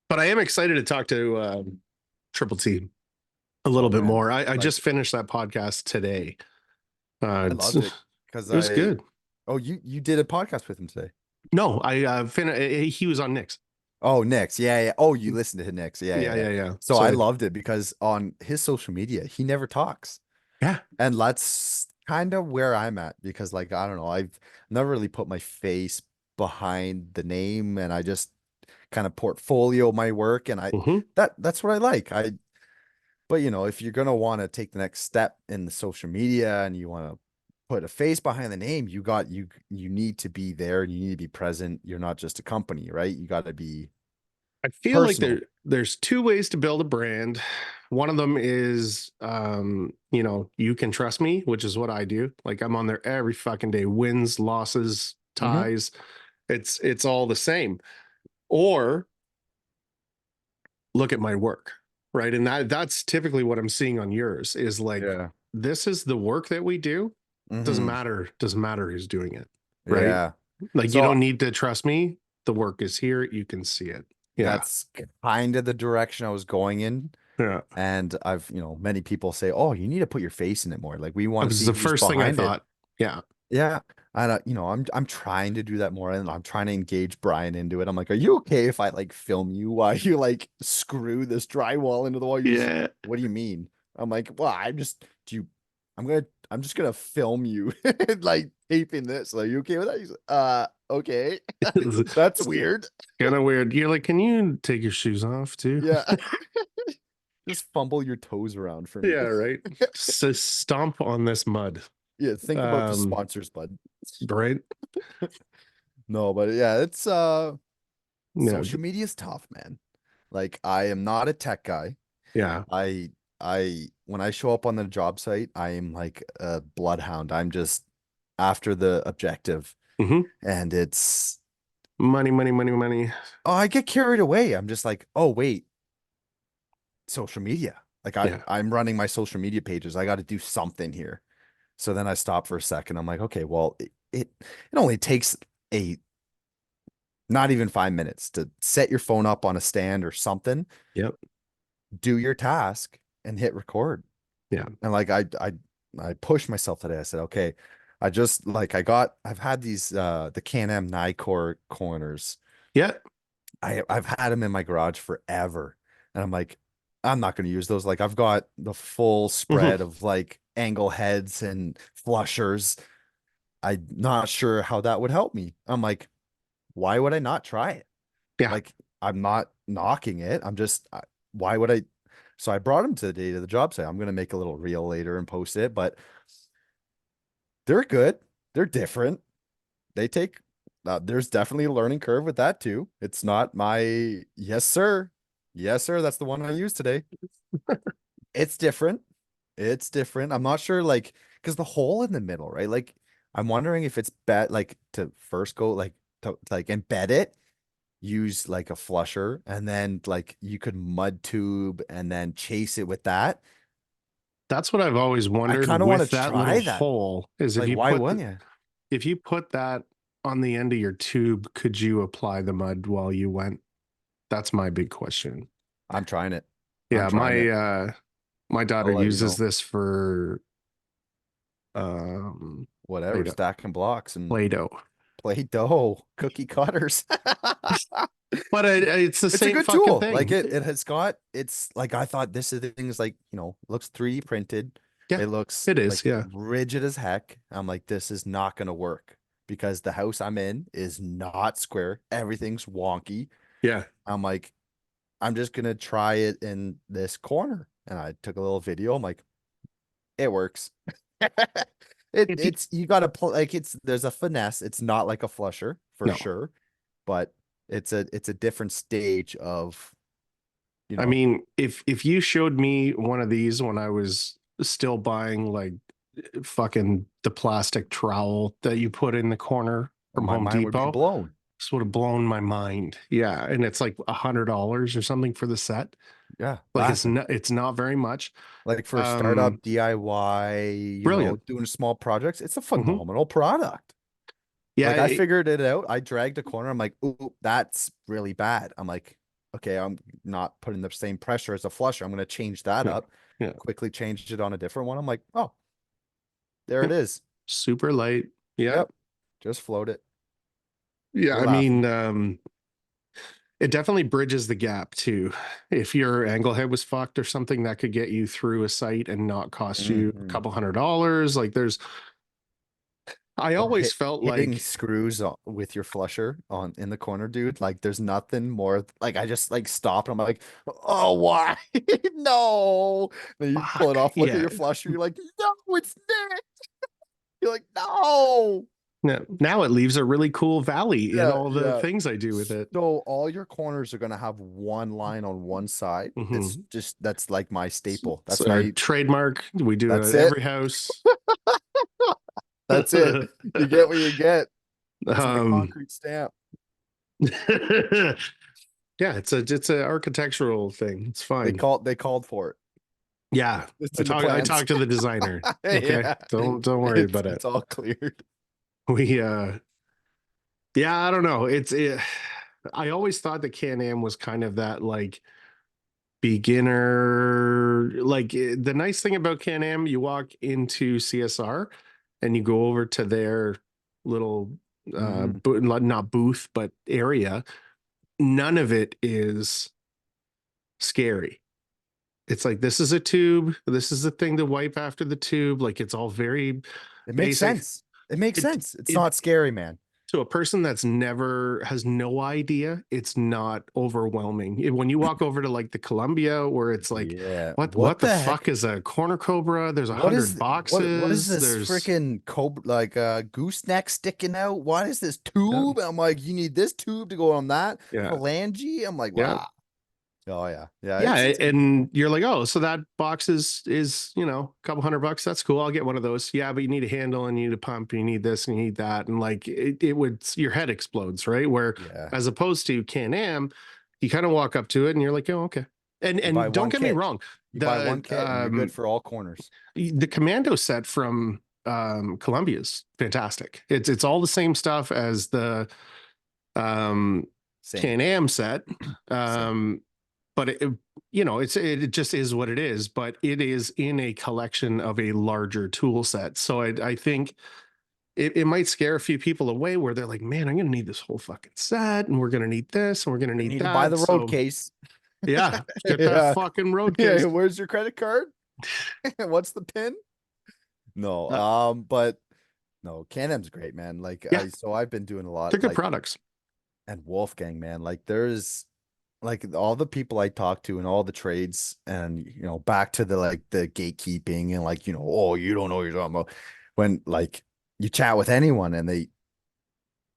but I am excited to talk to Triple T a little oh bit man. more. I Like just finished that podcast today. I It's loved it because it was good. you did a podcast with him today. No, he was on Nick's. Oh, Nick's. Yeah, yeah. Oh, you listened to Nick's. Yeah, yeah, Yeah, yeah. yeah, yeah. So I So loved it because on his social media, he never talks. yeah. And that's kind of where I'm at because like I don't know, I've never really put my face behind the name and I just kind of portfolio my work and I Hmm. that's what I like. But if you're gonna want to take the next step in the social media and you want to put a face behind the name, you need to be there and you need to be present. You're not just a company, right? You got to be I feel like personal. there's two ways to build a brand. One of them is you can trust me, which is what I do. Like I'm on there every fucking day, wins, losses, Hmm. ties. It's all the same. Or look at my work, right? And that's typically what I'm seeing on yours is like Yeah. this is the work that we do. Hmm. Doesn't matter who's doing it, right? Yeah. Like you So don't need to trust me. The work is here. You can see it. Yeah. that's kind of the direction I was going in. Yeah. And many people say, "Oh, you need to put your face in it more. Like we That want to was see the who's first thing I behind it." thought. Yeah. Yeah. And I'm trying to do that more and I'm trying to engage Brian into it. I'm like, "Are you okay if I like film you while you like screw this drywall into the wall?" Yeah. What do you mean? I'm like, "Well, I'm just gonna film you like taping this. Are you okay with that?" He's like, okay. That's It's weird." kind of weird. You're like, can you take your shoes off too? Yeah. Just fumble your toes around for me. Yeah, right. So stomp on this mud. Yeah, think about the Um, sponsors, bud. right. No, but yeah, it's Yeah. social media is tough, man. Like I am not a tech guy. Yeah. I when I show up on the job site, I am like a bloodhound. I'm just after the objective. Hmm. And it's Money, money, money, money. oh, I get carried away. I'm just like, oh wait, social media. Like Yeah. I'm running my social media pages. I got to do something here. So then I stop for a second. I'm like, okay, well, it only takes a Not even 5 minutes to set your phone up on a stand or something, Yep. do your task and hit record. Yeah. And like I pushed myself today. I said, okay, I just like I've had these the Can-Am Nycor corners. Yeah. I've had them in my garage forever. And I'm like, I'm not going to use those. Like I've got the full Hmm. spread of like angle heads and flushers. I'm not sure how that would help me. I'm like, why would I not try it? Yeah. Like I'm not knocking it. Why would I? So I brought him to the day to the job site. I'm gonna make a little reel later and post it, but they're good. They're different. They take, there's definitely a learning curve with that too. It's not my, yes, sir. Yes, sir. That's the one I used today. It's different. It's different. I'm not sure, like, because the hole in the middle, right? Like, I'm wondering if it's bad, like, to first go, like, to like embed it, use like a flusher, and then like you could mud tube and then chase it with that. That's what I've always I wondered kind of want to with that little try that. hole is Like, why wouldn't you? if you put that on the end of your tube, could you apply the mud while you went? That's my big question. I'm trying it. I'm Yeah, trying it. my daughter I'll let you uses know. this for um Whatever, Play-Doh. stacking blocks and Play-Doh. play dough, cookie cutters. But it's the It's a same good fucking tool. Like thing. it's like I thought this is the things like, looks 3D printed. Yeah, It looks it is. like Yeah. rigid as heck. I'm like, this is not gonna work because the house I'm in is not square. Everything's wonky. Yeah. I'm like, I'm just gonna try it in this corner. And I took a little video. I'm like, it works. If you, It's you gotta play like there's a finesse. It's not like a flusher for no, sure, but it's a different stage of, you I know, mean, if you showed me one of these when I was still buying like fucking the plastic trowel that you put in the corner from my Home mind would be Depot, blown. this would have blown my mind. Yeah, and it's like $100 or something for the set. Yeah, Like laughing. it's not very much. Like for a startup Um, DIY, Brilliant. doing small projects, it's a Hmm. phenomenal product. Yeah, Like I figured it out. I dragged a corner. I'm like, ooh, that's really bad. I'm like, okay, I'm not putting the same pressure as a flusher. I'm gonna change that yeah, up. yeah, Quickly changed it on a different one. I'm like, oh, there yeah. it is. Super light. Yeah, Yep. Just float it. yeah. We're I laughing. mean, it definitely bridges the gap too. If your angle head was fucked or something, that could get you through a site and not cost you a Mhm. couple $100. Like I Or always felt hitting like, screws with your flusher on in the corner, dude. Like there's nothing more like I just like stop and I'm like, oh, why? No. Then you pull it fuck, off, look at yeah. your flusher, you're like, no, it's there. You're like, no. Now it leaves a really cool valley in Yeah, all the yeah. things I do with it. So all your corners are gonna have one line on one side. It's Hmm. just that's like my staple. It's That's our my trademark. We do it that's at it. every house. That's it. You get what you get. That's my um, concrete stamp. yeah, it's a architectural thing. It's fine. They called for it. Yeah, It's in the I plans. talked to the designer. Okay, Yeah. don't worry about it. It's all cleared. We yeah, I don't know. I always thought that Can-Am was kind of that like beginner. Like the nice thing about Can-Am, you walk into CSR and you go over to their little Mhm. not booth but area. None of it is scary. It's like this is a tube, this is the thing to wipe after the tube. Like it's all very It makes basic. sense. It makes It sense. It's it not scary, man. to a person that's never has no idea, it's not overwhelming. When you walk over to like the Columbia, where it's like, Yeah. what What the the fuck heck? is a corner cobra? There's a What hundred is what is boxes. this There's freaking cobra like gooseneck sticking out? What is this yeah, tube? I'm like, you need this tube to go on that yeah, phalange. I'm like, yeah. wow. Oh yeah. Yeah, Yeah, it's and you're like, oh, so that box is a couple $100. That's cool. I'll get one of those. Yeah, but you need a handle and you need a pump. And you need this and you need that, and like it would your head explodes, right? Where yeah. as opposed to Can-Am, you kind of walk up to it and you're like, oh, okay. You buy And don't one get me kit. wrong, You buy one kit and you're good for all corners. the Commando set from Columbia is fantastic. It's all the same stuff as the um, Same, Can-Am set. same. Um, but it just is what it is, but it is in a collection of a larger tool set. So I think it might scare a few people away where they're like, man, I'm going to need this whole fucking set and we're going to need this and we're going to I need need to buy that. the road So case. yeah, get that Yeah. fucking road Yeah. case. Where's your credit card? What's the pin? No. Uh, But no, Can-Am's great, man. Like yeah, I've been doing a they're lot, good like, products. and Wolfgang, man. Like there's like all the people I talk to and all the trades, and back to the gatekeeping and oh, you don't know what you're talking about. When like you chat with anyone and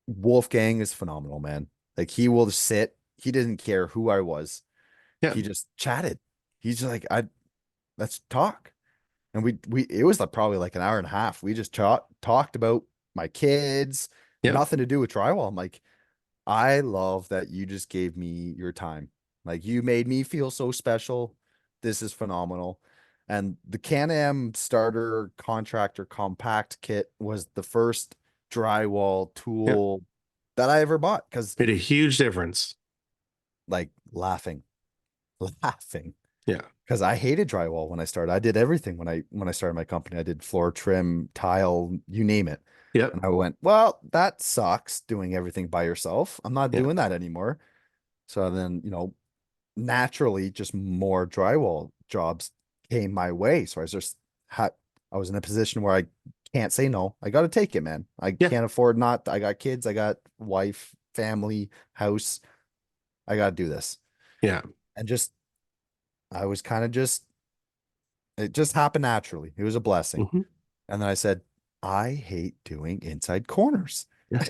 Wolfgang is phenomenal, man. Like he will sit, he didn't care who I was. Yeah, He just chatted. He's just like, let's talk. And we it was like probably like an hour and a half. We just talked about my kids, yeah, nothing to do with drywall. I'm like, I love that you just gave me your time. Like you made me feel so special. This is phenomenal. And the Can-Am starter contractor compact kit was the first drywall yeah. tool that I ever bought because Made a huge difference. like laughing Yeah, because I hated drywall when I started. I did everything when I started my company. I did floor trim, tile, you name it. yeah, And I went, well, that sucks doing everything by yourself. I'm not yeah, doing that anymore. So then, naturally just more drywall jobs came my way. So I was in a position where I can't say no. I got to take it, man. I yeah, can't afford not. I got kids, I got wife, family, house. I got to do this. yeah. And I was kind of it just happened naturally. It was a blessing. Hmm. And then I said, I hate doing inside corners. Yeah,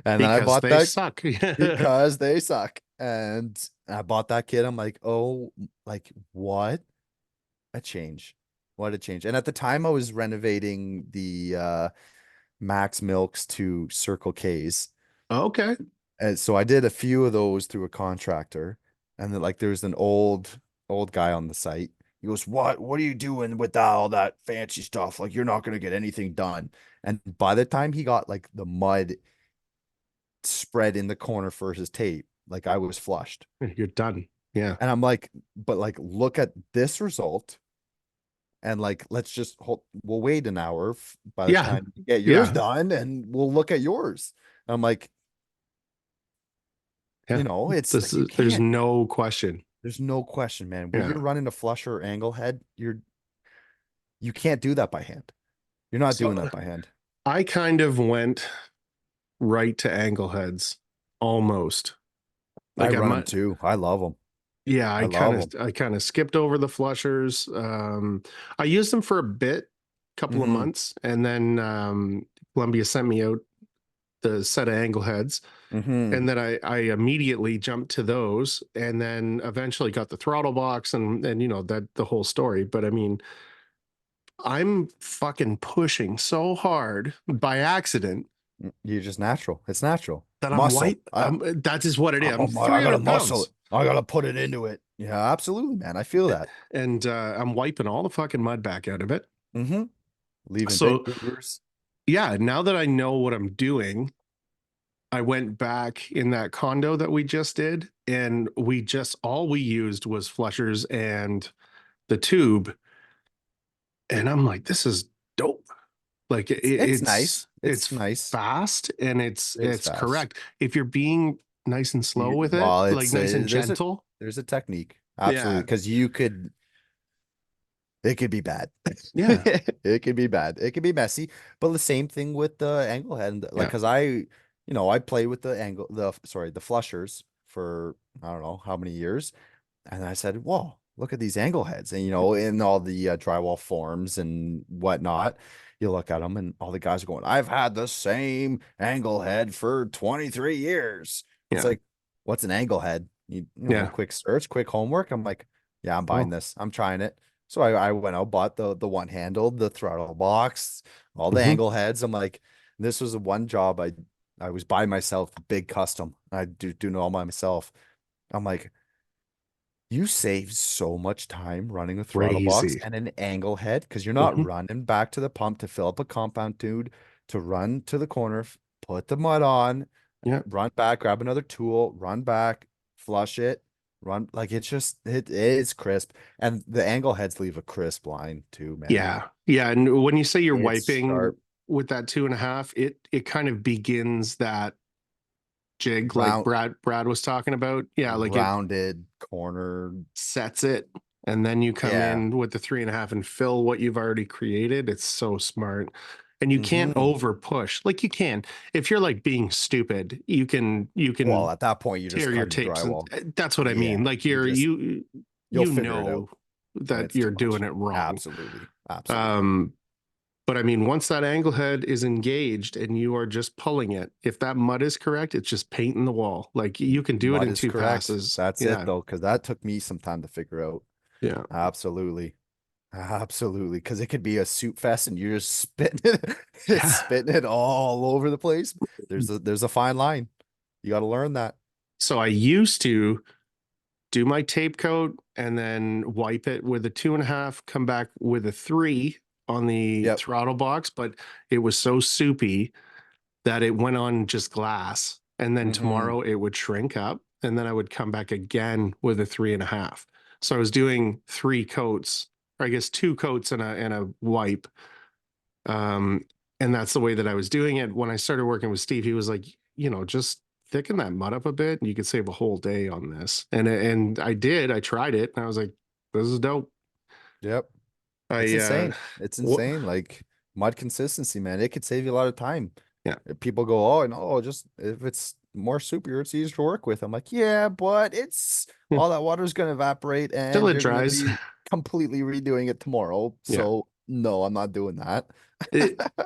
And then I because bought they that suck. Yeah, because they suck. And I bought that kit. I'm like, oh, like what a change. What a change. And at the time I was renovating the Max Milks to Circle K's. okay. And so I did a few of those through a contractor. And then like there's an old guy on the site. He goes, what are you doing with all that fancy stuff? Like you're not gonna get anything done. And by the time he got like the mud spread in the corner for his tape, like I was flushed. You're done. Yeah, And I'm like, but like look at this result, and like let's just we'll wait an hour by the yeah, time you get yours yeah, done, and we'll look at yours. I'm like, yeah. it's This like you is, there's can't. no question. There's no question, man. When Yeah. you're running a flusher or angle head, you can't do that by hand. You're not doing So that by hand. I kind of went right to angle heads almost. I Like I run them might, too. I love them. yeah, I I kind love of them. I kind of skipped over the flushers. I used them for a bit, couple of Hmm. months, and then Columbia sent me out the set of angle heads, Hmm. and then I immediately jumped to those, and then eventually got the throttle box, and that the whole story. But I mean, I'm fucking pushing so hard by accident You're just natural. It's natural. that I'm Muscle. white. That is what it is. I'm I gotta 300 muscle it. pounds. I gotta put it into it. Yeah, absolutely, man. I feel that. And I'm wiping all the fucking mud back out of it. Hmm. Leaving big So goobers. yeah, now that I know what I'm doing, I went back in that condo that we just did, and we just all we used was flushers and the tube. And I'm like, this is dope. Like It's nice. it's It's nice. fast and It is it's fast. correct. If you're being nice and slow with it, Well, like it's nice and there's a gentle, technique. Absolutely. yeah, Because it could be bad. yeah, It could be bad. It could be messy. But the same thing with the angle head. Like, yeah, because I played with the flushers for I don't know how many years. And I said, whoa, look at these angle heads. And, in all the drywall forums and whatnot, you look at them and all the guys are going, I've had the same angle head for 23 years. It's yeah, like, what's an angle head? yeah. Quick search, quick homework. I'm like, yeah, I'm buying Oh, this. I'm trying it. So I went out, bought the one handled, the throttle box, all the hmm. angle heads. I'm like, this was the one job I was by myself, big custom. I do all by myself. I'm like, you save so much time running a throttle box Crazy. and an angle head because you're not Hmm. running back to the pump to fill up a compound tube to run to the corner, put the mud on. Yeah. run back, grab another tool, run back, flush it, run like it's just it is crisp. And the angle heads leave a crisp line too, man. Yeah. Yeah. And when you say you're It's wiping sharp, with that 2.5, it kind of begins that jig like round, Brad was talking about. Yeah, like it rounded corner. sets it, and then you come Yeah. in with the 3.5 and fill what you've already created. It's so smart. And you can't Hmm. over push. Like you can, if you're like being stupid, you can Well, at that point, you're just tear your cutting tapes, and drywall. that's what I mean. Yeah, Like you just you'll you figure it out know when that it's too you're doing much. it wrong. Absolutely, absolutely. Um, but I mean, once that angle head is engaged and you are just pulling it, if that mud is correct, it's just painting the wall. Like you can do it Mud in is two correct. passes. That's it Yeah. though, because that took me some time to figure out. Yeah. Absolutely. Absolutely. Because it could be a soup fest and you're just spitting it, it's Yeah. spitting it all over the place. There's a fine line. You got to learn that. So I used to do my tape coat and then wipe it with a 2.5, come back with a 3 on the Yep. throttle box, but it was so soupy that it went on just glass. And then Hmm. tomorrow it would shrink up. And then I would come back again with a 3.5. So I was doing 3 coats, or I guess 2 coats and a wipe. Um, and that's the way that I was doing it. When I started working with Steve, he was like, just thicken that mud up a bit and you could save a whole day on this. And I did, I tried it and I was like, this is dope. Yep. It's I insane. It's what insane. Like mud consistency, man. It could save you a lot of time. yeah. People go, oh, no, just if it's more soupier, it's easier to work with. I'm like, yeah, but it's all that water is going to evaporate Till and it you're going to dries. be completely redoing it tomorrow. Yeah. So, no, I'm not doing that.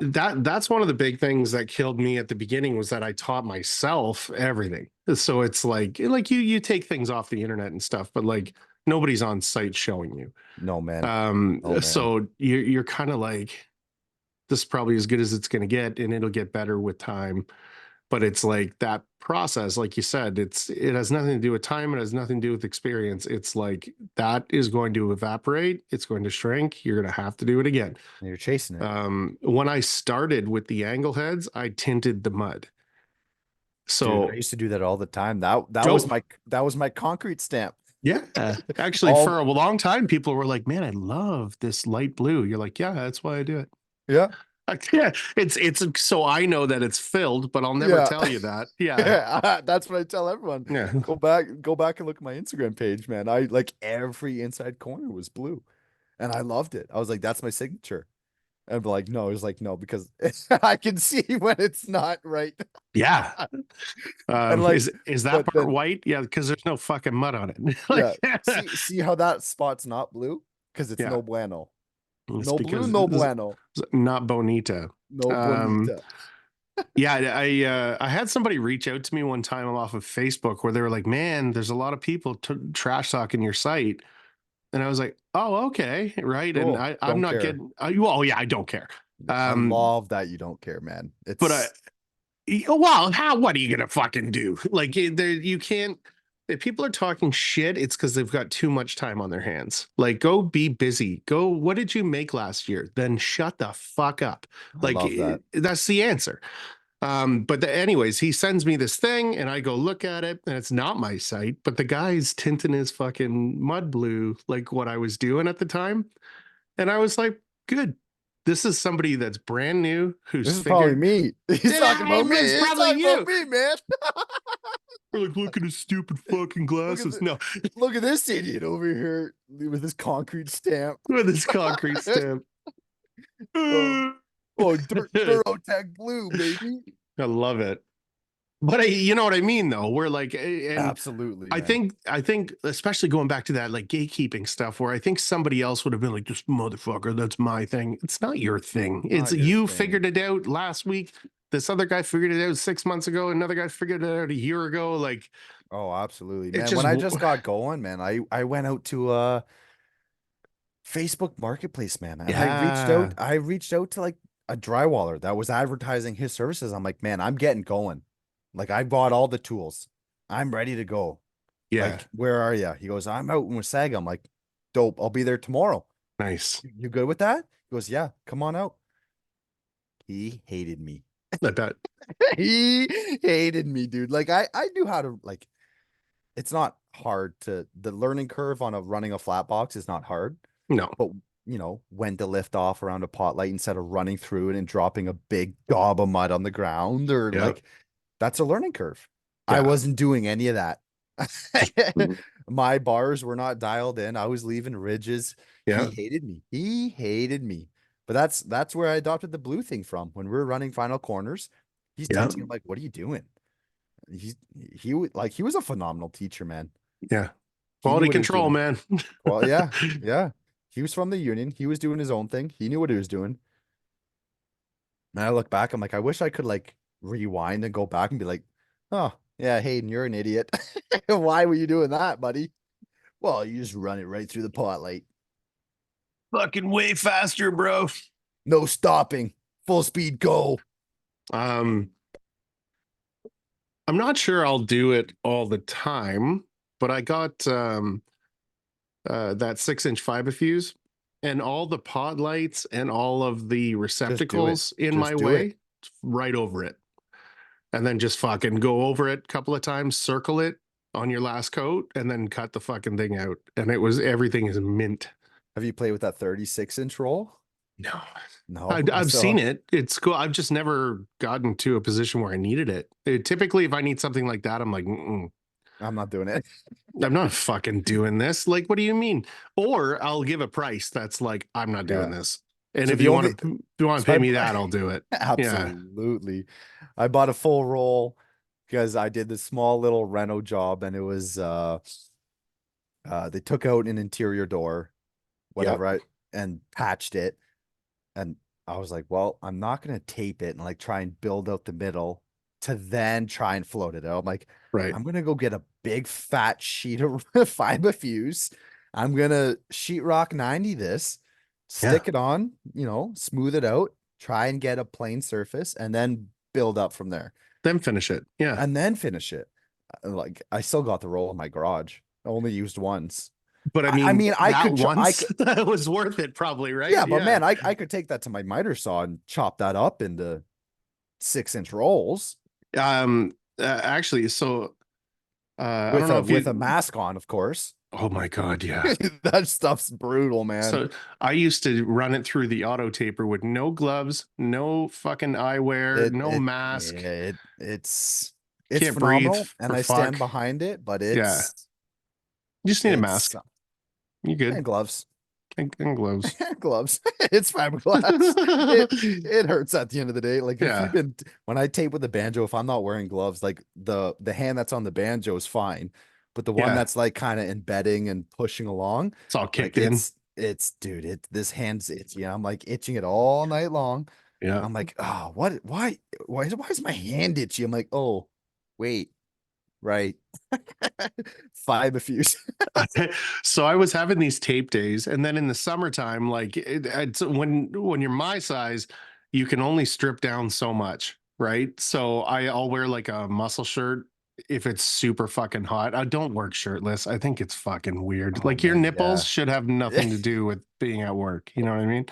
That's one of the big things that killed me at the beginning was that I taught myself everything. So it's like you take things off the internet and stuff, but like nobody's on site showing you. No, man. Oh, man. So you're kind of like this is probably as good as it's going to get, and it'll get better with time. But it's like that process, like you said, it has nothing to do with time. It has nothing to do with experience. It's like that is going to evaporate. It's going to shrink. You're going to have to do it again. And you're chasing it. When I started with the angle heads, I tinted the mud. Dude, I So used to do that all the time. That was dope. my concrete stamp. Yeah. Actually, All for a long time, people were like, man, I love this light blue. You're like, yeah, that's why I do it. yeah. Yeah, it's so I know that it's filled, but I'll never Yeah. tell you that. Yeah. Yeah, that's what I tell everyone. Yeah. Go back and look at my Instagram page, man. I like every inside corner was blue, and I loved it. I was like, that's my signature. And be like, no, it's like no, because I can see when it's not right. Yeah. And like, Is that but part then white? Yeah, because there's no fucking mud on it. Like, yeah, see how that spot's not blue? Because it's yeah, no bueno. it's No blue, because no it's bueno. not bonita. No Um, bonita. yeah, I had somebody reach out to me one time off of Facebook where they were like, "Man, there's a lot of people trash talking your site," and I was like, "Oh, okay, right." And Cool. I'm Don't not care. getting. Oh yeah, I don't care. I Um, love that you don't care, man. but It's well, how? What are you gonna fucking do? Like, you can't. If people are talking shit, it's because they've got too much time on their hands. Like, go be busy. Go. What did you make last year? Then shut the fuck up. I Like, love that. that's the answer. Anyways, he sends me this thing, and I go look at it, and it's not my site, but the guy's tinting his fucking mud blue, like what I was doing at the time, and I was like, good. This is somebody that's brand new who's This is probably figured. me. He's talking about me. It's He's probably talking about you. me, man. We're like, look at his stupid fucking Look at glasses. No, look at this idiot over here with his concrete stamp. with his concrete stamp. Oh, I oh, Durotech blue, baby. love it. But you know what I mean, though. We're like, and Absolutely, I man. think, I think, especially going back to that like gatekeeping stuff, where I think somebody else would have been like, "This motherfucker, that's my thing." It's not your thing. It's Not your you thing. figured it out last week. This other guy figured it out 6 months ago. Another guy figured it out a year ago. Like Oh, absolutely, it man. When just, I just got going, man, I went out to Facebook Marketplace, man, and yeah, I reached out to like a drywaller that was advertising his services. I'm like, man, I'm getting going. Like I bought all the tools. I'm ready to go. yeah, Like, where are you? He goes, I'm out in Wasaga. I'm like, dope. I'll be there tomorrow. nice. You good with that? He goes, yeah, come on out. He hated me. I bet. He hated me, dude. Like I knew how to like it's not hard to the learning curve on a running a flat box is not hard, No. but when to lift off around a pot light instead of running through it and dropping a big gob of mud on the ground or Yeah. like that's a learning curve. I Yeah. wasn't doing any of that. Just My bars were not dialed in. I was leaving ridges. He yeah. hated me. He hated me. But that's where I adopted the blue thing from. When we are running final corners, he's Yeah. tensing. I'm like, what are you doing? He's he was a phenomenal teacher, man. Yeah. He knew Quality what he was control, doing. man. Well, yeah, yeah. He was from the union. He was doing his own thing. He knew what he was doing. And I look back, I'm like, I wish I could like rewind and go back and be like, oh, yeah, Hayden, you're an idiot. Why were you doing that, buddy? Well, you just run it right through the pot light. Fucking way faster, bro. No stopping. Full speed go. Um, I'm not sure I'll do it all the time, but I got that 6-inch fiber fuse and all the pod lights and all of the Just do it. receptacles in my Just do it. way right over it. And then just fucking go over it a couple of times, circle it on your last coat, and then cut the fucking thing out. And it was everything is mint. Have you played with that 36-inch roll? No, No, I I've still seen it. It's cool. I've just never gotten to a position where I needed it. Typically, if I need something like that, I'm like, mm-mm, I'm not doing it. I'm not fucking doing this. Like, what do you mean? Or I'll give a price that's like, I'm not doing Yeah. this. And So if the you only want to, if you want to so pay me that, I'll do it. Yeah, absolutely. I bought a full roll because I did this small little reno job and it was they took out an interior door, yeah, whatever, and patched it. And I was like, well, I'm not gonna tape it and like try and build out the middle to then try and float it out. I'm like, right. I'm gonna go get a big fat sheet of fiber fuse. I'm gonna sheetrock 90 this, Yeah, stick it on, smooth it out, try and get a plain surface, and then build up from there. then finish it. Yeah. And then finish it. Like I still got the roll in my garage. I only used once. But I I mean, mean, I that could try, I once could, that was worth it, probably, right? yeah, but Yeah. man, I could take that to my miter saw and chop that up into 6-inch rolls Actually, so I don't with know a if you. mask on, of course. Oh my God, yeah. That stuff's brutal, man. So I used to run it through the auto taper with no gloves, no fucking eyewear, It no it mask. yeah, it's Can't breathe phenomenal, and for I stand fuck. behind it, but Yeah, you just need a it's mask. You good? and gloves. And gloves. Gloves. It's fiberglass. It hurts at the end of the day. Like if you've Yeah, been when I tape with the banjo, if I'm not wearing gloves, like the hand that's on the banjo is fine, but the one yeah. that's like kind of embedding and pushing along, It's all like kicked in. it's dude, this hand's itchy. I'm like itching it all night long. Yeah. I'm like, oh, why is my hand itchy? I'm like, oh, wait, right. Five fuse. So I was having these tape days, and then in the summertime, like it's when you're my size, you can only strip down so much, right? So I'll wear like a muscle shirt if it's super fucking hot. I don't work shirtless. I think it's fucking weird. Oh Like your man, nipples yeah. should have nothing to do with being at work. You know what I mean?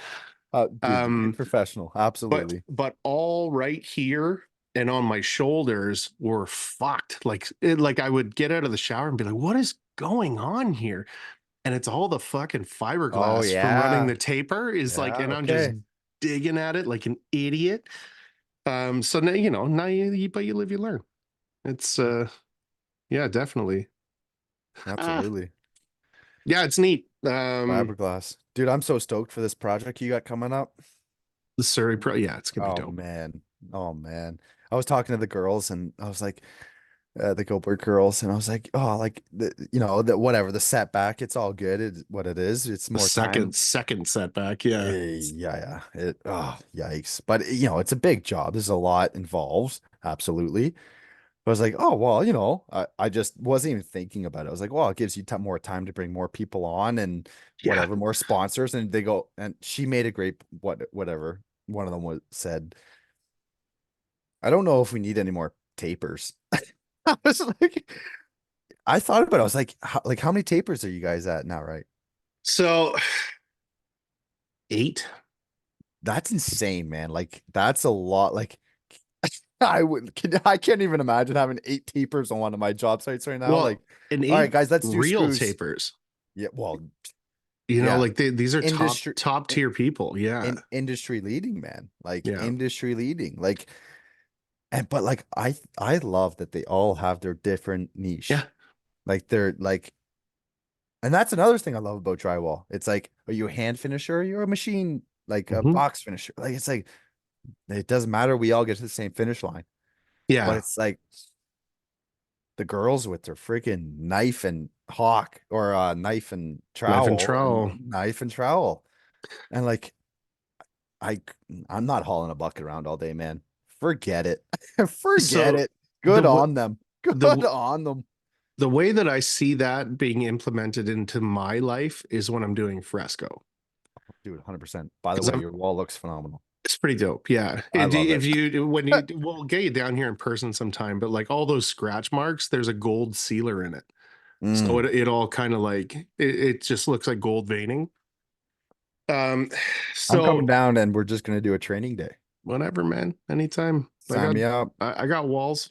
Dude, very Um, professional. but Absolutely. all right here and on my shoulders were fucked. Like I would get out of the shower and be like, "What is going on here?" And it's all the fucking Oh fiberglass from running yeah. the taper is like, Yeah, and I'm just okay. digging at it like an idiot. So now now but you live, you learn. It's yeah, definitely. Ah, Absolutely. yeah, it's neat. Fiberglass. Dude, I'm so stoked for this project you got coming up. The Surrey Pro, yeah, it's gonna be Oh dope. man. Oh man. I was talking to the girls and I was like, the Gilbert girls, and I was like, oh, like the whatever, the setback, it's all good. It's what it is. It's The more time. second setback, yeah. Yeah, yeah. Yikes. But it's a big job. There's a lot involved. Absolutely. I was like, oh, well, I just wasn't even thinking about it. I was like, well, it gives you more time to bring more people on and Yeah. whatever, more sponsors. And they go, and she made a great, whatever. One of them said, I don't know if we need any more tapers. I was like, I thought about it. I was like, how many tapers are you guys at now, right? So 8. That's insane, man. Like, that's a lot. Like, I can't even imagine having 8 tapers on one of my job sites right now. Like, Well, and all right, eight guys, let's do real screws. tapers. Yeah, well, yeah, Like these are industry top in, tier people. Yeah. in industry leading, man. Like Yeah. industry leading. Like, and but like I love that they all have their different niche. Yeah. Like they're like, and that's another thing I love about drywall. It's like, are you a hand finisher? Or you're a machine, like a Hmm. box finisher. Like it's like it doesn't matter. We all get to the same finish line. But Yeah. it's like the girls with their freaking knife and hawk or knife and Knife and trowel and trowel. knife and trowel. And like I I'm not hauling a bucket around all day, man. Forget it. Forget So it. the Good on them. Good the on them. the way that I see that being implemented into my life is when I'm doing fresco. Dude, 100%. By the Because way, I'm your wall looks phenomenal. It's pretty dope. Yeah. I love If it. you when you we'll get you down here in person sometime, but like all those scratch marks, there's a gold sealer in it. So Mm. it all kind of like it just looks like gold veining. Um, I'm coming so down and we're just gonna do a training day. whatever, man. Anytime. Sign me up. I got walls.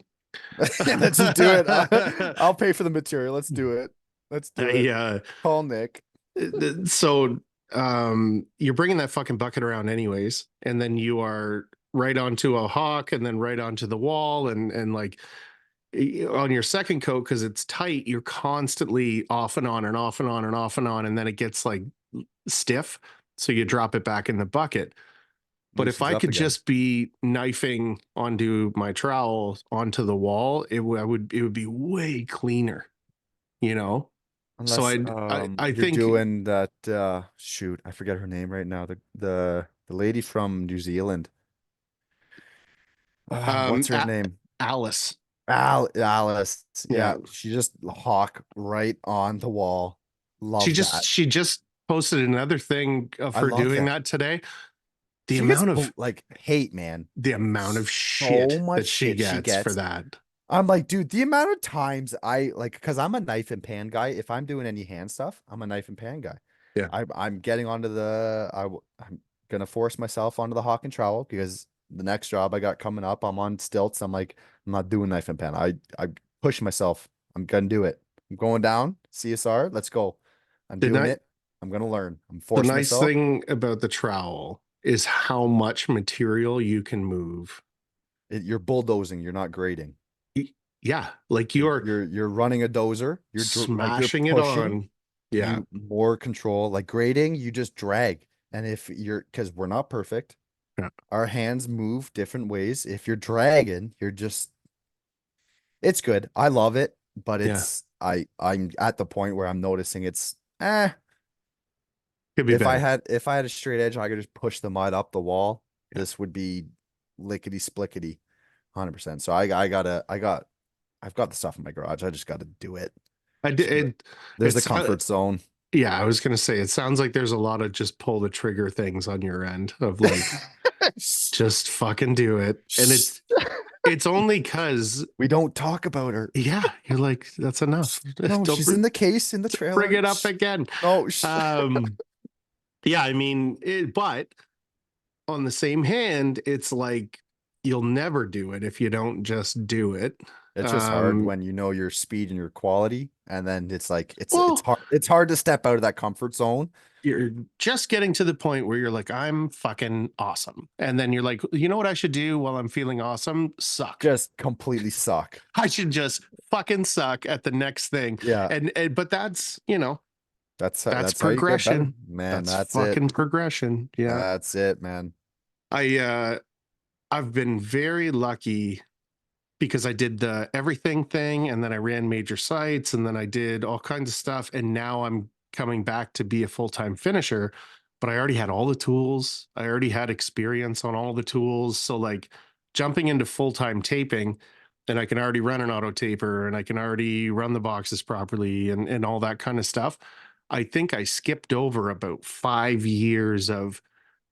Let's just do it. I'll pay for the material. Let's do it. Let's do I it. Call Nick. so you're bringing that fucking bucket around anyways, and then you are right onto a hawk and then right onto the wall and like on your second coat because it's tight, you're constantly off and on and off and on and off and on, and then it gets like stiff. So you drop it back in the bucket. But if Loosens I up could again. just be knifing onto my trowel onto the wall, it would be way cleaner, you know? So Unless I you're think doing that shoot, I forget her name right now. The lady from New Zealand. um What's her name? Alice. Alice. Yeah. Yeah, she just hawk right on the wall. Love that. She just posted another thing of I her love doing that. that today. The She gets amount of like hate, man. So shit much that she shit she gets for gets. that. I'm like, dude, the amount of times I like, because I'm a knife and pan guy. If I'm doing any hand stuff, I'm a knife and pan guy. Yeah. I'm getting onto I'm gonna force myself onto the hawk and trowel because the next job I got coming up, I'm on stilts. I'm like, I'm not doing knife and pan. I push myself. I'm gonna do it. I'm going down. CSR. Let's go. I'm The doing night it. I'm gonna learn. I'm the forcing nice myself. thing about the trowel is how much material you can move. You're bulldozing. You're not grading. Yeah, like You're you're you're you're running a dozer. You're smashing it pushing. on. Yeah. You more control. Like grading, you just drag. And if you're because we're not perfect, Yeah. our hands move different ways. If you're dragging, you're just it's good. I love it, but Yeah. I'm at the point where I'm noticing it's Could be better. if I had a straight edge, I could just push the mud up the wall. Yeah. This would be lickety splickety, 100%. So I've got the stuff in my garage. I just gotta do it. I Just did be like, it. there's the It's comfort zone. yeah, I was gonna say it sounds like there's a lot of just pull the trigger things on your end of like just fucking do it. And it's only because We don't talk about her. yeah, you're like, that's enough. No, Don't she's in the case in the bring trailer. it up again. No, Um, yeah, I mean, but on the same hand, it's like you'll never do it if you don't just do it. it's just hard Um, when you know your speed and your quality, and then it's like well, it's hard to step out of that comfort zone. you're just getting to the point where you're like, I'm fucking awesome. And then you're like, you know what I should do while I'm feeling awesome? Suck. Just completely suck. I should just fucking suck at the next thing. Yeah, And but that's, that's that's how you get better, progression. man. That's That's it. fucking progression. Yeah. That's it, man. I I've been very lucky because I did the everything thing and then I ran major sites and then I did all kinds of stuff and now I'm coming back to be a full-time finisher, but I already had all the tools. I already had experience on all the tools. So like jumping into full-time taping and I can already run an auto taper and I can already run the boxes properly and all that kind of stuff. I think I skipped over about 5 years of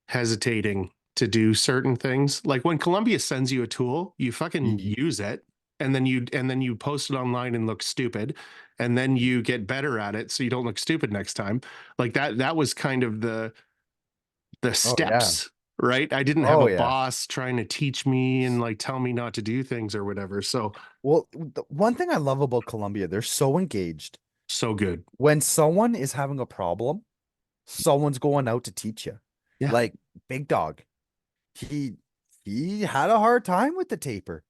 hesitating to do certain things. Like when Columbia sends you a tool, you fucking You, use it and then you post it online and look stupid and then you get better at it so you don't look stupid next time. Like that was kind of the oh yeah, steps right? I didn't have Oh a yeah. boss trying to teach me and like tell me not to do things or whatever. So, Well, the one thing I love about Colombia, they're so engaged. so good. When someone is having a problem, someone's going out to teach you. Yeah. Like Big Dog, he he had a hard time with the taper.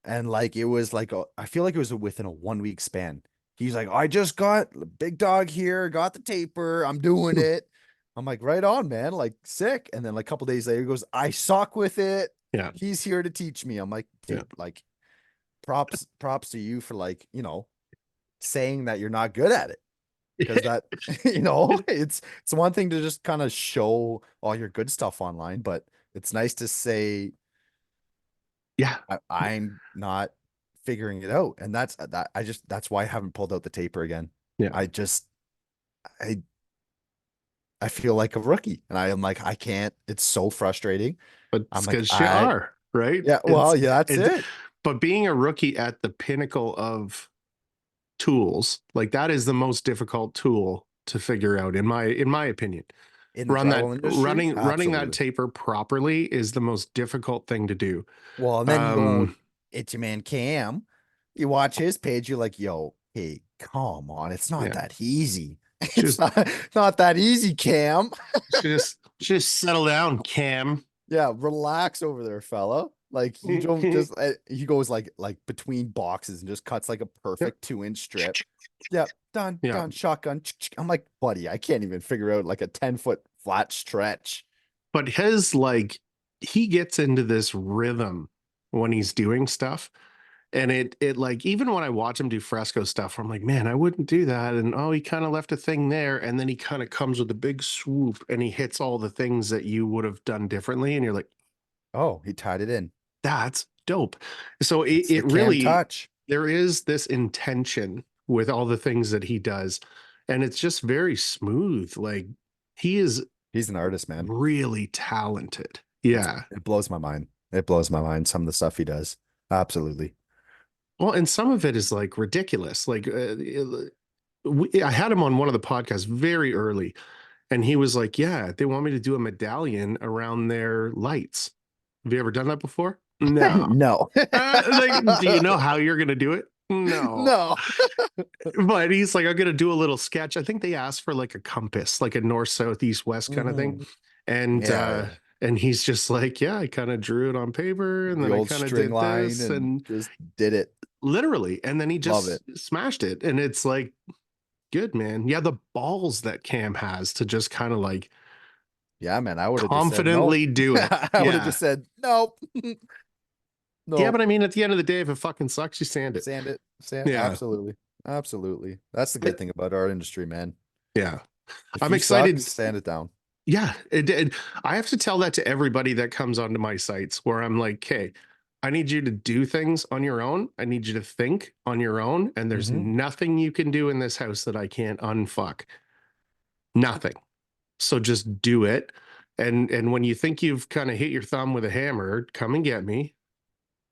And like it was like I feel like it was within a 1 week span. He's like, I just got Big Dog here, got the taper, I'm doing it. I'm like, right on, man, like sick. And then like a couple days later, he goes, I suck with it. Yeah. He's here to teach me. I'm like, Yeah. dude, like props to you for like, saying that you're not good at it. Because that, it's one thing to just kind of show all your good stuff online, but it's nice to say Yeah. I'm not figuring it out. And that's why I haven't pulled out the taper again. Yeah. I just I I feel like a rookie. And I am like, I can't, it's so frustrating. But I'm it's like, because you are, right? yeah, well, yeah, that's It, it. but being a rookie at the pinnacle of tools, like that is the most difficult tool to figure out in my opinion. In the drywall industry, Running that absolutely. taper properly is the most difficult thing to do. Well, and then you go, Um, it's your man Cam. You watch his page, you're like, yo, hey, come on. It's not yeah, that easy. It's just not that easy, Cam. just settle down, Cam. Yeah, relax over there, fella. Like you don't just he goes like between boxes and just cuts like a Yep. perfect 2 inch strip. Yep, done, Yeah, done, shotgun. I'm like, buddy, I can't even figure out like a 10-foot flat stretch. but his like he gets into this rhythm when he's doing stuff. And it like even when I watch him do fresco stuff, I'm like, man, I wouldn't do that. And oh, he kind of left a thing there, and then he kind of comes with a big swoop and he hits all the things that you would have done differently, and you're like, Oh, he tied it in. that's dope. So It's the it Cam really touch. there is this intention with all the things that he does, and it's just very smooth. Like he is He's an artist, man. really talented. It's Yeah. it blows my mind. It blows my mind some of the stuff he does. Absolutely. Well, and some of it is like ridiculous. Like I had him on one of the podcasts very early, and he was like, "Yeah, they want me to do a medallion around their lights. Have you ever done that before? No. No. Like, do you know how you're gonna do it? No." No. But he's like, "I'm gonna do a little sketch." I think they asked for like a compass, like a north, south, east, west kind of thing, Mhm. and Yeah, yeah. he's just like, "Yeah, I kind of drew it on paper, and The then I old kind of string did line this, and and just did it. literally, and then he Love it. just smashed it, and it's like." Good, man. Yeah, the balls that Cam has to just kind of like Yeah, man. I would have just said nope. confidently do it. I would have Yeah. just said nope. Yeah, but Nope. I mean, at the end of the day, if it fucking sucks, you sand it. Sand it. Sand. Yeah. Absolutely. Absolutely. That's the good thing about our industry, man. Yeah. If I'm you suck, excited. sand it down. Yeah. I have to tell that to everybody that comes onto my sites where I'm like, okay, I need you to do things on your own. I need you to think on your own. And there's Hmm. nothing you can do in this house that I can't unfuck. Nothing. So just do it. And when you think you've kind of hit your thumb with a hammer, come and get me,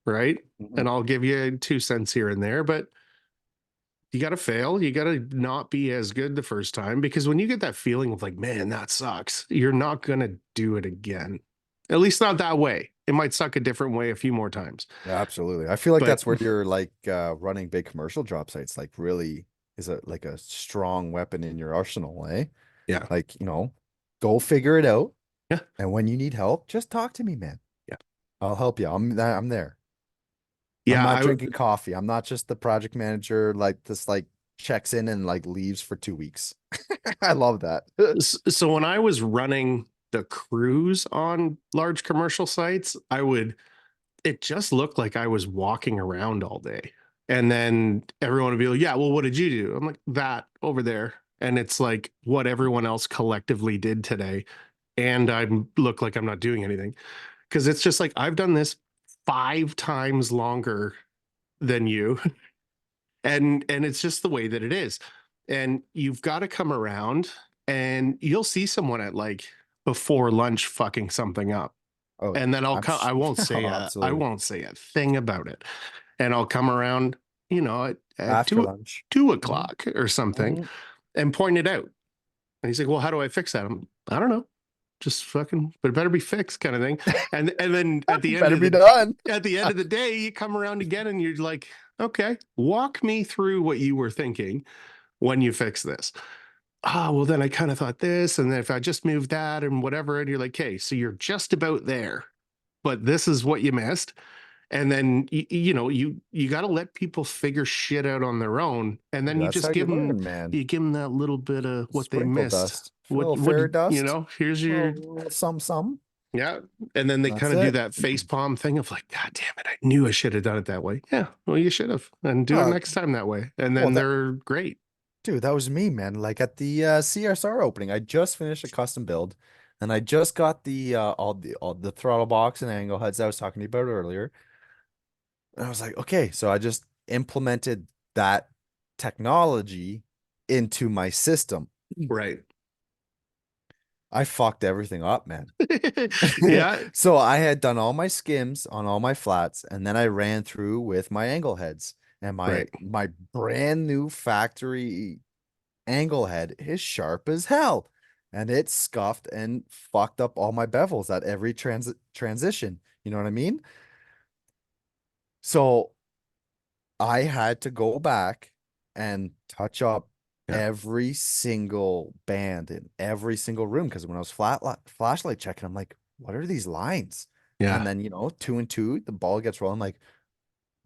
right? Hmm. And I'll give you 2 cents here and there, but you got to fail. You got to not be as good the first time because when you get that feeling of like, man, that sucks, you're not going to do it again. At least not that way. It might suck a different way a few more times. Yeah, absolutely. I feel like But that's where you're like running big commercial job sites, like really is a like a strong weapon in your arsenal, eh? yeah, Like, go figure it out. yeah, And when you need help, just talk to me, man. yeah. I'll help you. I'm there. I'm Yeah, not drinking coffee. I'm not just the project manager like this like checks in and like leaves for 2 weeks. I love that. so when I was running the crews on large commercial sites, it just looked like I was walking around all day. And then everyone would be like, yeah, well, what did you do? I'm like, that over there. And it's like what everyone else collectively did today. And I look like I'm not doing anything. Cause it's just like, I've done this 5 times longer than you. And it's just the way that it is. And you've got to come around and you'll see someone at like before lunch fucking something up, Oh and yeah. then I'll come. Oh, I absolutely. won't say a thing about it, and I'll come around, at After two lunch. two Hmm. o'clock or something, Hmm. and point it out. And he's like, "Well, how do I fix that?" I don't know. just fucking, but it better be fixed kind of thing. And then Better be done. at the end of the day, you come around again and you're like, okay, walk me through what you were thinking when you fix this. Oh, well, then I kind of thought this, and then if I just moved that and whatever, and you're like, okay, so you're just about there, but this is what you missed. And then you got to let people figure shit out on their own, and then That's how you learn, man. you give them that little bit of what they Sprinkle missed. dust, a little fairy dust, Here's a your little some. yeah. And then they That's kind of do it. that face palm thing of like, God damn it, I knew I should have done it that way. Yeah, well, you should have, and do it Uh, next time that way. And well, then that they're great. dude, that was me, man. Like at the CSR opening, I just finished a custom build, and I just got the all the throttle box and angle heads I was talking to you about earlier. And I was like, okay, so I just implemented that technology into my system. Right. I fucked everything up, man. Yeah. So I had done all my skims on all my flats, and then I ran through with my angle heads. And my Right. my brand new factory angle head is sharp as hell. And it scuffed and fucked up all my bevels at every transition. You know what I mean? So I had to go back and touch up Yeah. every single band in every single room because when I was flashlight checking, I'm like, what are these lines? And Yeah. then, two and two, the ball gets rolling like,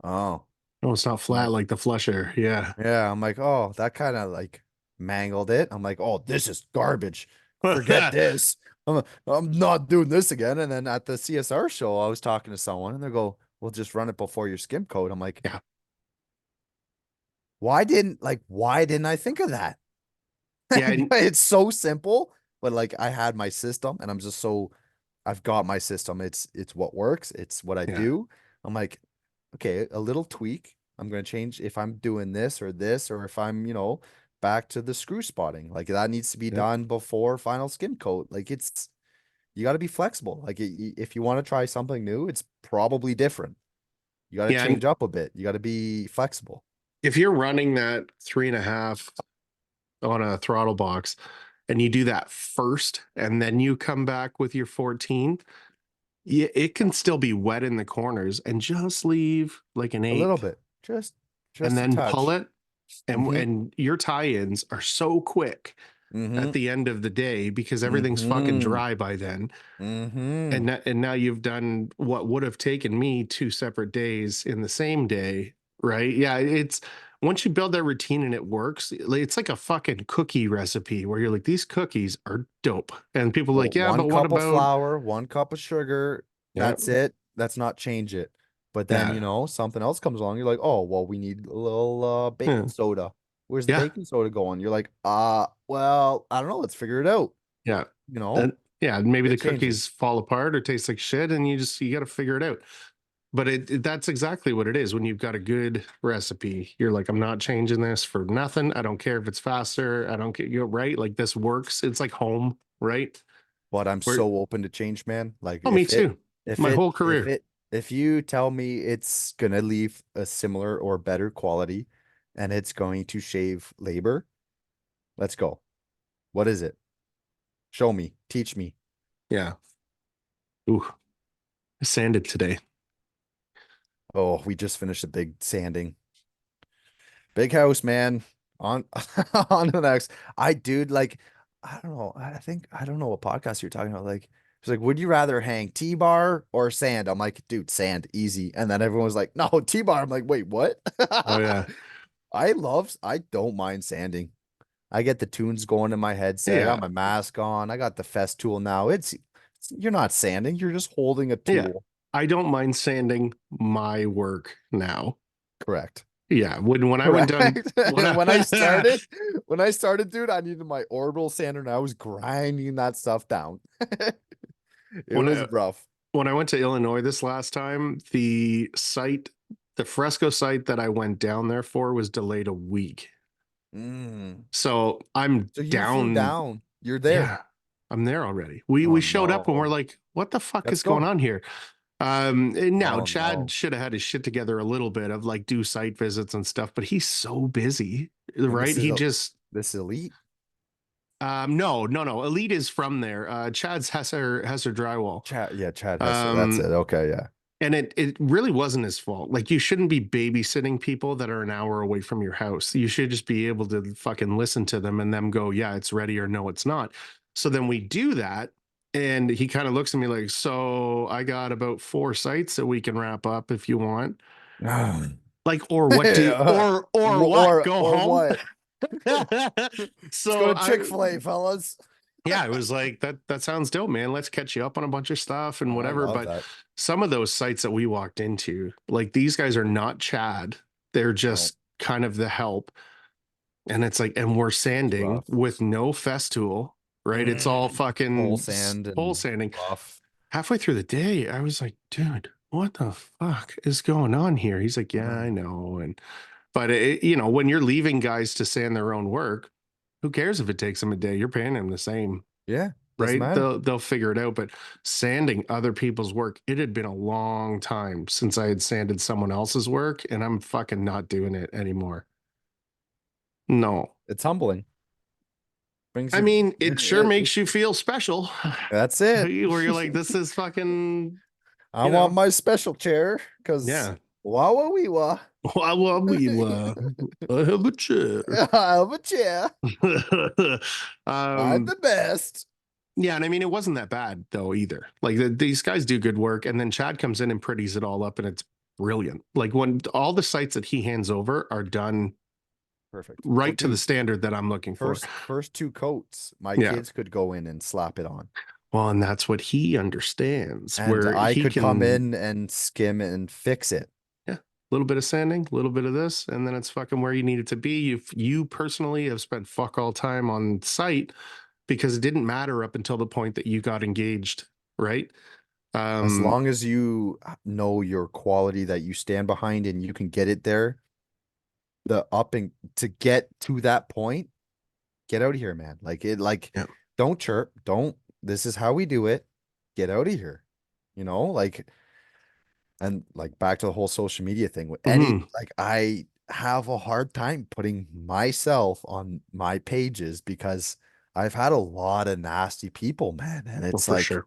oh, Oh, it's not I'm flat like, like the flusher. Yeah. yeah, I'm like, oh, that kind of like mangled it. I'm like, oh, this is garbage. Forget this. I'm not doing this again. And then at the CSR show, I was talking to someone and they go, well, just run it before your skim coat. I'm like, Yeah. why didn't I think of that? Yeah. And It's so simple, but like I had my system and I've got my system. It's what works. It's what I yeah. do. I'm like, okay, a little tweak. I'm going to change if I'm doing this, or if I'm, back to the screw spotting. Like that needs to be Yep. done before final skim coat. Like you got to be flexible. Like if you want to try something new, it's probably different. You got to Yeah. And change up a bit. You got to be flexible. if you're running that 3.5 on a throttle box and you do that first and then you come back with your 14, yeah, it can still be wet in the corners and just leave like an A little eighth bit. Just and just a then pull touch. it. Mm-hmm. And your tie-ins are so quick Mm-hmm. at the end of the day because everything's fucking Mm-hmm. dry by then. Mm-hmm. And now you've done what would have taken me 2 separate days in the same day, right? Yeah, it's once you build that routine and it works, it's like a fucking cookie recipe where you're like, these cookies are dope. And people are Well, like, yeah, one but what cup of about flour, 1 cup of sugar. yeah, That's it. That's not change it. But then, yeah, something else comes along. You're like, oh, well, we need a little yeah, baking soda. Where's the yeah, baking soda going? You're like, well, I don't know. Let's figure it out. yeah. You know, And yeah, maybe the it cookies changes. fall apart or taste like shit, and you got to figure it out. But that's exactly what it is when you've got a good recipe. You're like, I'm not changing this for nothing. I don't care if it's faster. I don't care, right? Like this works. It's like home, right? But I'm Where so open to change, man. Like oh, me too. if My it, whole if career. it, if you tell me it's gonna leave a similar or better quality and it's going to shave labor, let's go. What is it? Show me, teach me. Yeah. Ooh, I sanded today. Oh, we just finished a big sanding. Big house, man. On on to the next. Dude, like, I don't know. I don't know what podcast you're talking about. Like, it's like, would you rather hang T-bar or sand? I'm like, dude, sand, easy. And then everyone was like, no, T-bar. I'm like, wait, what? Oh yeah. I don't mind sanding. I get the tunes going in my headset. I got Yeah. my mask on. I got the Fest tool now. You're not sanding, you're just holding a Yeah. tool. I don't mind sanding my work now. Correct. Yeah. When I went Correct. done when When I I started, dude, I needed my orbital sander and I was grinding that stuff down. It when was I rough. when I went to Illinois this last time, the fresco site that I went down there for was delayed a week. Mm. So I'm So you flew down. down. You're there. Yeah, I'm there already. We Oh showed up and we're no. like, what the fuck Let's is going go. on here? And now Oh Chad no. should have had his shit together a little bit of like do site visits and stuff, but he's so busy, And right? He just this elite. No. Elite is from there. Chad's Hesser Drywall. Chad, yeah, Chad Hester. That's it. Um, Okay, yeah. and it really wasn't his fault. Like you shouldn't be babysitting people that are an hour away from your house. You should just be able to fucking listen to them and them go, yeah, it's ready or no, it's not. So then we do that. And he kind of looks at me like, so I got about 4 sites that we can wrap up if you want. Like, or what do or what? Go Or home. what? Let's go So to I Chick-fil-A, fellas. yeah, it was like that sounds dope, man. Let's catch you up on a bunch of stuff and Oh, I whatever. love But that. some of those sites that we walked into, like these guys are not Chad. They're No, just kind of the help. And it's like, and we're it's sanding rough. with no Festool, right? It's all Just pole fucking sand pole and sanding. rough. Halfway through the day, I was like, dude, what the fuck is going on here? He's like, yeah, I Oh, know. And but when you're leaving guys to sand their own work, who cares if it takes them a day? You're paying them the same, yeah, doesn't right? matter. They'll figure it out. But sanding other people's work, it had been a long time since I had sanded someone else's work, and I'm fucking not doing it anymore. No. It's humbling. Brings I you. mean, it sure It, makes you feel special that's it. where you're like, this is fucking, I you want know, my special chair because yeah. wah wah wee wah. Well, I have a chair. I have a chair. I'm um, the best. yeah, and I mean, it wasn't that bad though either. Like these guys do good work, and then Chad comes in and pretties it all up, and it's brilliant. Like when all the sites that he hands over are done Perfect. Well, right to the dude, standard that I'm looking for. first two coats, my Yeah. kids could go in and slap it on. Well, and that's what he understands, And where I he could come can, in and skim and fix it. yeah, a little bit of sanding, a little bit of this, and then it's fucking where you need it to be. If you personally have spent fuck all time on site because it didn't matter up until the point that you got engaged, right? As Um, long as you know your quality that you stand behind and you can get it there, the up and to get to that point, get out of here, man. yeah. Don't chirp. Don't, this is how we do it. Get out of here. And like back to the whole social media thing with any, Mhm. like, I have a hard time putting myself on my pages because I've had a lot of nasty people, man. And Well, for sure.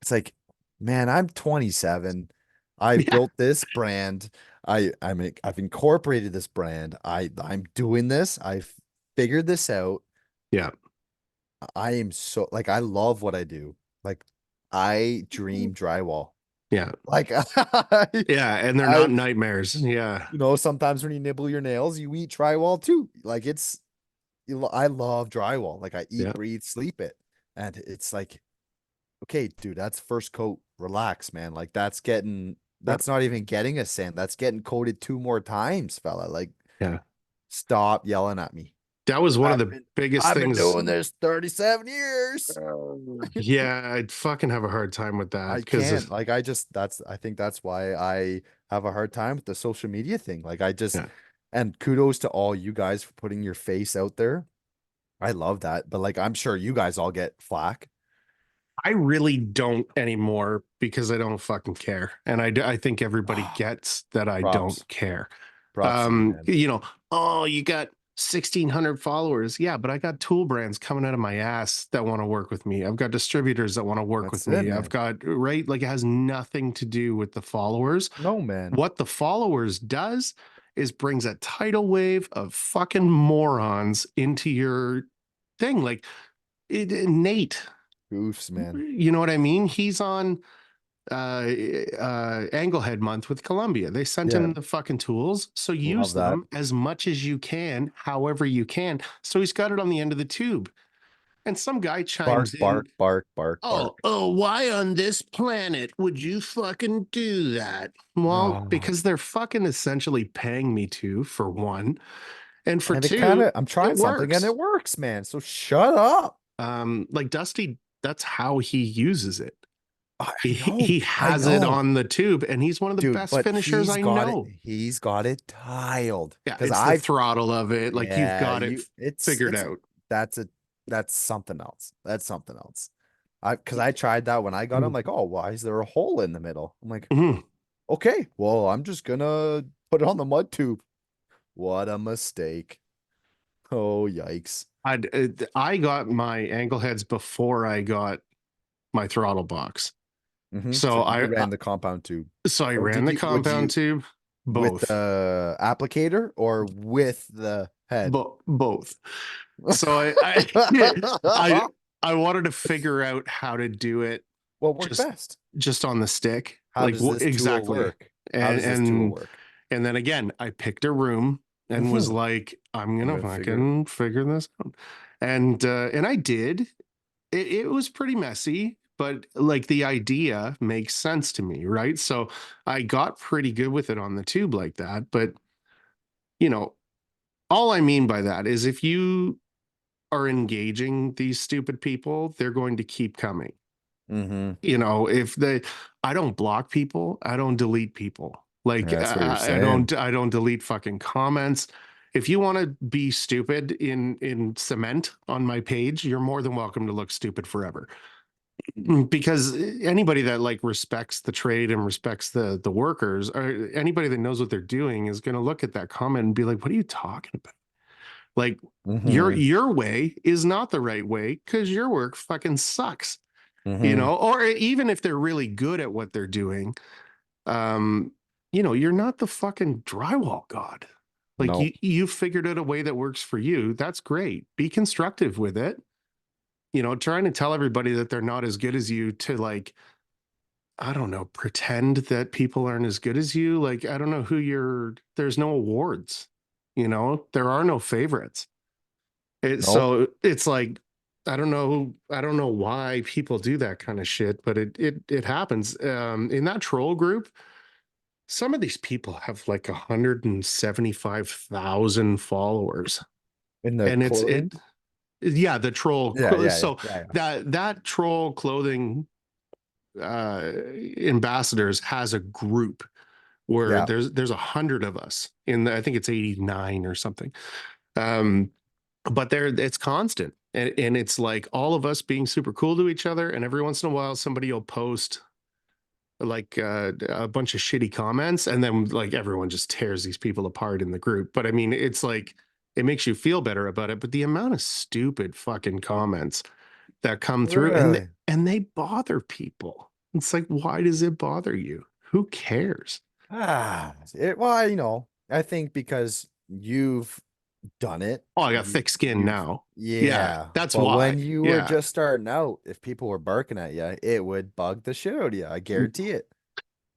it's like, man, I'm 27. I've Yeah. built this brand. I've incorporated this brand. I'm doing this. I've figured this out. Yeah. I am so, like, I love what I do. Like, I dream drywall. Yeah. Like Yeah. And they're not I nightmares. Yeah. sometimes when you nibble your nails, you eat drywall too. Like I love drywall. Like I eat, Yeah. breathe, sleep it. And it's like, okay, dude, that's first coat. Relax, man. Like Yeah. that's not even getting a sand. That's getting coated 2 more times, fella. Like, Yeah. stop yelling at me. That was one of I've the been biggest I've been things. doing this 37 years. Yeah. I'd fucking have a hard time with that I because, can't. Like I think that's why I have a hard time with the social media thing. Like yeah. and kudos to all you guys for putting your face out there. I love that. But like I'm sure you guys all get flack. I really don't anymore because I don't fucking care. And I think everybody Oh, gets that I don't props. care. Props to you, man. Oh, you got 1,600 followers. Yeah, but I got tool brands coming out of my ass that want to work with me. I've got distributors that want to work with That's it, me. I've man. got, right? Like it has nothing to do with the followers. No, man. What the followers does is brings a tidal wave of fucking morons into your thing. Like Nate, Goofs, man. you know what I mean? He's on Anglehead month with Columbia. They sent Yeah, him the fucking tools. So use love that. them as much as you can, however you can. So he's got it on the end of the tube. And some guy Bark, chimes in, bark, bark, bark, oh, bark. why on this planet would you fucking do that? Well, Oh. because they're fucking essentially paying me to, for one. And for And two, I'm it trying something and works. it works, man. So shut up. Like Dusty, that's how he uses it. He I has it know. on the tube, and he's one of the Dude, best but finishers I know. he's got it tiled. Yeah, Because it's the throttle of it. Like you've yeah, got it figured it's, out. that's a, that's something else. That's something else. Because I tried that when I got it. I'm Mhm. like, oh, why is there a hole in the middle? I'm like, Mhm. okay, well, I'm just gonna put it on the mud tube. What a mistake. Oh, yikes. I got my ankle heads before I got my throttle box. So So you ran the compound tube. I Or ran did the you, would compound you, tube, with both, the applicator or with the head? both. So I I wanted to figure out how to do it What worked just best? just on the stick, How like does this tool exactly. work? How And does this tool work? then again, I picked a room and was I'm like, I'm gonna gonna figure. fucking figure this out. And I did. It was pretty messy, but like the idea makes sense to me, right? So I got pretty good with it on the tube like that. But you know, all I mean by that is if you are engaging these stupid people, they're going to keep coming. Mm-hmm. If they, I don't block people, I don't delete people. Like That's what you're I don't delete fucking comments. If you want to be stupid in cement on my page, you're more than welcome to look stupid forever. Because anybody that like respects the trade and respects the workers, or anybody that knows what they're doing, is going to look at that comment and be like, "What are you talking about?" Like Mm-hmm. your way is not the right way because your work fucking sucks. Mm-hmm. Or even if they're really good at what they're doing, um, you're not the fucking drywall god. Like No. you figured out a way that works for you. That's great. Be constructive with it. Trying to tell everybody that they're not as good as you to like, I don't know, pretend that people aren't as good as you. Like, I don't know there's no awards, there are no favorites. Nope. So it's like, I don't know why people do that kind of shit, but it happens. In that troll group, some of these people have like 175,000 followers. In the And clothing? yeah, the troll. Yeah, yeah, yeah, So yeah, yeah. that troll clothing ambassadors has a group where Yeah. there's 100 of us I think it's 89 or something. Um, but it's constant. And it's like all of us being super cool to each other. And every once in a while, somebody will post like a bunch of shitty comments. And then like everyone just tears these people apart in the group. But I mean, it's like, it makes you feel better about it. But the amount of stupid fucking comments that come through Really? and they bother people. It's like, why does it bother you? Who cares? Well, I think because you've done it, Oh, I got thick skin you've, now. Yeah, yeah. that's But when why. you were Yeah. just starting out, if people were barking at you, it would bug the shit out of you. I guarantee it.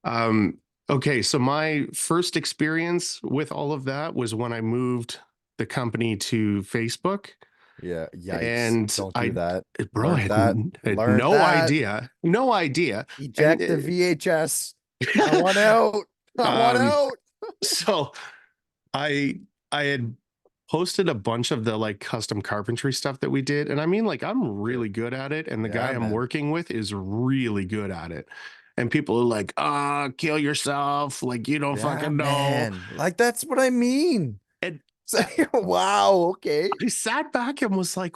Um, okay, so my first experience with all of that was when I moved the company to Facebook. Yeah. Yikes. And Don't do that. bro, I Learned that. had Learned that. no idea. And Eject the VHS. I want out. I want um, out. so I I had posted a bunch of the like custom carpentry stuff that we did. And I mean, like, I'm Sure. really good at it. And the guy Yeah, I'm man. working with is really good at it. And people are like, kill yourself. Like, you don't Yeah, fucking know. man. Like that's what I mean. And So, wow, okay. I sat back and was like,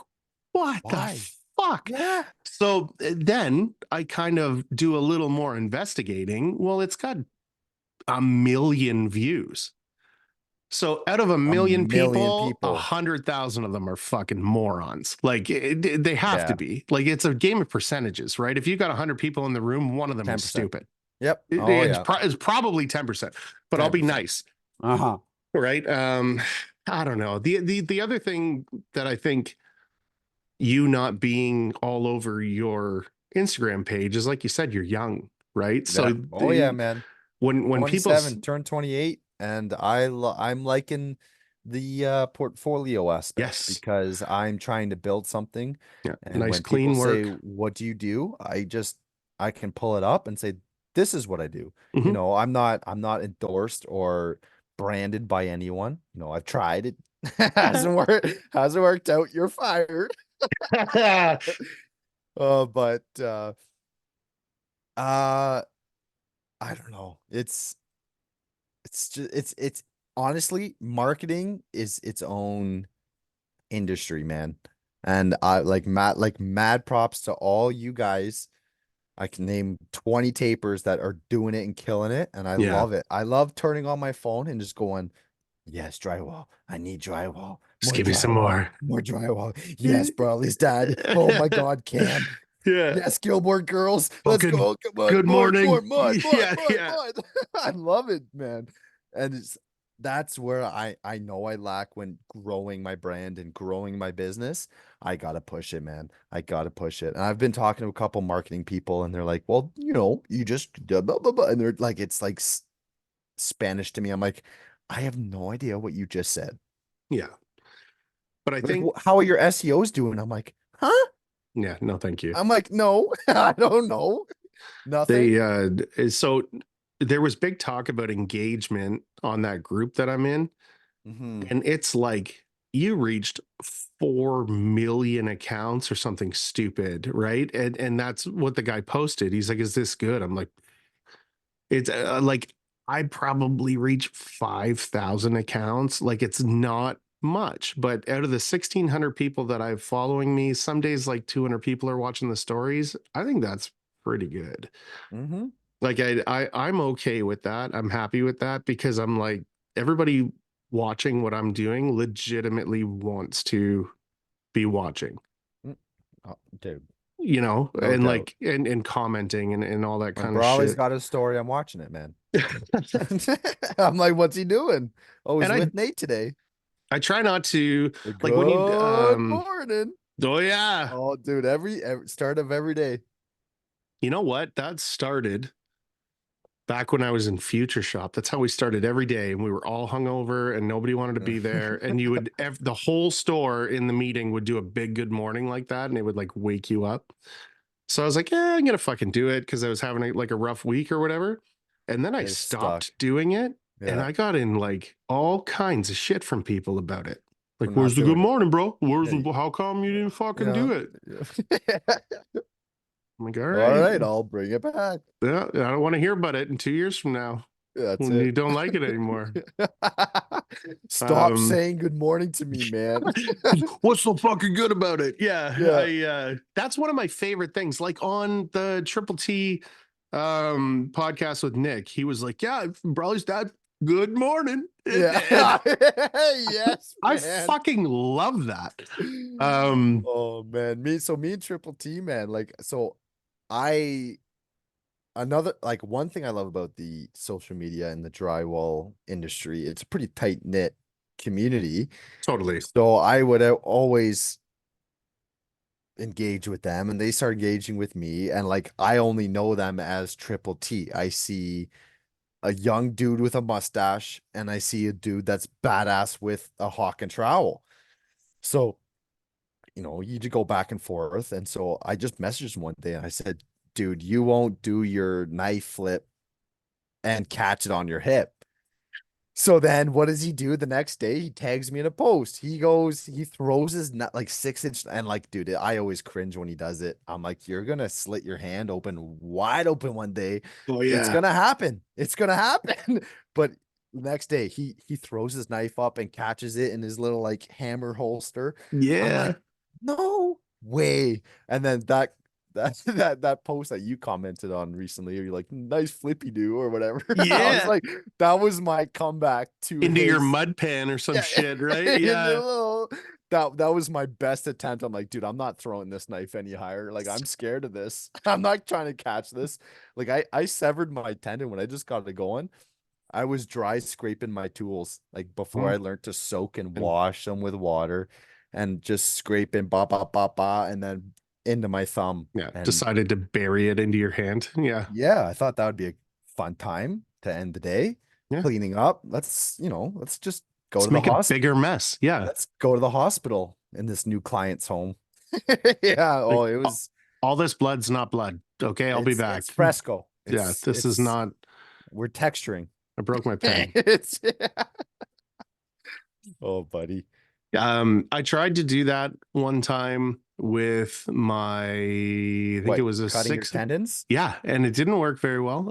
what the Why? fuck? Yeah. So then I kind of do a little more investigating. Well, it's got 1 million views. So out of a A million million people, people. 100,000 of them are fucking morons. Like they have to Yeah. be. Like it's a game of percentages, right? If you got 100 people in the room, one of them is 10%. stupid. Yep. Oh yeah. It's probably 10%, but I'll be 10%. nice, Uh-huh. right? I don't know. The other thing that I think you not being all over your Instagram page is like you said, you're young, right? Yeah. So Oh yeah, man. when people 27, turned 28, and I'm liking the portfolio aspect yes, because I'm trying to build something. yeah, And nice when people clean say, work. "What do you do?" I can pull it up and say, "This is what I do." Mhm. I'm not endorsed or branded by anyone. I've tried it. Hasn't worked out. You're fired. But uh I don't know. It's just it's honestly, marketing is its own industry, man. And I like mad props to all you guys. I can name 20 tapers that are doing it and killing it, and I Yeah. love it. I love turning on my phone and just going, Yes, drywall. I need drywall. Just More give me some drywall. more. More drywall. Yes, Brawley's dad. Oh my God, Cam. Yeah. Yes, Gilmore Girls. Let's Fucking go. Come on. good More, morning. more, Yeah, yeah. more. I love it, man. And that's where I know I lack when growing my brand and growing my business. I gotta push it, man. I gotta push it. And I've been talking to a couple marketing people, and they're like, "Well, you just blah, blah, blah," and they're like, it's like Spanish to me. I'm like, I have no idea what you just said. Yeah. But I Like, think, how are your SEOs doing? I'm like, huh? yeah, no, thank you. I'm like, no, I don't know. Nothing. They so there was big talk about engagement on that group that I'm in, Hmm. and it's like you reached 4 million accounts or something stupid, right? And that's what the guy posted. He's like, "Is this good?" I'm like, "It's like I probably reach 5,000 accounts. Like it's not much, but out of the 1,600 people that I have following me, some days like 200 people are watching the stories. I think that's pretty good." Hmm. Like I'm okay with that. I'm happy with that because I'm like everybody watching what I'm doing legitimately wants to be watching, Oh, dude, no and doubt. like and commenting and all that When kind of Brawley's shit. got his story, I'm watching it, man. I'm like, what's he doing? Oh, And he's with Nate today. I try not to like when you Good morning. oh yeah. Oh, dude, every start of every day. You know what? That started back when I was in Future Shop. That's how we started every day, and we were all hungover, and nobody wanted to be there. And you would the whole store in the meeting would do a big good morning like that, and it would like wake you up. So I was like, yeah, I'm gonna fucking do it because I was having like a rough week or whatever. And then I It's stuck. stopped doing it, and Yeah, I got in like all kinds of shit from people about it. for Like, not where's the good doing it. morning, bro? Yeah, How come you didn't fucking yeah. do it? Yeah. I'm like, all All right, right, I'll bring it back. yeah, I don't want to hear about it in 2 years from now That's when it. you don't like it anymore. Stop Um, saying good morning to me, man. what's so fucking good about it? Yeah, Yeah. that's one of my favorite things. Like on the Triple T podcast with Nick, he was like, yeah, Brawley's dad, good morning. Yeah. And Yes, I man. fucking love that. Um, Oh man. Me and Triple T, man. Like, so I another like one thing I love about the social media and the drywall industry, it's a pretty tight knit community. totally. So I would always engage with them and they start engaging with me. And like I only know them as Triple T. I see a young dude with a mustache and I see a dude that's badass with a hawk and trowel. So, you just go back and forth. And so I just messaged him one day and I said, dude, you won't do your knife flip and catch it on your hip. So then what does he do the next day? He tags me in a post. He throws his nut like 6 inch and like, dude, I always cringe when he does it. I'm like, you're gonna slit your hand open wide open one day. Oh It's yeah. gonna happen. It's gonna happen. But the next day he throws his knife up and catches it in his little like hammer holster. I'm like, Yeah. no way. And then that post that you commented on recently, you're like, nice flippy do or whatever. I was Yeah. like, that was my comeback to Into your his mud pan or some yeah, shit, right? in the Yeah. little that was my best attempt. I'm like, dude, I'm not throwing this knife any higher. Like, I'm scared of this. I'm not trying to catch this. Like, I severed my tendon when I just got it going. I was dry scraping my tools like before Mm. I learned to soak and And wash them with water and just scraping ba ba ba ba and then into my thumb. yeah, And decided to bury it into your hand. Yeah. yeah, I thought that would be a fun time to end the day. Yeah. Cleaning up. Let's just go to Let's the make a hospital. bigger mess. Yeah. Let's go to the hospital in this new client's home. Yeah. Like Oh, it was all this blood's not blood. Okay, I'll be it's back. fresco. Yeah, It's this is it's not. we're texturing. I broke my pen. It's oh, buddy. I tried to do that one time with my, I think it What, was a cutting your six. tendons? Yeah, and it didn't work very well.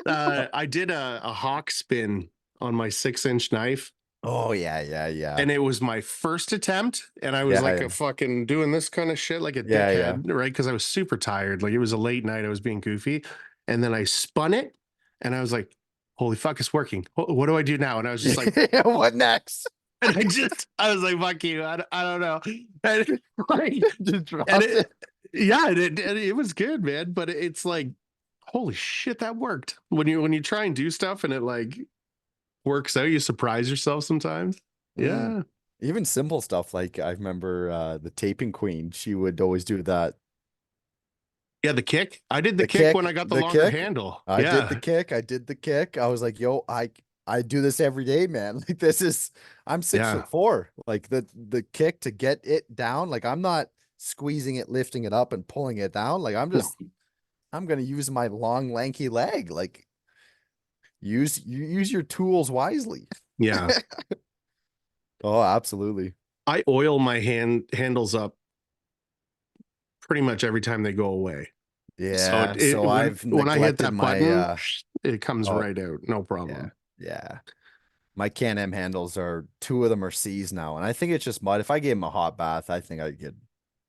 No, I did a hawk spin on my 6 inch knife, Oh yeah, yeah, yeah. and it was my first attempt, and I was Yeah, like yeah. a fucking doing this kind of shit like a Yeah, yeah. dickhead, right? Because I was super tired. Like it was a late night. I was being goofy, and then I spun it, and I was like, holy fuck, it's working. What do I do now? And I was just like, Yeah, what next? and I was like, fuck you. I don't know. And, like, Just and dropped it, it. yeah, and it was good, man. But it's like, holy shit, that worked. When you try and do stuff and it like works out, you surprise yourself sometimes. Mm. Yeah. Even simple stuff like I remember the taping queen, she would always do that. Yeah, the kick. I did the kick when I got the The longer kick. handle. I did the Yeah. kick. I did the kick. I was like, yo, I do this every day, man. Like this is I'm six Yeah. foot four. Like the kick to get it down, like I'm not squeezing it, lifting it up and pulling it down. Like No. I'm gonna use my long, lanky leg. Like use your tools wisely. Yeah. Oh, absolutely. I oil my handles up pretty much every time they go away. So Yeah. So I've when I hit neglected that my button, it comes oh right out. No yeah. problem. Yeah. My Can-Am handles are two of them are C's now, and I think it's just mud. If I gave them a hot bath, I think I could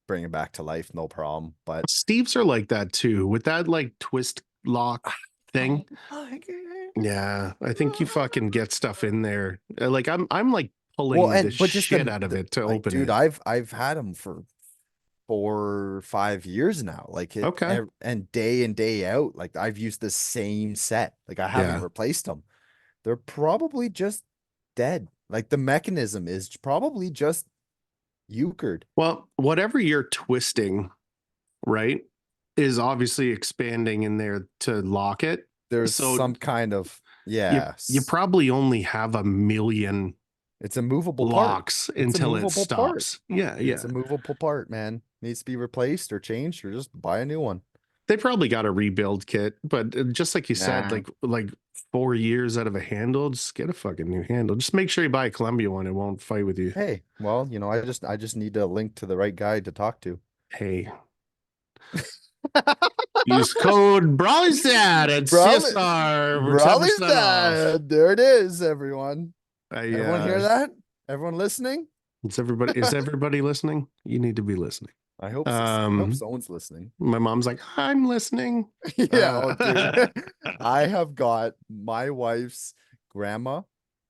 bring it back to life, no problem. But Steve's are like that too, with that like twist lock thing. oh my God. Yeah, I think you fucking get stuff in there. Like I'm like Well, pulling the and but just shit out of it to like, open dude, it. I've had them for 4 or 5 years now. Like Okay. and day in day out, like I've used the same set. Like I haven't Yeah. replaced them. They're probably just dead. Like the mechanism is probably just euchred. Well, whatever you're twisting, right, is obviously expanding in there to lock it. There's So some kind of you yes. probably only have a million It's a movable part. locks It's a until it movable part. stops. Yeah, It's yeah. a movable part, man. Needs to be replaced or changed or just buy a new one. They probably got a rebuild kit, but just like you said, Nah. like 4 years out of a handle, just get a fucking new handle. Just make sure you buy a Columbia one. It won't fight with you. Hey, well, I just need a link to the right guy to talk to. Hey, use code Brawlystad at Brawly, CSR for Brawly's 10% off. dad. There it is, everyone. I Everyone hear that? Everyone listening? is everybody listening? You need to be listening. I hope so. I hope Um, someone's listening. my mom's like, I'm listening. Yeah, oh dude. Uh, I have got my wife's grandma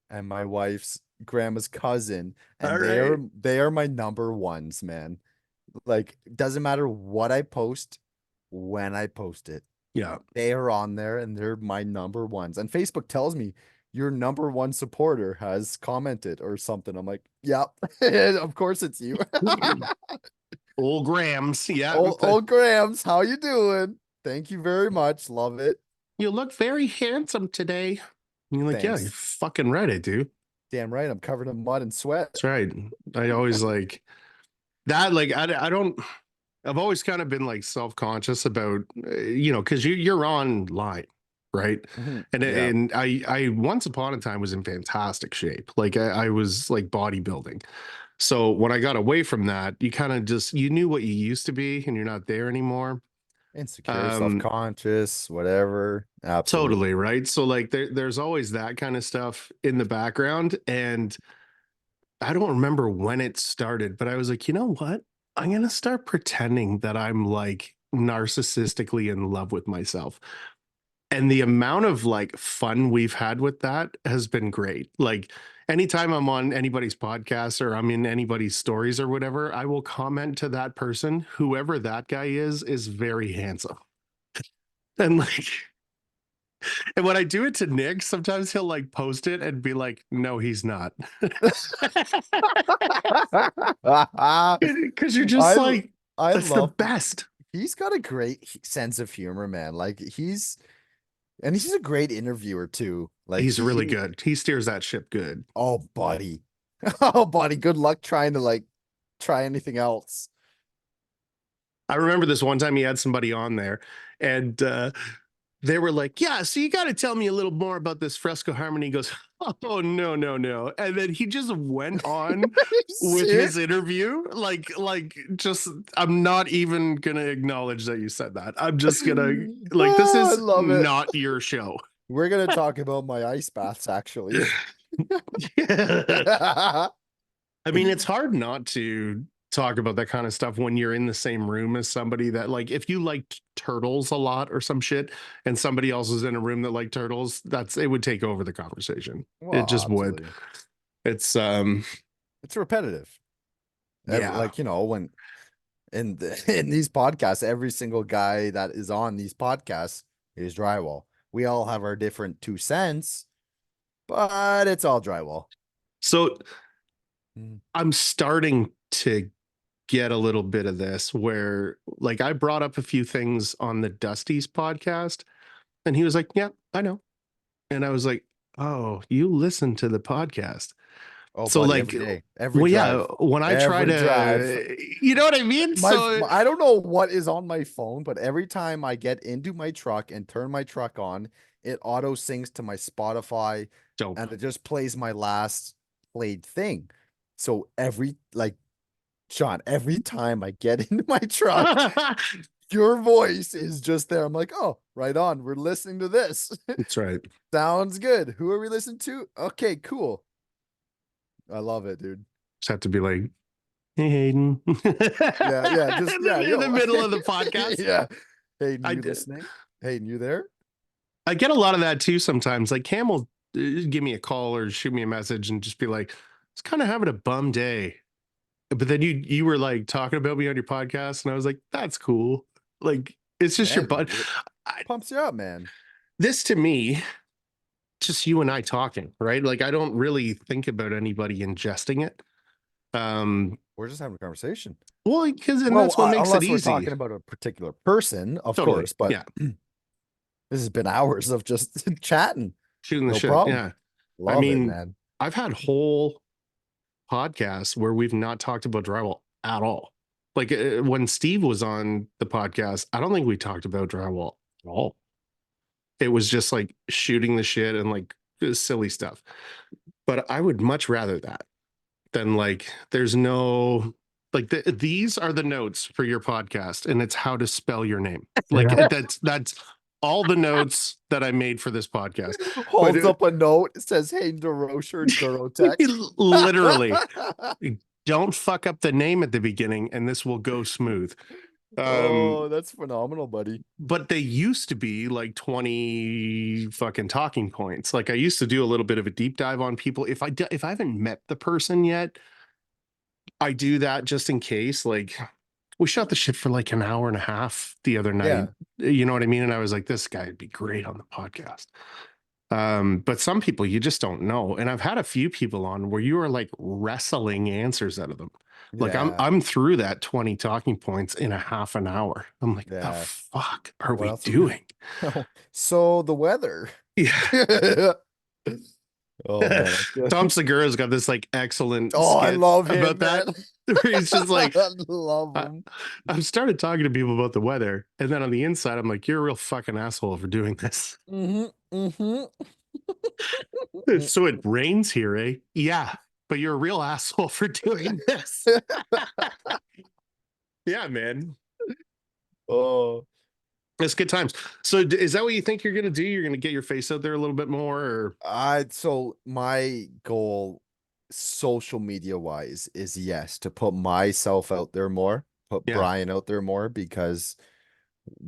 and my wife's grandma's cousin, all and right. they are my number ones, man. Like, doesn't matter what I post, when I post it, Yeah. they are on there and they're my number ones. And Facebook tells me your number one supporter has commented or something. I'm like, yep, of course it's you. Old Grams. Yeah. Old Grams, how you doing? Thank you very much. Love it. You look very handsome today. And you're like, yeah, you Thanks. fucking right, I do. Damn right. I'm covered in mud and sweat. That's right. I always like that. Like, I don't, I've always kind of been like self-conscious about, cause you're online, right? Mhm. And, Yeah. and I once upon a time was in fantastic shape. Like I was like bodybuilding. So when I got away from that, you kind of just, you knew what you used to be and you're not there anymore. Insecure, Um, self-conscious, whatever. Absolutely. Totally, right? So like there's always that kind of stuff in the background. And I don't remember when it started, but I was like, you know what? I'm gonna start pretending that I'm like narcissistically in love with myself. And the amount of like fun we've had with that has been great. Like anytime I'm on anybody's podcast or I'm in anybody's stories or whatever, I will comment to that person, whoever that guy is very handsome. And like and when I do it to Nick, sometimes he'll like post it and be like, no, he's not. Because you're just I like, I that's the love best. he's got a great sense of humor, man. Like he's a great interviewer too. Like He's really he good. He steers that ship good. oh buddy. Oh buddy, good luck trying to like try anything else. I remember this one time he had somebody on there and they were like, yeah, so you got to tell me a little more about this fresco harmony. He goes, oh, no, no, no. And then he just went on with Shit. his interview. Just, I'm not even going to acknowledge that you said that. I'm just going to, like, this Oh, I is love it. not your show. We're gonna talk about my ice baths actually. Yeah. I mean, it's hard not talk about that kind of stuff when you're in the same room as somebody that, like, if you like turtles a lot or some shit and somebody else is in a room that like turtles, it would take over the conversation. It Well, just would. absolutely. It's It's repetitive. yeah. Like, when in these podcasts, every single guy that is on these podcasts is drywall. We all have our different 2 cents, but it's all drywall. So Mm. I'm starting to get a little bit of this where, like, I brought up a few things on the Dusty's podcast and he was like, "Yeah, I know." And I was like, "Oh, you listen to the podcast." Oh, So buddy, like, every day, every well, yeah, drive, when I try every drive. to, you know what I mean? So I don't know what is on my phone, but every time I get into my truck and turn my truck on, it auto syncs to my Spotify dope. and it just plays my last played thing. So Sean, every time I get into my truck, your voice is just there. I'm like, oh, right on. We're listening to this. That's right. Sounds good. Who are we listening to? Okay, cool. I love it, dude. Just have to be like, "Hey, Hayden," in Yeah, just yeah, the yo. middle of the podcast. Yeah. Hayden, I you did. listening? Hayden, you there? I get a lot of that too sometimes. Like Cam will give me a call or shoot me a message and just be like, "It's kind of having a bum day." But then you were like talking about me on your podcast, and I was like, "That's cool." Like it's just your Man, butt. it I, pumps you up, man. this to me, just you and I talking, right? Like I don't really think about anybody ingesting it. We're just having a conversation. Well, because and Well, that's what makes it unless we're easy. talking about a particular person, of Totally. course, but Yeah. this has been hours of just chatting. Shooting the No shit. problem. Yeah. I Love it, mean, man. I've had whole podcasts where we've not talked about drywall at all. Like when Steve was on the podcast, I don't think we talked about drywall at all. It was just like shooting the shit and like silly stuff. But I would much rather that than like, there's no, like these are the notes for your podcast and it's how to spell your name. Like that's all the notes that I made for this podcast. But Holds up a note. It says, "Hey, DeRoche or Durotech." literally, don't fuck up the name at the beginning and this will go smooth. Oh, that's phenomenal, buddy. But they used to be like 20 fucking talking points. Like I used to do a little bit of a deep dive on people. If I haven't met the person yet, I do that just in case. Like we shot the shit for like an hour and a half the other night. Yeah. You know what I mean? And I was like, this guy would be great on the podcast. But some people you just don't know. And I've had a few people on where you are like wrestling answers out of them. Like Yeah. I'm through that 20 talking points in a half an hour. I'm like, the Yeah. fuck are What we else are we doing? So the weather. Yeah. Oh man, that's Tom good. Segura's got this like excellent Oh, I skit love him, about that man. where he's just like, I love I, him. I've started talking to people about the weather, and then on the inside, I'm like, you're a real fucking asshole for doing this. So it rains here, eh? Yeah, but you're a real asshole for doing this. Yeah, man. Oh, It's good times. So is that what you think you're gonna do? You're gonna get your face out there a little bit more, or so my goal, social media wise, is yes, to put myself out there more, put yeah, Brian out there more, because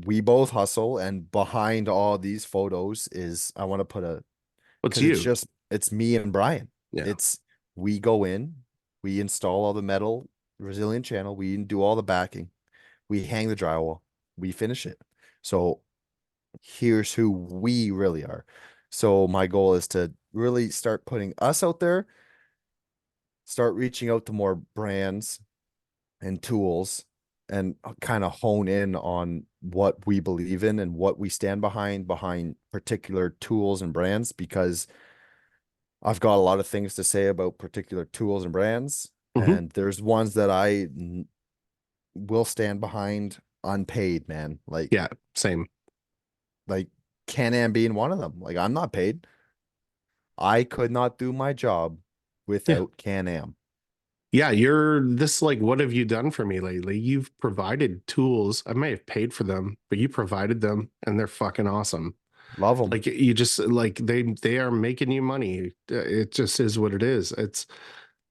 we both hustle, and behind all these photos is I want to put a what's because it's you? just it's me and Brian. Yeah. It's we go in, we install all the metal, resilient channel, we do all the backing, we hang the drywall, we finish it. So here's who we really are. So my goal is to really start putting us out there, start reaching out to more brands and tools, and kind of hone in on what we believe in and what we stand behind particular tools and brands, because I've got a lot of things to say about particular tools and brands, Hmm. and there's ones that I will stand behind unpaid, man. Yeah, same. Like Can-Am being one of them. Like I'm not paid. I could not do my job Yeah. without Can-Am. Yeah, you're this like, what have you done for me lately? You've provided tools. I may have paid for them, but you provided them and they're fucking awesome. Love them. Like you just like they are making you money. It just is what it is.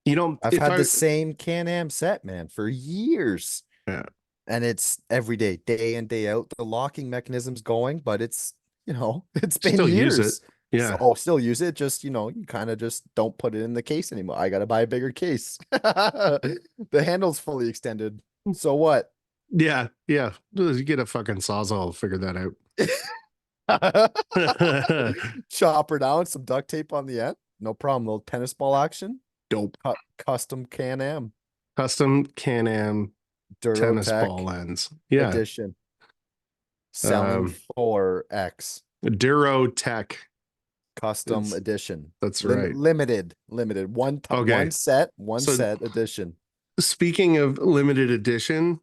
I've if had I the same Can-Am set, man, for years. yeah, And it's every day, day in, day out. The locking mechanism's going, but it's, it's been still use it. years. So, Yeah. still use it. Just, you kind of just don't put it in the case anymore. I got to buy a bigger case. The handle's fully extended. So what? Yeah. Yeah. You get a fucking Sawzall, figure that out. Chopper down, some duct tape on the end. No problem. Little tennis ball action. Dope. Custom Can-Am Custom Can-Am tennis ball Durotech ends. Yeah. edition. Selling Um, 4X. Durotech. Custom It's edition. that's right. Limited. Okay. One So set edition. speaking of limited edition,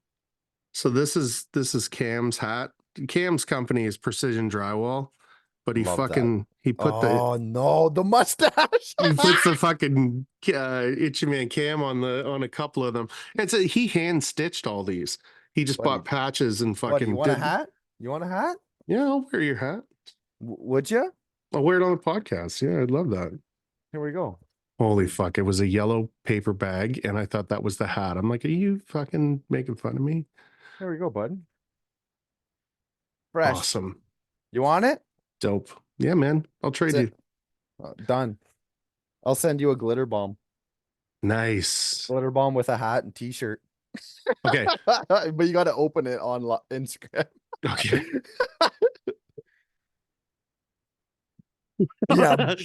so this is Cam's hat. Cam's company is Precision Drywall, but Love that. Oh no, the mustache. he puts the fucking Itchy Man Cam on a couple of them. He hand stitched all these. He just Buddy, bought patches and buddy, you fucking want a did. hat? You want a hat? Yeah, I'll wear your hat. Would you? I'll wear it on the podcast. Yeah, I'd love that. Here we go. Holy fuck! It was a yellow paper bag, and I thought that was the hat. I'm like, are you fucking making fun of me? Here we go, bud. Fresh. Awesome, You want it? dope. Yeah, man. I'll trade That's you. it. Done. I'll send you a glitter bomb. Nice. Glitter bomb with a hat and t-shirt. Okay. But you got to open it on Instagram. Okay. Yeah.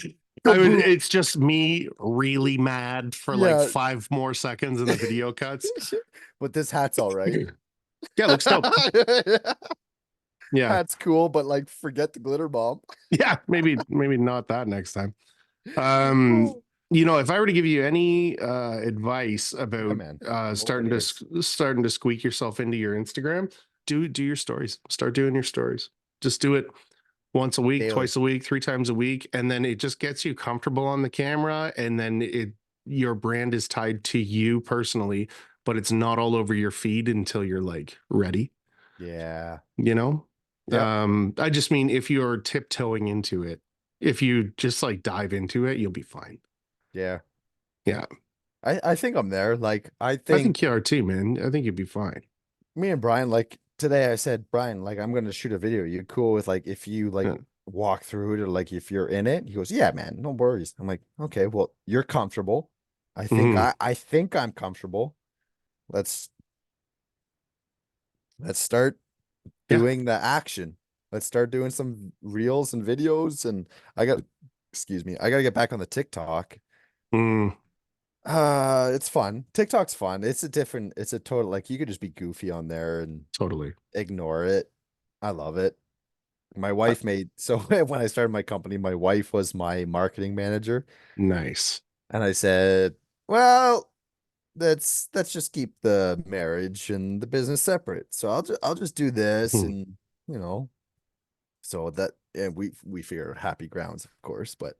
Kaboom. It's just me really mad for like Yeah. 5 more seconds and the video cuts. But this hat's all right. Yeah, looks dope. Yeah. Hat's cool, but like forget the glitter bomb. Yeah, maybe not that next time. Um, if I were to give you any advice Yeah, about man. starting to squeak yourself into your Instagram, do your stories. Start doing your stories. Just do it once a week, Daily. twice a week, 3 times a week, and then it just gets you comfortable on the camera, and then your brand is tied to you personally, but it's not all over your feed until you're like ready, Yeah. you know? Yep. I just mean if you're tiptoeing into it, if you just like dive into it, you'll be fine. Yeah. Yeah. I think I'm there. Like I I think think you are too, man. I think you'd be fine. me and Brian, like today I said, Brian, like I'm gonna shoot a video. You cool with like if you like Yeah. walk through it or like if you're in it? He goes, yeah, man, no worries. I'm like, okay, well, you're comfortable. Mhm. I think I'm comfortable. Let's start Yeah. doing the action. Let's start doing some reels and videos. And I got, excuse me, I gotta get back on the TikTok. Mm, It's fun. TikTok's fun. It's a total like you could just be goofy on there and totally. ignore it. I love it. My Uh, wife made so when I started my company, my wife was my marketing manager, nice. and I said, "Well, let's just keep the marriage and the business separate. So I'll just do this, Hmm. and you know, so that and we figure happy grounds, of course, but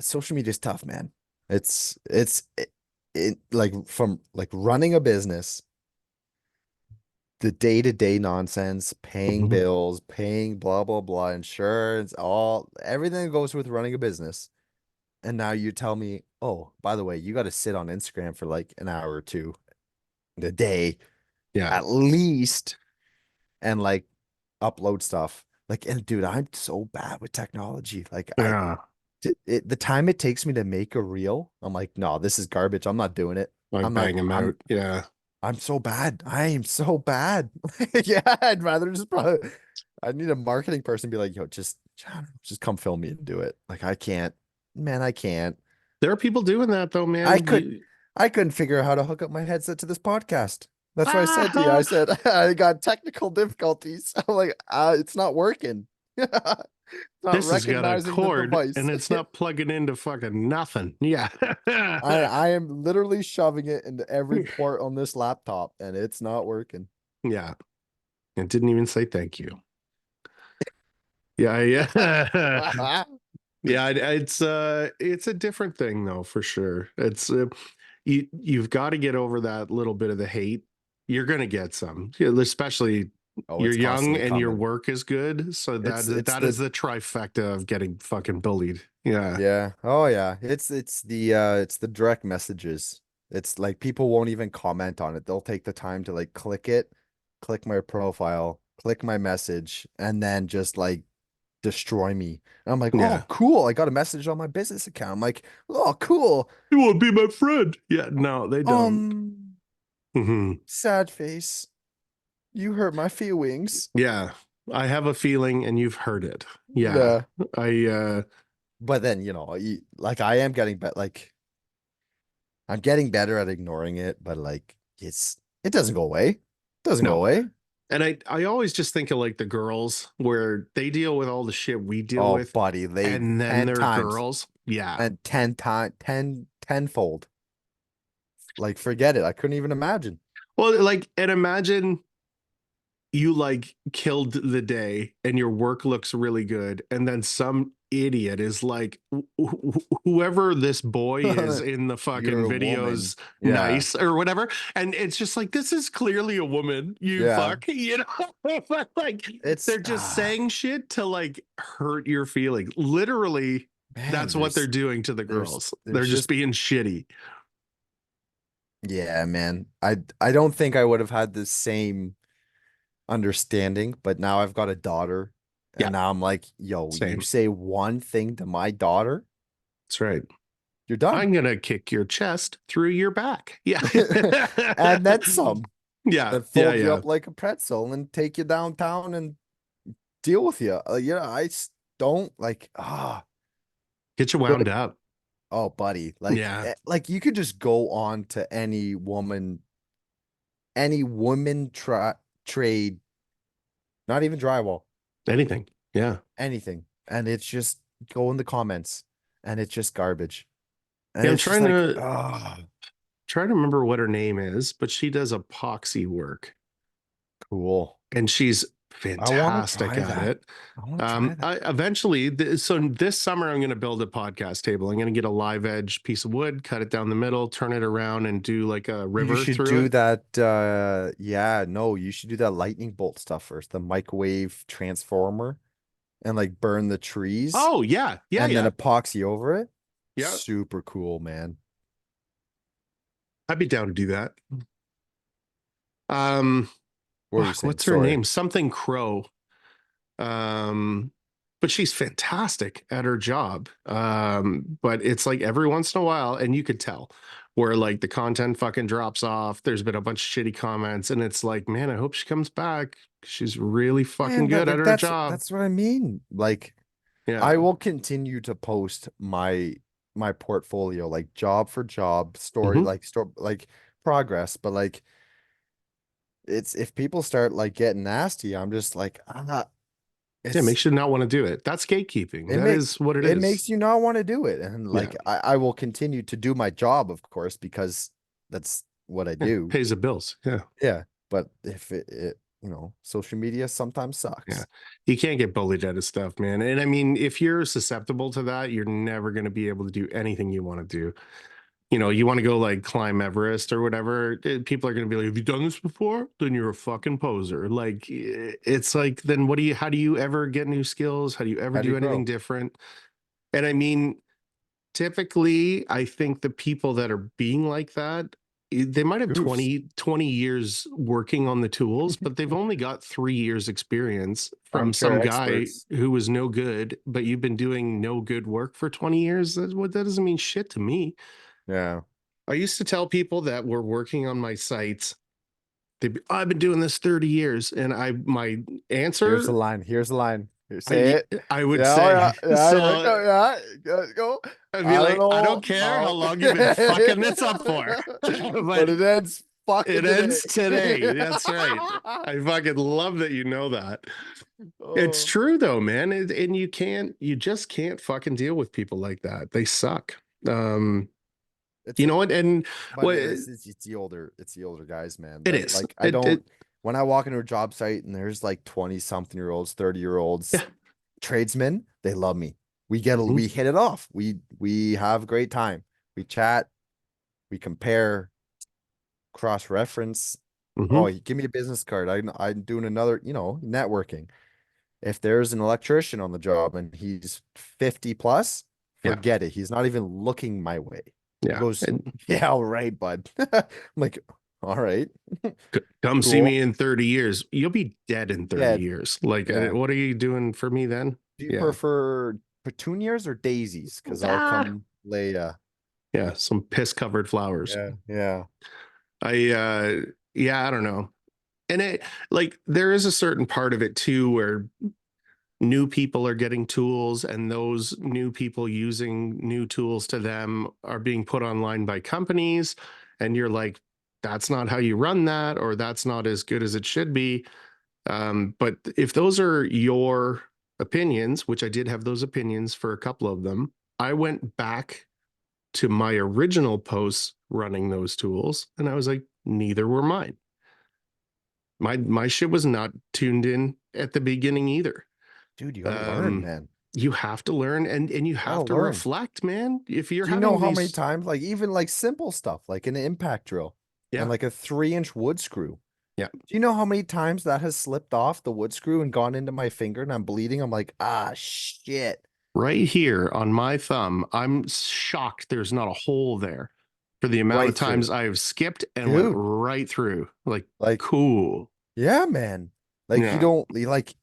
social media is tough, man. It like from like running a business, the day-to-day nonsense, paying Mhm. bills, paying blah blah blah, insurance, all everything that goes with running a business. And now you tell me, oh, by the way, you got to sit on Instagram for like an hour or two a day Yeah. at least and like upload stuff. Like, and dude, I'm so bad with technology. Like, Yeah. the time it takes me to make a reel, I'm like, no, this is garbage. I'm not doing it. Like I'm not, bang him out. Yeah. I'm so bad. I am so bad. Yeah, I'd rather just probably, I need a marketing person to be like, yo, just come film me and do it. Like, I can't, man, I can't. There are people doing that though, I man. could, I couldn't figure out how to hook up my headset to this podcast. That's what I said to you. I Ah, said I got technical difficulties. I'm like, it's not working. Not this has got a recognizing the cord device. and it's not plugging into fucking nothing. Yeah. I am literally shoving it into every port on this laptop and it's not working. Yeah. It didn't even say thank you. Yeah. Yeah. Yeah. It's a different thing though, for sure. You've got to get over that little bit of the hate. You're going to get some, yeah, especially Oh, you're it's young constantly and your coming. work is good. So It's that is the trifecta of getting fucking bullied. Yeah. Yeah. Oh yeah. It's the direct messages. It's like people won't even comment on it. They'll take the time to like click it, click my profile, click my message, and then just like destroy me. And I'm like, Yeah. oh, cool. I got a message on my business account. I'm like, oh, cool. You want to be my friend? Yeah. No, they don't. Um, Hmm. sad face. You hurt my feelings. Yeah. I have a feeling and you've heard it. Yeah. Yeah. I But then, like I am getting better. Like I'm getting better at ignoring it, but like it doesn't go away. It doesn't go no. away. And I always just think of like the girls where they deal with all the shit we deal Oh, with, buddy, they and then 10 they're times girls. Yeah. and 10 time 10 tenfold. Like forget it. I couldn't even imagine. Well, like, and imagine you like killed the day and your work looks really good, and then some idiot is like, whoever this boy is in the You're fucking a woman. videos Yeah. nice or whatever, and it's just like, this is clearly a woman, you Yeah. fuck, you know. But like, It's they're just saying shit to like hurt your feelings, literally. man, That's what they're doing to the there's girls. They're there's just just being shitty. yeah, man. I don't think I would have had the same understanding, but now I've got a daughter Yeah, and now I'm like, yo, you same. say one thing to my daughter, That's right. you're done. I'm gonna kick your chest through your back. Yeah. And then some. Yeah, And yeah, fold you yeah. up like a pretzel and take you downtown and deal with you. Don't like Get you good. wound up. Oh, buddy, Yeah. like you could just go on to any woman trade, not even drywall, Anything. Yeah. anything, and it's just go in the comments, and it's just garbage, and Yeah, I'm it's just trying like, to try to remember what her name is, but she does epoxy work cool. and she's I want to fantastic try at that. it. I want to try that. I eventually, so this summer, I'm going to build a podcast table. I'm going to get a live edge piece of wood, cut it down the middle, turn it around, and do like a You river should through do it. that. Yeah, no, you should do that lightning bolt stuff first, the microwave transformer, and like burn the trees Oh, yeah. Yeah. and then Yeah. epoxy over it. Yeah. Super cool, man. I'd be down to do that. Um, What were you saying? what's her Sorry. name? Something Crow. Um, but she's fantastic at her job. But it's like every once in a while, and you could tell where like the content fucking drops off. There's been a bunch of shitty comments, and it's like, man, I hope she comes back. She's really fucking Man, that good at like her job. that's what I mean. Like Yeah. I will continue to post my portfolio like job for job, story Hmm. like progress, but like it's if people start like getting nasty, I'm just like I'm not Yeah, it's makes you not want to do it. That's gatekeeping. it That make is what it it is. makes you not want to do it. And Yeah. like I will continue to do my job, of course, because that's what I Yeah. do. Pays the bills. Yeah. Yeah. But if social media sometimes Yeah. sucks. You can't get bullied out of stuff, man. And I mean, if you're susceptible to that, you're never going to be able to do anything you want to do. You want to go like climb Everest or whatever, people are going to be like, have you done this before? Then you're a fucking poser. Like, it's like, then how do you ever get new skills? How do you ever How do you do anything grow? different? And I mean, typically, I think the people that are being like that, they might have Goofs. 20 years working on the tools, but they've only got 3 years experience from Armchair some guy experts. who was no good, but you've been doing no good work for 20 years. That doesn't mean shit to me. Yeah. I used to tell people that were working on my sites, I've been doing this 30 years. And my Here's the answer, line. Here's the line. Here, say I, it. I would Yeah, oh, say, yeah, yeah, yeah, so go, yeah, go, go. I'd be I don't like, I know don't care how how, long you've been fucking this up for, but but it ends fucking it today. ends today. That's right. I fucking love that you know that. It's Oh, true though, man. And you just can't fucking deal with people like that. They suck. Um, it's you a, know what? And but what it's the older guys, man. it That is. like I It don't when I walk into a job site and there's like 20 something year olds, 30-year olds, yeah. tradesmen, they love me. Mhm. We hit it off. We have a great time. We chat, we compare, cross reference. Oh, Mhm. give me a business card. I'm doing another, networking. If there's an electrician on the job and he's 50 plus, Yeah. forget it. He's not even looking my way. He Yeah. goes, And yeah, all right, bud. I'm like, all right, come see cool. me in 30 years. You'll be dead in 30 Yeah, years. Like, yeah. what are you doing for me then? Do you Yeah. prefer petunias or daisies? Because I'll Ah, come lay yeah. Some piss covered flowers. yeah, yeah. I, yeah, I don't know. And it, like, there is a certain part of it too where new people are getting tools and those new people using new tools to them are being put online by companies. And you're like, that's not how you run that, or that's not as good as it should be. But if those are your opinions, which I did have those opinions for a couple of them, I went back to my original posts running those tools and I was like, neither were mine. My shit was not tuned in at the beginning either. Dude, you gotta learn, Um, man. you have to learn and you You gotta have to learn. reflect, man. If you're Do you know having how many these, times, like even like simple stuff, like an impact drill and yeah, like a 3-inch wood screw? yeah, Do you know how many times that has slipped off the wood screw and gone into my finger and I'm bleeding? I'm like, ah, shit. right here on my thumb, I'm shocked there's not a hole there for the amount of Right through. times I have skipped and went Dude, right through. Like, like, cool. yeah, man. Like, Yeah, like,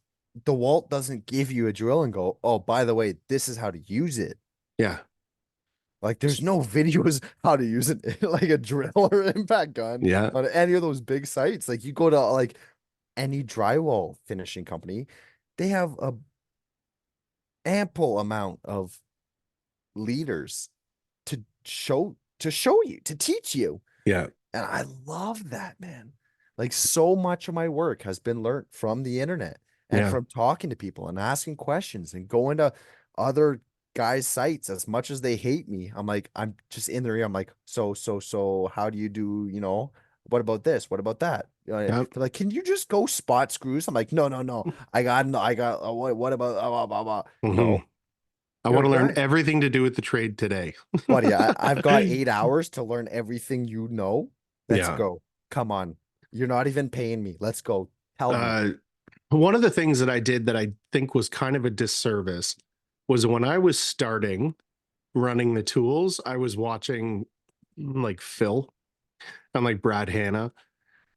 DeWalt doesn't give you a drill and go, oh, by the way, this is how to use it. yeah, Like, there's no videos how to use it, like a drill or impact gun yeah, on any of those big sites. Like, you go to like any drywall finishing company, they have a ample amount of leaders to show you, to teach you. yeah, And I love that, man. Like so much of my work has been learned from the internet and yeah, from talking to people and asking questions and going to other guys' sites as much as they hate me. I'm like, I'm just in their ear. I'm like, so how do you do, what about this? What about that? They're yeah. like, can you just go spot screws? I'm like, no. I got, what about, blah, blah, blah. Hmm. I Yo, want to learn guys, everything to do with the trade today. buddy, I've got 8 hours to learn everything you know. Let's Yeah. go. Come on. You're not even paying me. Let's go. Tell me. Uh, One of the things that I did that I think was kind of a disservice was when I was starting running the tools, I was watching like Phil and like Brad Hanna.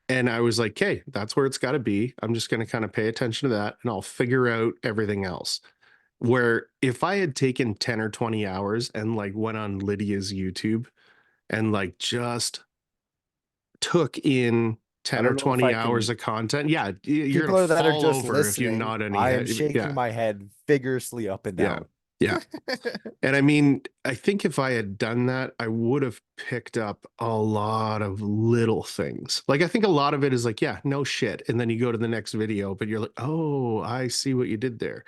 And I was like, okay, that's where it's got to be. I'm just going to kind of pay attention to that and I'll figure out everything else. Where if I had taken 10 or 20 hours and like went on Lydia's YouTube and like just took in I 10 or don't know if 20 I hours can. of content, yeah, you're going People to that are fall just over if you listening, nod any I am head. shaking Yeah. my head vigorously up and Yeah. down. Yeah. And I mean, I think if I had done that, I would have picked up a lot of little things. Like, I think a lot of it is like, yeah, no shit. And then you go to the next video, but you're like, oh, I see what you did there.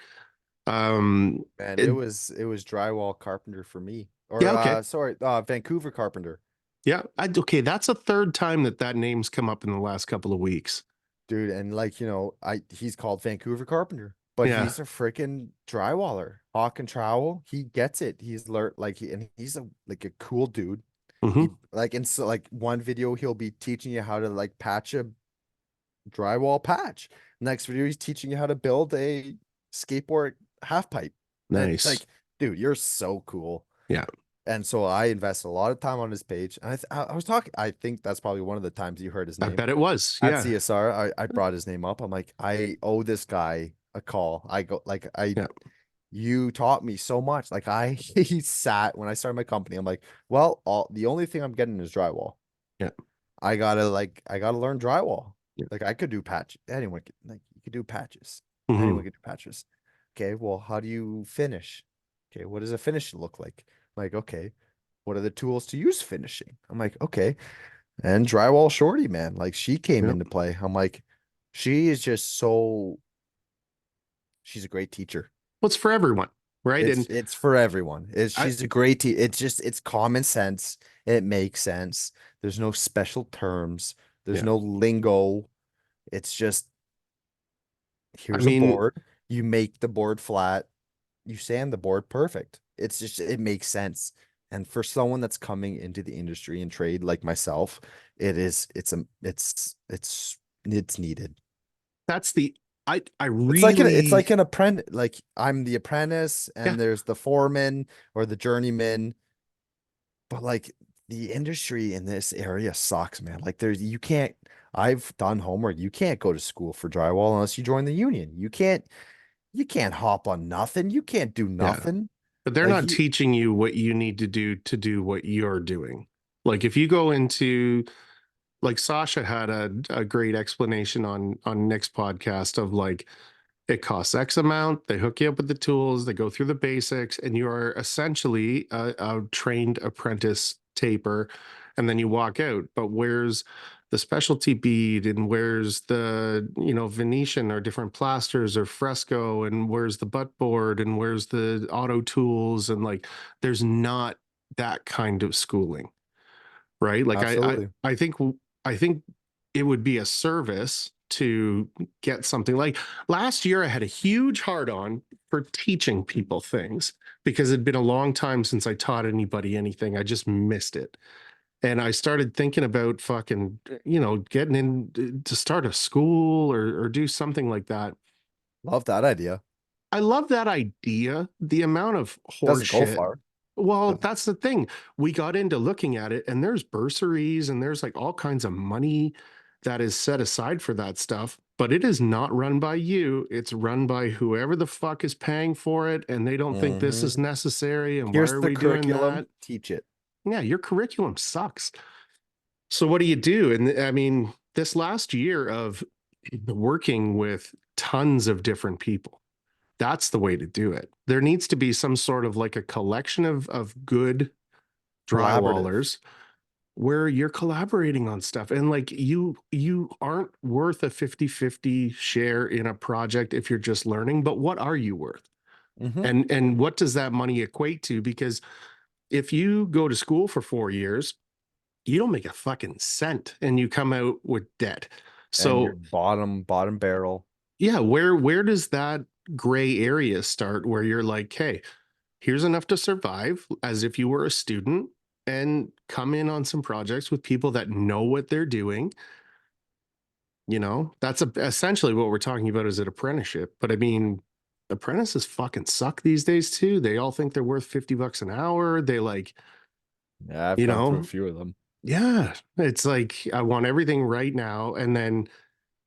Um, Man, it it, was it was drywall carpenter for me. yeah, Or okay. sorry, Vancouver carpenter. Yeah. Okay. That's a third time that that name's come up in the last couple of weeks. Dude, and like, he's called Vancouver Carpenter, but Yeah. he's a freaking drywaller. Hawk and trowel, he gets it. He's learned and he's a cool dude. He Hmm. like and so like one video he'll be teaching you how to like patch a drywall patch. Next video he's teaching you how to build a skateboard half pipe. And it's Nice. like, dude, you're so cool. Yeah. And so I invested a lot of time on his page. And I was talking, I think that's probably one of the times you heard his I name bet it was. at Yeah. CSR. I brought his name up. I'm like, I owe this guy a call. I go like Yeah. you taught me so much. Like he sat when I started my company. I'm like, well, the only thing I'm getting is drywall. Yeah. I gotta learn drywall. Yeah. Like I could do patch. Anyone could like you could do patches. Anyone Hmm. could do patches. Okay, well, how do you finish? Okay, what does a finish look like? I'm like, okay, what are the tools to use finishing? I'm like, okay. And drywall shorty, man, like she came Yeah. into play. I'm like, she is just so she's a great teacher. What's for everyone, right? It's And it's for everyone. It's I, she's a great It's just it's common sense. It makes sense. There's no special terms. There's yeah, no lingo. It's just I here's a mean, board. You make the board flat. You sand the board perfect. It makes sense. And for someone that's coming into the industry and trade like myself, it's needed. that's the I It's really, like an apprentice, like I'm the apprentice yeah, and there's the foreman or the journeyman, but like the industry in this area sucks, man. Like there's you can't I've done homework. You can't go to school for drywall unless you join the union. You can't hop on nothing. You can't do yeah. nothing. But they're Like not you teaching you what you need to do what you're doing. Like if you go into like Sasha had a great explanation on Nick's podcast of like it costs X amount, they hook you up with the tools, they go through the basics, and you are essentially a trained apprentice taper, and then you walk out. But where's the specialty bead, and where's the, Venetian or different plasters or fresco, and where's the butt board, and where's the auto tools, and like there's not that kind of schooling, right? Like absolutely. I think it would be a service to get something like last year I had a huge hard on for teaching people things because it'd been a long time since I taught anybody anything. I just missed it. And I started thinking about fucking, getting in to start a school or do something like that. Love that idea. I love that idea. The amount of Doesn't go horseshit. far. Well, But that's the thing. We got into looking at it, and there's bursaries and there's like all kinds of money that is set aside for that stuff. But it is not run by you. It's run by whoever the fuck is paying for it. And they don't think this is mhm. necessary. And why Here's are the we doing curriculum. that? Teach it. Yeah, your curriculum sucks. So what do you do? And I mean, this last year of working with tons of different people, that's the way to do it. There needs to be some sort of like a collection of good Collaborative. drywallers where you're collaborating on stuff, and like you aren't worth a 50-50 share in a project if you're just learning, but what are you worth? Hmm. And what does that money equate to? Because if you go to school for 4 years, you don't make a fucking cent and you come out with debt. And your So bottom barrel. yeah, where does that gray area start where you're like, hey, here's enough to survive as if you were a student, and come in on some projects with people that know what they're doing. That's essentially what we're talking about as an apprenticeship. But I mean, apprentices fucking suck these days too. They all think they're worth $50 an hour. They like, Yeah, I've you gone through a know, few of them. yeah, it's like I want everything right now. And then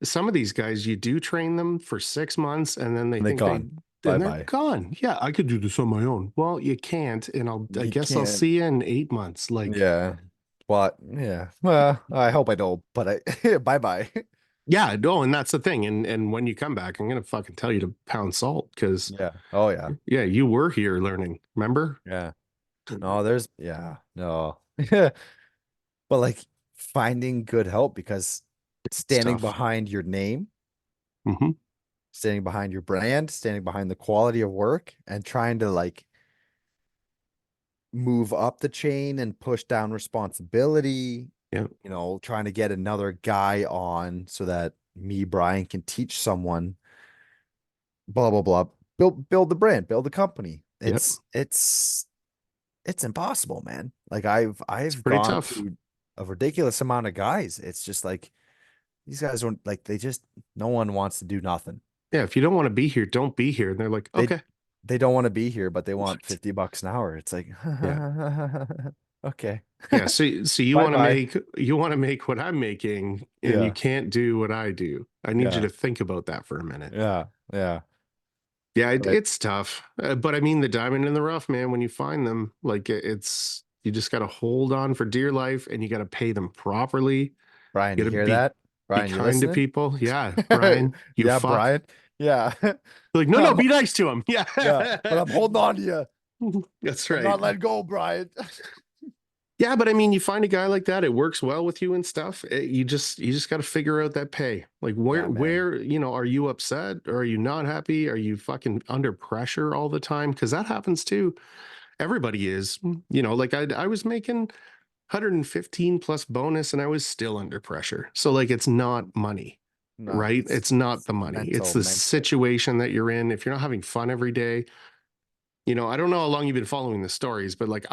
some of these guys, you do train them for 6 months and then they And they think gone. Bye then they're bye. gone. Yeah, I could do this on my own. Well, you can't. And I You guess I'll can't. see you in 8 months. Like, Yeah. But yeah. Well, I hope I don't, but I bye bye. yeah, no, and that's the thing. And when you come back, I'm gonna fucking tell you to pound salt because Yeah. Oh yeah. yeah, you were here learning. Remember? Yeah. No, there's yeah, no. But like finding good help because It's standing tough. behind your name, Hmm. standing behind your brand, standing behind the quality of work, and trying to like move up the chain and push down responsibility, Yeah. trying to get another guy on so that me, Brian, can teach someone, blah, blah, blah. Build the brand, build the company. Yep. It's impossible, man. Like It's I've pretty gone tough. through a ridiculous amount of guys. It's just like these guys don't like they just no one wants to do nothing. Yeah. If you don't want to be here, don't be here. And they're like, They okay, they don't want to be here, but they want what? $50 an hour. It's like Yeah. okay. Yeah. So Bye bye. you want to make what I'm making and you Yeah. can't do what I do. I need you Yeah. to think about that for a minute. Yeah. Yeah. Yeah, But it's tough. But I mean, the diamond in the rough, man, when you find them, like it's, you just got to hold on for dear life and you got to pay them properly. Brian, You you got to hear be, that? be Brian, you kind to listening? people. Yeah. Brian, you Yeah, fuck. Brian. Yeah. Like, no, no, I'm, be nice to him. yeah, but Yeah. I'm holding on to you. That's I'm right. not letting go, Brian. Yeah, but I mean, you find a guy like that, it works well with you and stuff. You just got to figure out that pay. Like Yeah, man. are you upset or are you not happy? Are you fucking under pressure all the time? Because that happens too. Everybody is. Like I was making 115 plus bonus and I was still under pressure. So like it's not money, No, right? It's not it's the money. It's the mental. situation that you're in. If you're not having fun every day, I don't know how long you've been following the stories, but like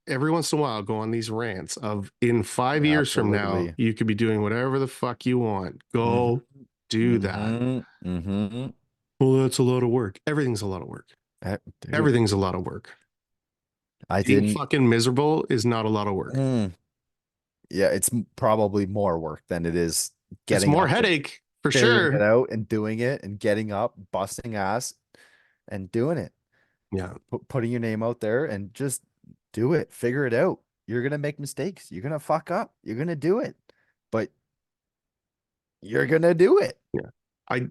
every once in a while go on these rants of in 5 years from now, Absolutely. you could be doing whatever the fuck you want. Hmm. Go do that. Mm-hmm. Well, that's a lot of work. Everything's a lot of work. Dude, Everything's a lot of work. I Being didn't. fucking miserable is not a lot of work. Mm, yeah, it's probably more work than it is It's getting more up and headache for figuring it sure. out and doing it and getting up, busting ass and doing it. Yeah. Putting your name out there and just do it. Figure it out. You're gonna make mistakes. You're gonna fuck up. You're gonna do it, but you're gonna do it. Yeah. I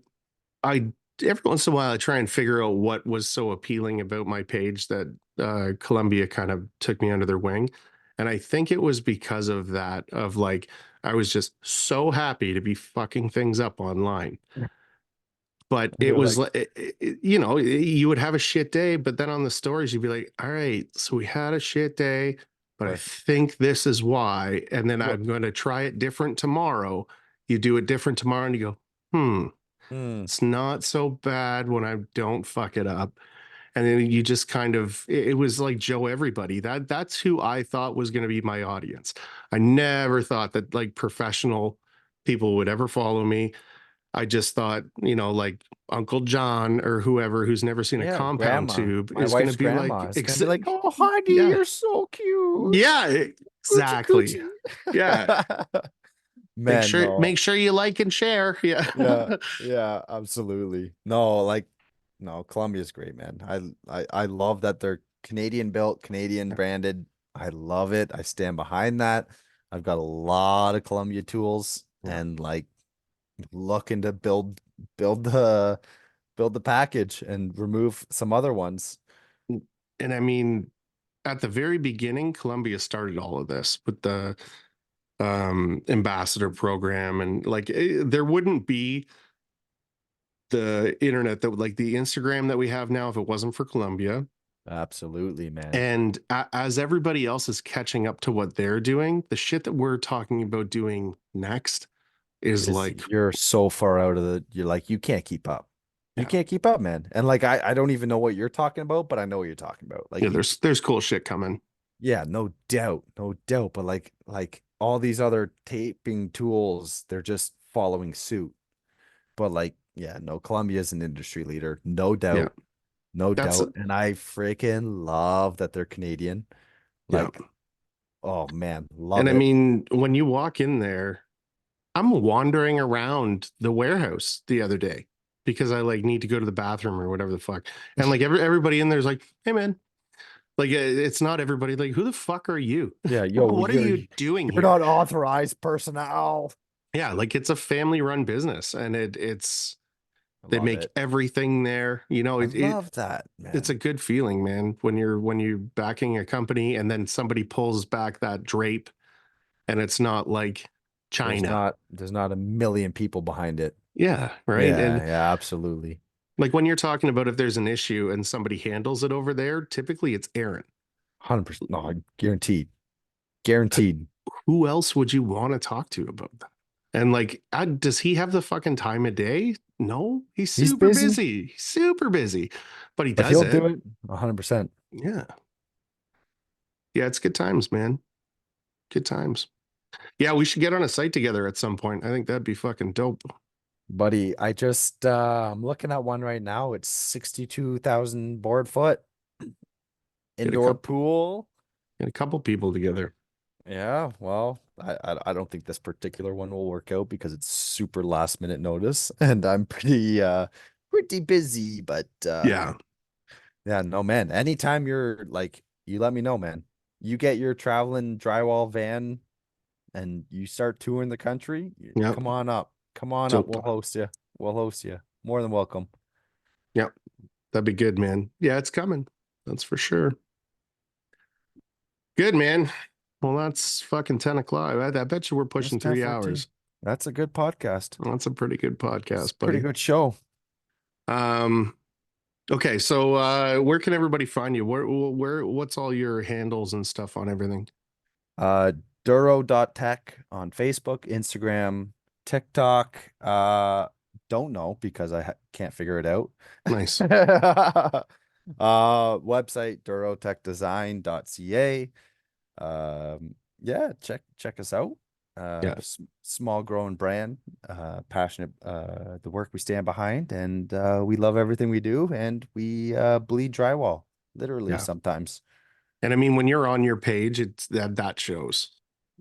I every once in a while I try and figure out what was so appealing about my page that Columbia kind of took me under their wing. And I think it was because of that, of like I was just so happy to be fucking things up online. But it You're was like, like, you know, you would have a shit day, but then on the stories, you'd be like, all right, so we had a shit day, but I but think this is why. And then what? I'm going to try it different tomorrow. You do it different tomorrow and you go, hmm, Hmm. it's not so bad when I don't fuck it up. And then you just kind of, it was like Joe Everybody. That's who I thought was going to be my audience. I never thought that like professional people would ever follow me. I just thought, you know, like Uncle John or whoever who's never seen a Yeah, compound grandma. tube My is going to wife's be grandma like, is gonna be like, "Oh, honey, yeah, you're so cute, yeah, coochie exactly. coochie." Yeah. Man, no. Make sure you like and share. Yeah. Yeah, yeah, absolutely. No, like, no, Columbia's great, man. I love that they're Canadian built, Canadian branded. I love it. I stand behind that. I've got a lot of Columbia tools Yeah. and like looking to build the build the package and remove some other ones. And I mean, at the very beginning, Columbia started all of this with the ambassador program. And like, there wouldn't be the internet that would like the Instagram that we have now if it wasn't for Columbia. Absolutely, man. And as everybody else is catching up to what they're doing, the shit that we're talking about doing next is Is like, you're so far out of the you're like you can't keep up. You yeah, can't keep up, man. And like I don't even know what you're talking about, but I know what you're talking about. yeah, Like you there's cool shit coming. yeah, no doubt. No doubt. But like all these other taping tools, they're just following suit. But like, yeah, no, Columbia's an industry leader. No Yeah, doubt. No that's doubt. And I freaking love that they're Canadian. yeah. Like, oh man, And love I it. mean, when you walk in there, I'm wandering around the warehouse the other day because I like need to go to the bathroom or whatever the fuck. And like everybody in there's like, hey man, like it's not everybody. Like, who the fuck are you? Yeah, yo, What are you doing you're here? not authorized personnel. Yeah, like it's a family run business and I they love make it. everything there. You know, I it love that, it's a man. good feeling, man, when you're backing a company and then somebody pulls back that drape and it's not like China. There's not a million people behind it. Yeah, right. And Yeah, yeah, absolutely. like when you're talking about if there's an issue and somebody handles it over there, typically it's Aaron. 100%. No, guaranteed. But Guaranteed. who else would you want to talk to about that? And like, does he have the fucking time of day? No, he's He's super busy, busy. He's super busy, but he but does he'll do it. it 100%. Yeah. Yeah. It's good times, man. Good times. Yeah. We should get on a site together at some point. I think that'd be fucking dope. Buddy, I'm looking at one right now. It's 62,000 board foot, Get a indoor couple, pool. get a couple people together. Yeah, well, I don't think this particular one will work out because it's super last minute notice and I'm pretty busy, but Yeah. yeah, no man. Anytime you're like you let me know, man. You get your traveling drywall van and you start touring the country, Yep. come on up. Come on up. Dope. We'll host you. We'll host you. More than welcome. Yep. That'd be good, man. Yeah. It's coming. That's for sure. Good, man. Well, that's fucking 10 o'clock. I bet you we're That's pushing 10:14. 3 hours. That's a good podcast. Well, that's a pretty good It's a podcast, pretty buddy. good show. Um, okay, so where can everybody find you? What's all your handles and stuff on everything? Uh, Duro.tech on Facebook, Instagram, TikTok. Don't know because I ha can't figure it out. Nice. Website durotechdesign.ca. Yeah, check us out. Yeah. Small growing brand, passionate, the work we stand behind, and we love everything we do, and we bleed drywall, literally Yeah. sometimes. And I mean, when you're on your page, it's that shows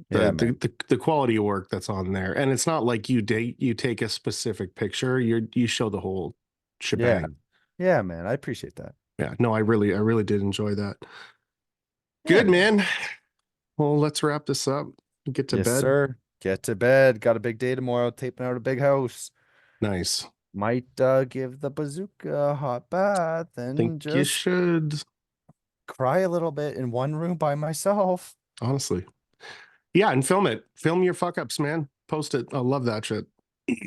Yeah, man. the quality of work that's on there. And it's not like you take a specific picture, you show the whole Yeah. shebang. Yeah, man. I appreciate that. Yeah. No, I really did enjoy that. Yeah, Good, man. man. Well, let's wrap this up. Get to Yes, bed. sir. Get to bed. Got a big day tomorrow, taping out a big house. Nice. Might give the bazooka a hot bath Think and you just should, cry a little bit in one room by myself. honestly. Yeah, and film it. Film your fuck ups, man. Post it. I love that shit.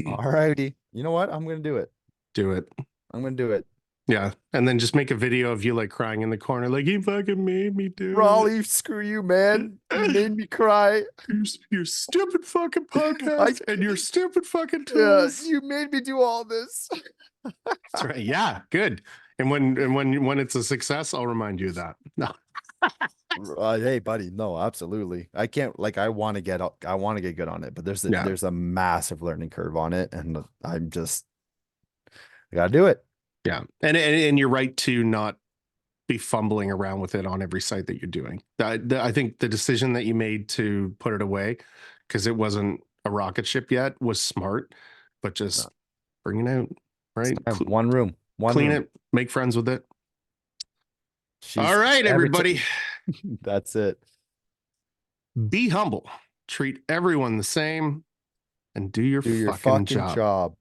Alrighty. You know what? I'm gonna do it. Do it. I'm gonna do it. Yeah. And then just make a video of you like crying in the corner, like you fucking made me do Raleigh, screw you, man. You it. made me cry. Your stupid fucking I podcast and your stupid fucking Yeah, tools. you made me do all this. That's right. Yeah, good. And when it's a success, I'll remind you of that. No. Hey, buddy. No, absolutely. I can't like I want to get good on it, but Yeah. there's a massive learning curve on it, and I gotta do it. Yeah. And you're right to not be fumbling around with it on every site that you're doing. I think the decision that you made to put it away because it wasn't a rocket ship yet was smart, but just No, bring it out, it's right? time. One room. One Clean room. it, make friends with it. All She's right, every everybody. time. That's it. Be humble, treat everyone the same, and do your Do your fucking fucking job. job.